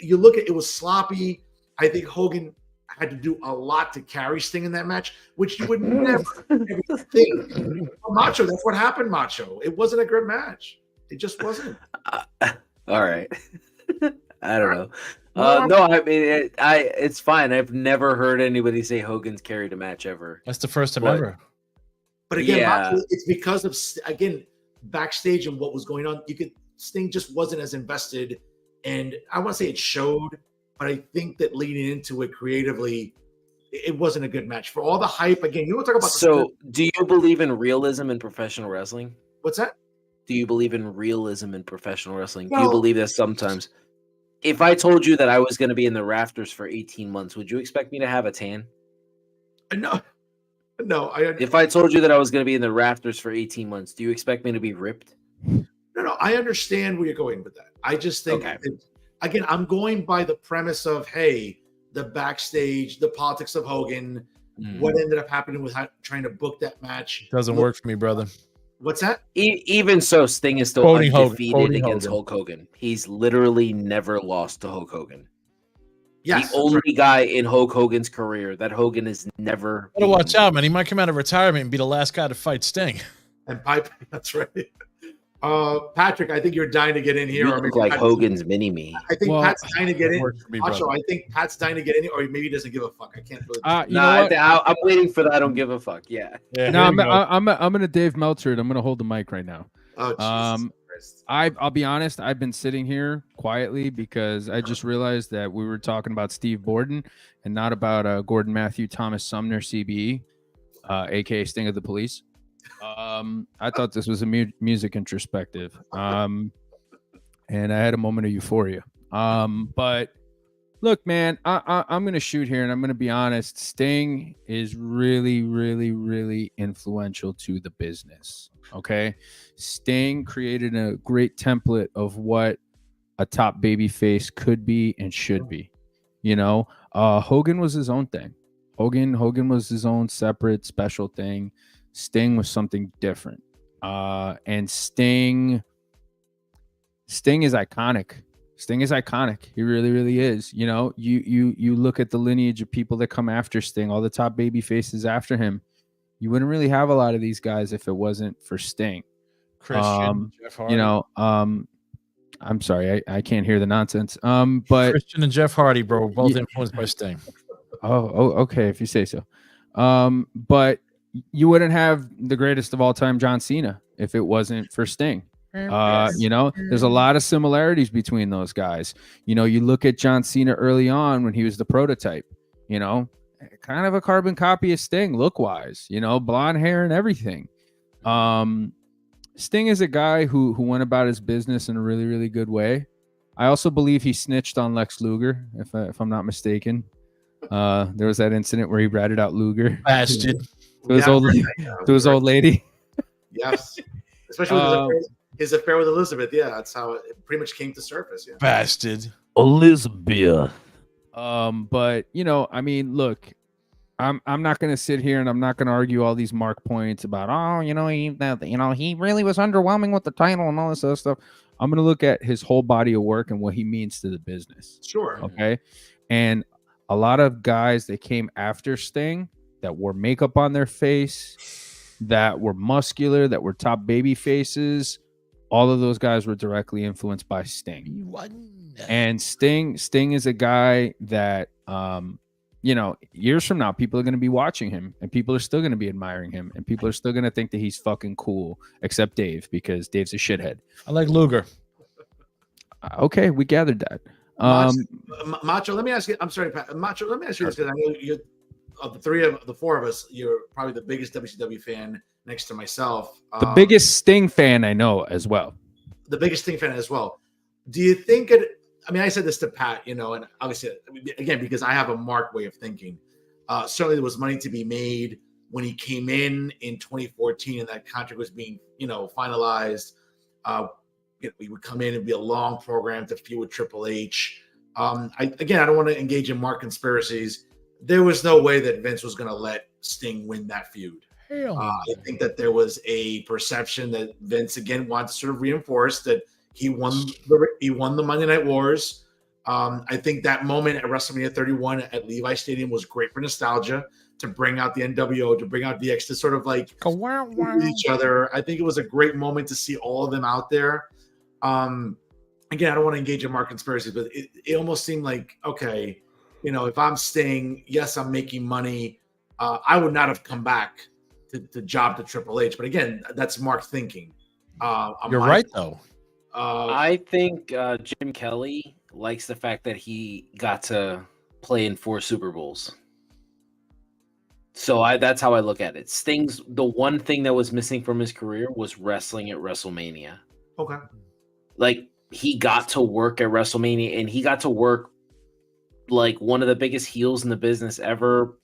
you look at it was sloppy. I think Hogan had to do a lot to carry Sting in that match, which you would never think. Macho, that's what happened, Macho. It wasn't a good match. It just wasn't.
All right. I don't know. No, I mean, it's fine. I've never heard anybody say Hogan's carried a match ever.
That's the first time
But-
ever.
But again,
Yeah.
it's because of again backstage and what was going on. Sting just wasn't as invested, and I want to say it showed, but I think that leading into it creatively, it wasn't a good match for all the hype. Again, you want to talk about
So, do you believe in realism in professional wrestling?
what's that?
Do you believe in realism in professional wrestling? Do you
Well-
believe that sometimes? If I told you that I was going to be in the rafters for 18 months, would you expect me to have a tan?
No.
If I told you that I was going to be in the rafters for 18 months, do you expect me to be ripped?
No. I understand where you're going with that. I just think,
Okay.
again, I'm going by the premise of, hey, the backstage, the politics of Hogan, what ended up happening with trying to book that match.
Doesn't work for me, brother.
What's that?
Even so, Sting is still
Quoting Hogan,
undefeated
quoting
against
Hogan.
Hulk Hogan. He's literally never lost to Hulk Hogan.
Yes.
The only guy in Hulk Hogan's career that Hogan has never.
Better watch
beaten.
out, man. He might come out of retirement and be the last guy to fight Sting.
And Pipe, that's right. Patrick, I think you're dying to get in here.
You
or
look
maybe
like
Pat's-
Hogan's mini me.
I think
Well,
Pat's dying to get in.
Works for me,
Macho,
brother.
I think Pat's dying to get in, or maybe he doesn't give a fuck. I can't really.
You know what?
I'm waiting for that. I don't give a fuck. Yeah.
Yeah,
No,
here we go.
I'm gonna Dave Meltzer it. I'm gonna hold the mic right now.
Oh, Jesus Christ.
I'll be honest. I've been sitting here quietly because I just realized that we were talking about Steve Borden and not about Gordon Matthew Thomas Sumner, CBE, aka Sting of the Police. I thought this was a music introspective, and I had a moment of euphoria. But look, man, I'm gonna shoot here, and I'm gonna be honest. Sting is really, really, really influential to the business. Okay, Sting created a great template of what a top baby face could be and should be. You know, Hogan was his own thing. Hogan was his own separate special thing. Sting was something different. And Sting is iconic. Sting is iconic. He really, really is. You know, you look at the lineage of people that come after Sting, all the top baby faces after him. You wouldn't really have a lot of these guys if it wasn't for Sting.
Christian, Jeff Hardy.
You know, I'm sorry, I can't hear the nonsense. But
Christian and Jeff Hardy, bro, both influenced by Sting.
oh, okay, if you say so. But you wouldn't have the greatest of all time, John Cena, if it wasn't for Sting. You know, there's a lot of similarities between those guys. You know, you look at John Cena early on when he was the prototype, you know, kind of a carbon copy of Sting look wise, you know, blonde hair and everything. Sting is a guy who went about his business in a really, really good way. I also believe he snitched on Lex Luger, if I'm not mistaken. There was that incident where he ratted out Luger.
Bastard.
To his old lady.
Yes. Especially with his affair with Elizabeth. Yeah, that's how it pretty much came to surface. Yeah.
Bastard.
Elizabeth.
But you know, I mean, look, I'm not gonna sit here and I'm not gonna argue all these mark points about he really was underwhelming with the title and all this other stuff. I'm gonna look at his whole body of work and what he means to the business.
Sure.
Okay. And a lot of guys that came after Sting that wore makeup on their face, that were muscular, that were top baby faces, all of those guys were directly influenced by Sting. And Sting is a guy that you know, years from now, people are going to be watching him and people are still going to be admiring him and people are still going to think that he's fucking cool, except Dave, because Dave's a shithead.
I like Luger.
Okay, we gathered that.
Macho, let me ask you. I'm sorry, Pat. Macho, let me ask you this because I know you, of the four of us, you're probably the biggest WCW fan next to myself.
The biggest Sting fan I know as well.
The biggest Sting fan as well. Do you think it? I mean, I said this to Pat, you know, and obviously, again, because I have a Mark way of thinking. Certainly, there was money to be made when he came in 2014, and that contract was being, you know, finalized. We would come in and be a long program to feud with Triple H. I don't want to engage in Mark conspiracies. There was no way that Vince was going to let Sting win that feud. I think that there was a perception that Vince again wanted to sort of reinforce that he won the Monday Night Wars. I think that moment at WrestleMania 31 at Levi Stadium was great for nostalgia, to bring out the NWO, to bring out DX, to sort of like each other. I think it was a great moment to see all of them out there. again, I don't want to engage in more conspiracies, but it almost seemed like, okay, if I'm Sting, yes, I'm making money. I would not have come back to job to Triple H. But again, that's Mark thinking.
You're right, though.
I think Jim Kelly likes the fact that he got to play in 4 Super Bowls. So that's how I look at it. Sting's the one thing that was missing from his career was wrestling at WrestleMania.
Okay.
Like he got to work at WrestleMania, and he got to work like one of the biggest heels in the business ever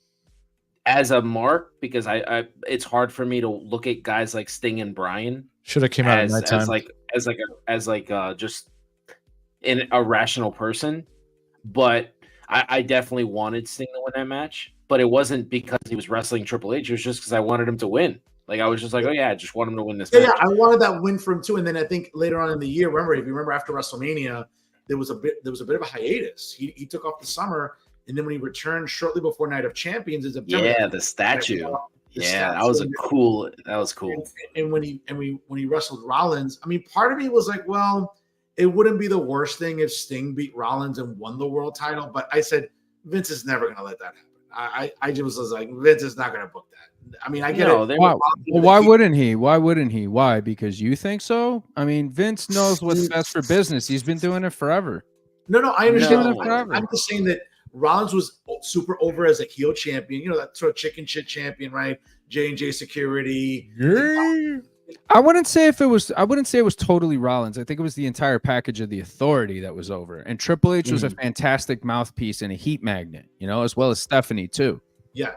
as a mark, because I it's hard for me to look at guys like Sting and Bryan
Should have came out at night time.
as just an irrational person. But I definitely wanted Sting to win that match, but it wasn't because he was wrestling Triple H. It was just because I wanted him to win. Like I was just like, oh yeah, I just want him to win this match.
Yeah, I wanted that win for him too. And then I think later on in the year, if you remember after WrestleMania, there was a bit of a hiatus. He took off the summer, and then when he returned shortly before Night of Champions in September,
the statue. That was cool.
And when he wrestled Rollins, I mean, part of me was like, well, it wouldn't be the worst thing if Sting beat Rollins and won the world title. But I said, Vince is never going to let that happen. I just was like, Vince is not going to book that. I mean, I get it.
Why wouldn't he? Why wouldn't he? Why? Because you think so? I mean, Vince knows what's best for business. He's been doing it forever.
No, I understand.
No.
I'm just saying that Rollins was super over as a heel champion. That sort of chicken shit champion, right? J&J Security.
Yeah.
I wouldn't say it was totally Rollins. I think it was the entire package of the Authority that was over. And Triple H was a fantastic mouthpiece and a heat magnet, as well as Stephanie too.
Yeah.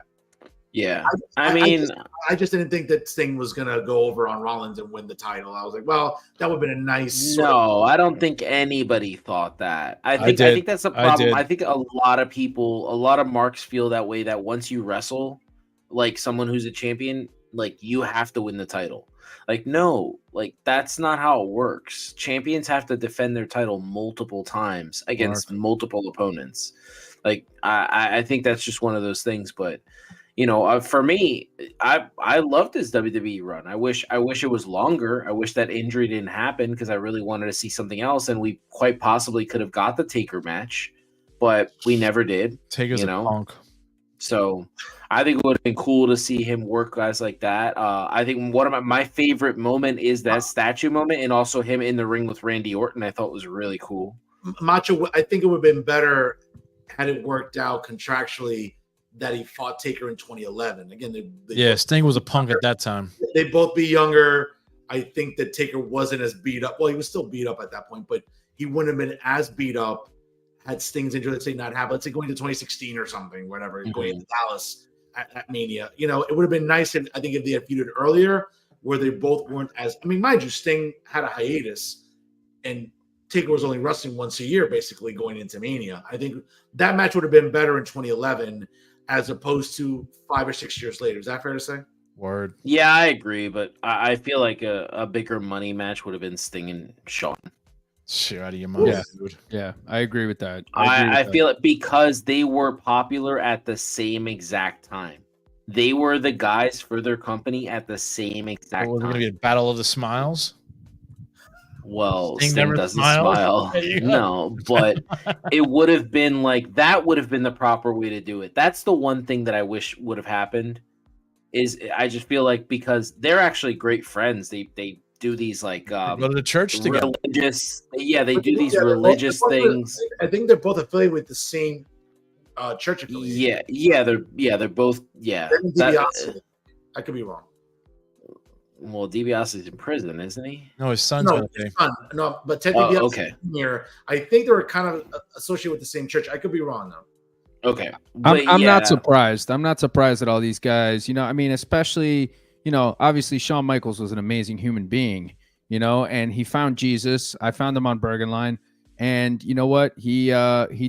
Yeah.
I just didn't think that Sting was going to go over on Rollins and win the title. I was like, well, that would have been a nice.
I don't think anybody thought that. I think that's a problem. I think a lot of marks feel that way, that once you wrestle like someone who's a champion, like you have to win the title. Like, no, like that's not how it works. Champions have to defend their title multiple times against multiple opponents. Like, I think that's just one of those things. But, for me, I loved his WWE run. I wish it was longer. I wish that injury didn't happen, because I really wanted to see something else. And we quite possibly could have got the Taker match, but we never did.
Taker's a punk.
So I think it would have been cool to see him work guys like that. I think one of my favorite moment is that statue moment, and also him in the ring with Randy Orton. I thought was really cool.
Macho, I think it would have been better had it worked out contractually that he fought Taker in 2011. Again,
Sting was a punk at that time.
They both be younger. I think that Taker wasn't as beat up. Well, he was still beat up at that point, but he wouldn't have been as beat up had Sting's injury, let's say, not happen. Let's say going to 2016 or something, whatever, going into Dallas at Mania. It would have been nice if they had feuded earlier, where they both weren't as. I mean, mind you, Sting had a hiatus, and Taker was only wrestling once a year, basically going into Mania. I think that match would have been better in 2011 as opposed to 5 or 6 years later. Is that fair to say?
Word.
Yeah, I agree, but I feel like a bigger money match would have been Sting and Shawn.
Shit out of your mind, dude.
Yeah, I agree with that.
I feel it because they were popular at the same exact time. They were the guys for their company at the same exact time.
Was it going to be a battle of the smiles?
Well, Sting doesn't smile. No, but it would have been like, that would have been the proper way to do it. That's the one thing that I wish would have happened. Is I just feel like, because they're actually great friends. They do these like
go to the church together.
They do these religious things.
I think they're both affiliated with the same church affiliation.
They're both. Yeah,
I could be wrong.
Well, DiBiase's in prison, isn't he?
No, his son's gonna be.
No, but Ted DiBiase
okay.
Here, I think they were kind of associated with the same church. I could be wrong though.
Okay,
I'm not surprised. I'm not surprised at all these guys. I mean, especially. Obviously Shawn Michaels was an amazing human being, and he found Jesus. I found him on Bergen Line, and you know what? He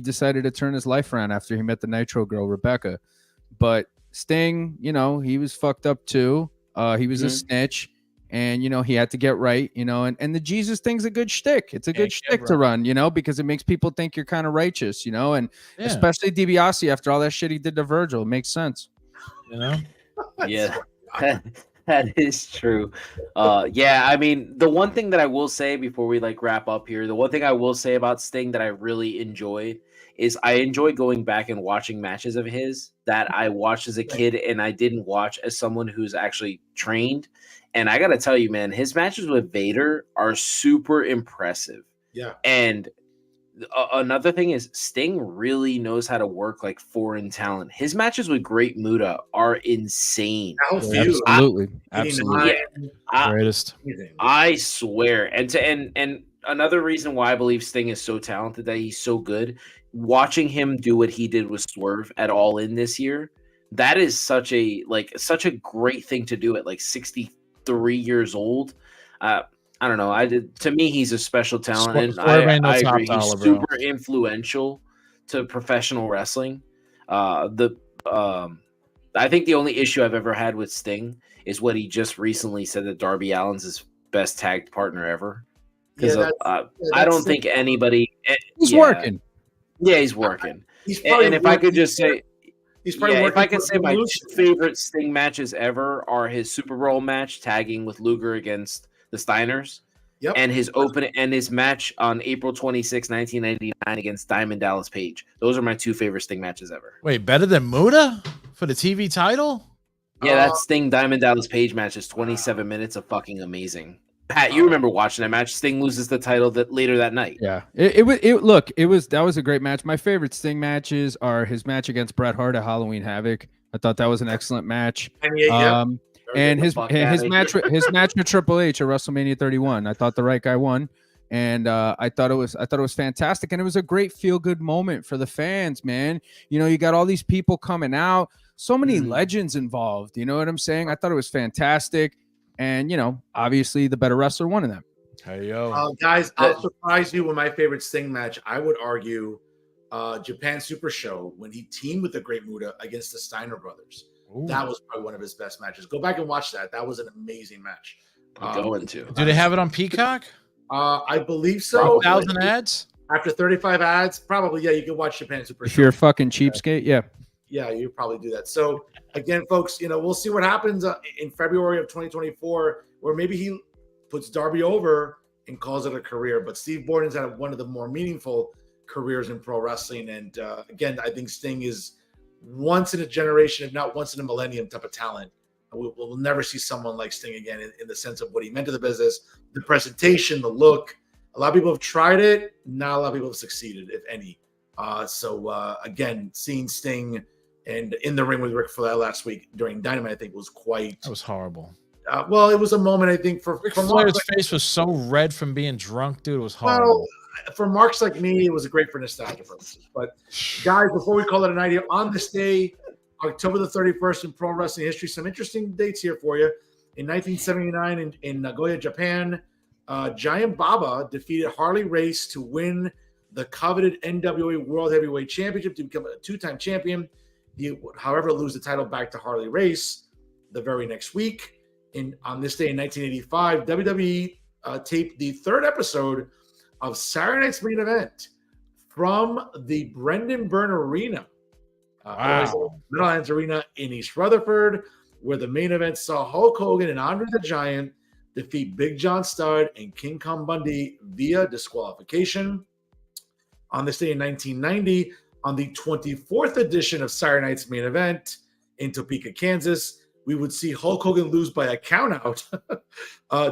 decided to turn his life around after he met the Nitro girl, Rebecca. But Sting, he was fucked up too. He was a snitch, and he had to get right, and the Jesus thing's a good shtick. It's a good shtick to run, because it makes people think you're kind of righteous, and especially DiBiase after all that shit he did to Virgil. It makes sense.
Yeah. That is true. Yeah, I mean, the one thing that I will say before we like wrap up here, the one thing I will say about Sting that I really enjoyed is I enjoy going back and watching matches of his that I watched as a kid and I didn't watch as someone who's actually trained. And I gotta tell you, man, his matches with Vader are super impressive.
Yeah.
And another thing is Sting really knows how to work like foreign talent. His matches with Great Muta are insane.
How few?
Absolutely.
89.
Yeah, I,
Greatest.
I swear. And another reason why I believe Sting is so talented, that he's so good, watching him do what he did with Swerve at All In this year, that is such a great thing to do at like 63 years old. I don't know. To me, he's a special talent, and
Swerve ain't no
I
top
agree.
dollar,
He's
bro.
super influential to professional wrestling. I think the only issue I've ever had with Sting is what he just recently said, that Darby Allin's his best tagged partner ever. Because I don't think anybody.
He's working.
Yeah, he's working.
He's probably
And if I could just say,
he's probably
if
working
I could
for
say my
Evolution.
favorite Sting matches ever are his Super Bowl match tagging with Luger against the Steiners.
Yep.
And his match on April 26, 1999 against Diamond Dallas Page. Those are my two favorite Sting matches ever.
Wait, better than Muda for the TV title?
Yeah, that Sting Diamond Dallas Page match is 27 minutes of fucking amazing. Pat, you remember watching that match? Sting loses the title later that night.
Yeah, that was a great match. My favorite Sting matches are his match against Bret Hart at Halloween Havoc. I thought that was an excellent match. And his match with Triple H at WrestleMania 31. I thought the right guy won, and I thought it was fantastic, and it was a great feel good moment for the fans, man. You know, you got all these people coming out, so many legends involved. You know what I'm saying? I thought it was fantastic, and you know, obviously the better wrestler won in that.
Hey yo,
Guys, I'll surprise you with my favorite Sting match. I would argue Japan Super Show when he teamed with the Great Muta against the Steiner brothers.
Ooh.
That was probably one of his best matches. Go back and watch that. That was an amazing match.
I'm going to.
Do they have it on Peacock?
I believe so.
1,000 ads?
After 35 ads, probably, yeah, you can watch Japan Super
If
Show.
you're a fucking cheapskate, yeah.
Yeah, you probably do that. So, again, folks, you know, we'll see what happens in February of 2024, where maybe he puts Darby over and calls it a career. But Steve Borden's had one of the more meaningful careers in pro wrestling. And, again, I think Sting is once in a generation, if not once in a millennium type of talent. We'll never see someone like Sting again in the sense of what he meant to the business, the presentation, the look. A lot of people have tried it. Not a lot of people have succeeded, if any. Again, seeing Sting and in the ring with Ric Flair last week during Dynamite, I think was quite.
That was horrible.
Well, it was a moment, I think, for
Ric Flair's face was so red from being drunk, dude. It was horrible.
Well, for marks like me, it was great for nostalgia purposes. But guys, before we call it a night here, on this day, October the 31st in pro wrestling history, some interesting dates here for you. In 1979 in Nagoya, Japan, Giant Baba defeated Harley Race to win the coveted NWA World Heavyweight Championship to become a two-time champion. He would, however, lose the title back to Harley Race the very next week. On this day in 1985, WWE taped the third episode of Saturday Night's Main Event from the Brendan Byrne Arena, Meadowlands Arena in East Rutherford, where the main event saw Hulk Hogan and Andre the Giant defeat Big John Studd and King Kong Bundy via disqualification. On this day in 1990, on the 24th edition of Saturday Night's Main Event in Topeka, Kansas, we would see Hulk Hogan lose by a countout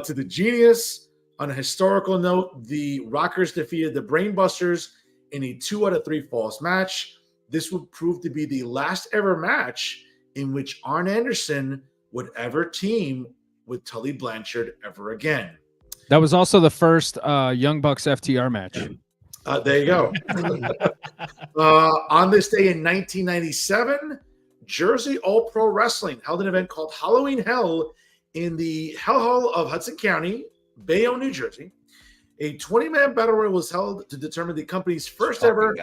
to the Genius. On a historical note, the Rockers defeated the Brainbusters in a 2 out of 3 falls match. This would prove to be the last ever match in which Arn Anderson would ever team with Tully Blanchard ever again.
That was also the first Young Bucks FTR match.
There you go. On this day in 1997, Jersey All Pro Wrestling held an event called Halloween Hell in the Hell Hall of Hudson County, Bayonne, New Jersey. A 20-man battle royal was held to determine the company's first ever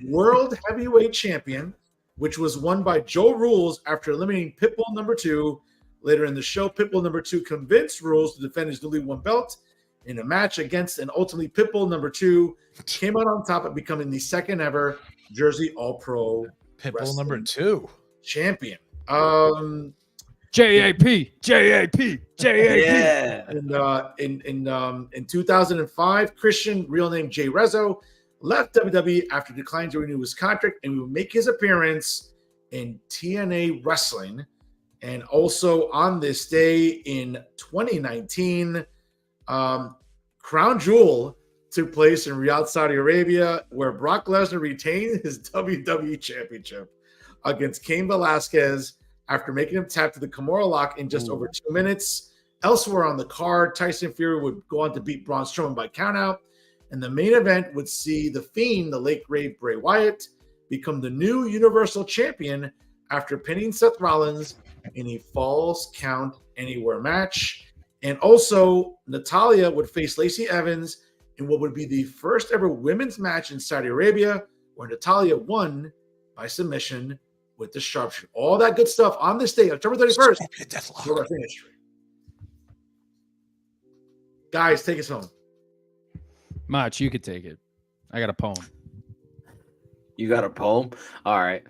World Heavyweight Champion, which was won by Joe Rules after eliminating Pitbull number 2. Later in the show, Pitbull number 2 convinced Rules to defend his newly won belt in a match against, and ultimately Pitbull number 2 came out on top of becoming the second ever Jersey All Pro
Pitbull number 2
champion.
JAP.
Yeah.
In 2005, Christian, real name Jay Rezzo, left WWE after declining to renew his contract, and will make his appearance in TNA Wrestling. And also on this day in 2019, Crown Jewel took place in Riyadh, Saudi Arabia, where Brock Lesnar retained his WWE Championship against Cain Velasquez after making him tap to the Kimura lock in just over 2 minutes. Elsewhere on the card, Tyson Fury would go on to beat Braun Strowman by countout, and the main event would see The Fiend, the late great Bray Wyatt, become the new Universal Champion after pinning Seth Rollins in a Falls Count Anywhere match. And also, Natalya would face Lacey Evans in what would be the first ever women's match in Saudi Arabia, where Natalya won by submission with the sharpshooter. All that good stuff on this day, October 31st. For wrestling history. Guys, take us home.
Mach, you could take it. I got a poem.
You got a poem? All right.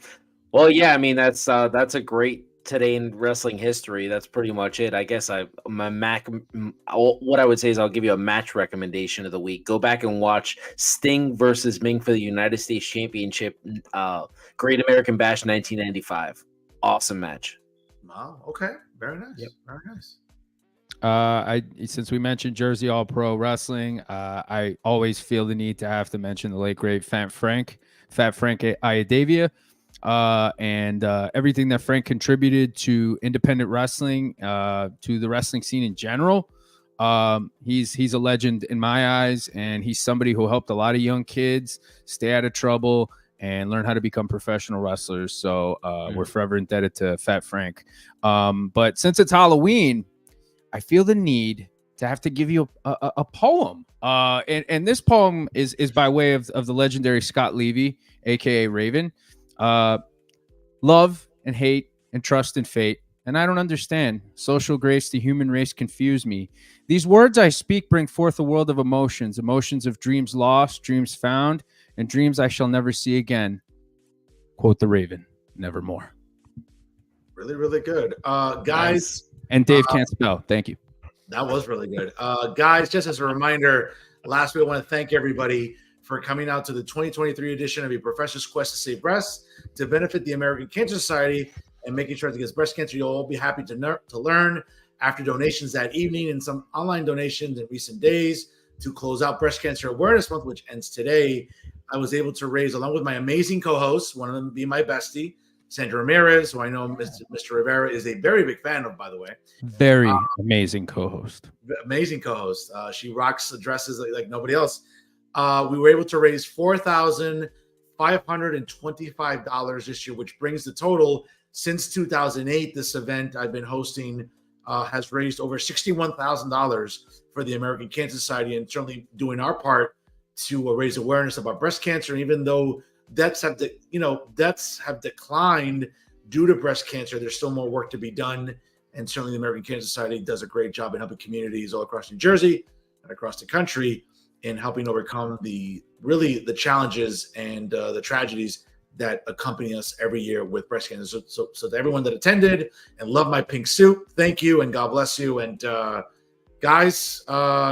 Well, yeah, I mean, that's a great today in wrestling history. That's pretty much it. I guess what I would say is I'll give you a match recommendation of the week. Go back and watch Sting versus Ming for the United States Championship, Great American Bash 1995. Awesome match.
Wow. Okay. Very nice.
Yep.
Very nice.
Since we mentioned Jersey All Pro Wrestling, I always feel the need to have to mention the late great Fat Frank Iadavia, and everything that Frank contributed to independent wrestling, to the wrestling scene in general. He's a legend in my eyes, and he's somebody who helped a lot of young kids stay out of trouble and learn how to become professional wrestlers. So we're forever indebted to Fat Frank. But since it's Halloween, I feel the need to have to give you a poem. And this poem is by way of the legendary Scott Levy, aka Raven. Love and hate and trust and fate. And I don't understand. Social grace, the human race confuse me. These words I speak bring forth a world of emotions of dreams lost, dreams found, and dreams I shall never see again. Quote the Raven, nevermore.
Really, really good. Guys.
And Dave can't spell. Thank you.
That was really good. Guys, just as a reminder, last week I want to thank everybody for coming out to the 2023 edition of A Professional's Quest to Save Breasts to benefit the American Cancer Society and making sure against breast cancer. You'll all be happy to learn after donations that evening and some online donations in recent days to close out Breast Cancer Awareness Month, which ends today. I was able to raise, along with my amazing co-hosts, one of them being my bestie, Sandra Ramirez, who I know Mr. Rivera is a very big fan of, by the way.
Very amazing co-host.
Amazing co-host. She rocks the dresses like nobody else. We were able to raise $4,525 this year, which brings the total since 2008. This event I've been hosting has raised over $61,000 for the American Cancer Society, and certainly doing our part to raise awareness about breast cancer. And even though deaths have declined due to breast cancer, there's still more work to be done. And certainly the American Cancer Society does a great job in helping communities all across New Jersey and across the country in helping overcome the challenges and the tragedies that accompany us every year with breast cancer. So to everyone that attended and loved my pink suit, thank you and God bless you. And guys,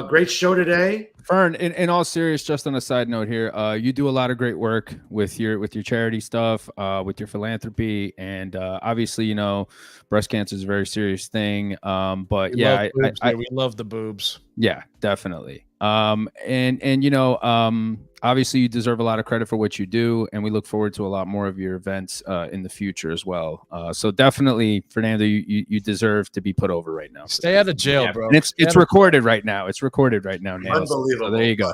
great show today.
Fern, in all serious, just on a side note here, you do a lot of great work with your charity stuff, with your philanthropy, and obviously, you know, breast cancer is a very serious thing. But
we
yeah,
we love the boobs.
Yeah, definitely. And you know, obviously you deserve a lot of credit for what you do, and we look forward to a lot more of your events in the future as well. So definitely, Fernando, you deserve to be put over right now.
Stay out of jail, bro.
And it's recorded right now. It's recorded right now.
Unbelievable.
So there you go.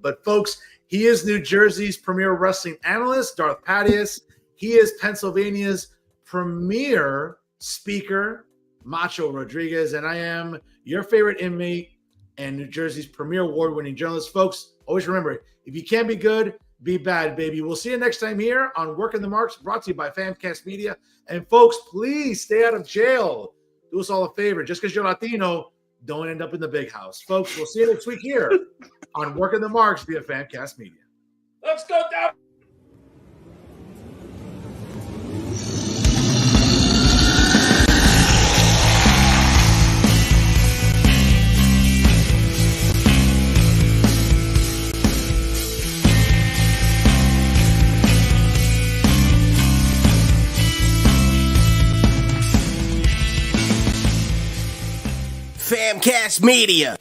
But folks, he is New Jersey's premier wrestling analyst, Darth Patius. He is Pennsylvania's premier speaker, Macho Rodriguez, and I am your favorite inmate and New Jersey's premier award-winning journalist. Folks, always remember, if you can't be good, be bad, baby. We'll see you next time here on Working the Marks, brought to you by Famcast Media. And folks, please stay out of jail. Do us all a favor. Just because you're Latino, don't end up in the big house. Folks, we'll see you next week here on Working the Marks via Famcast Media.
Let's go down.
Famcast Media.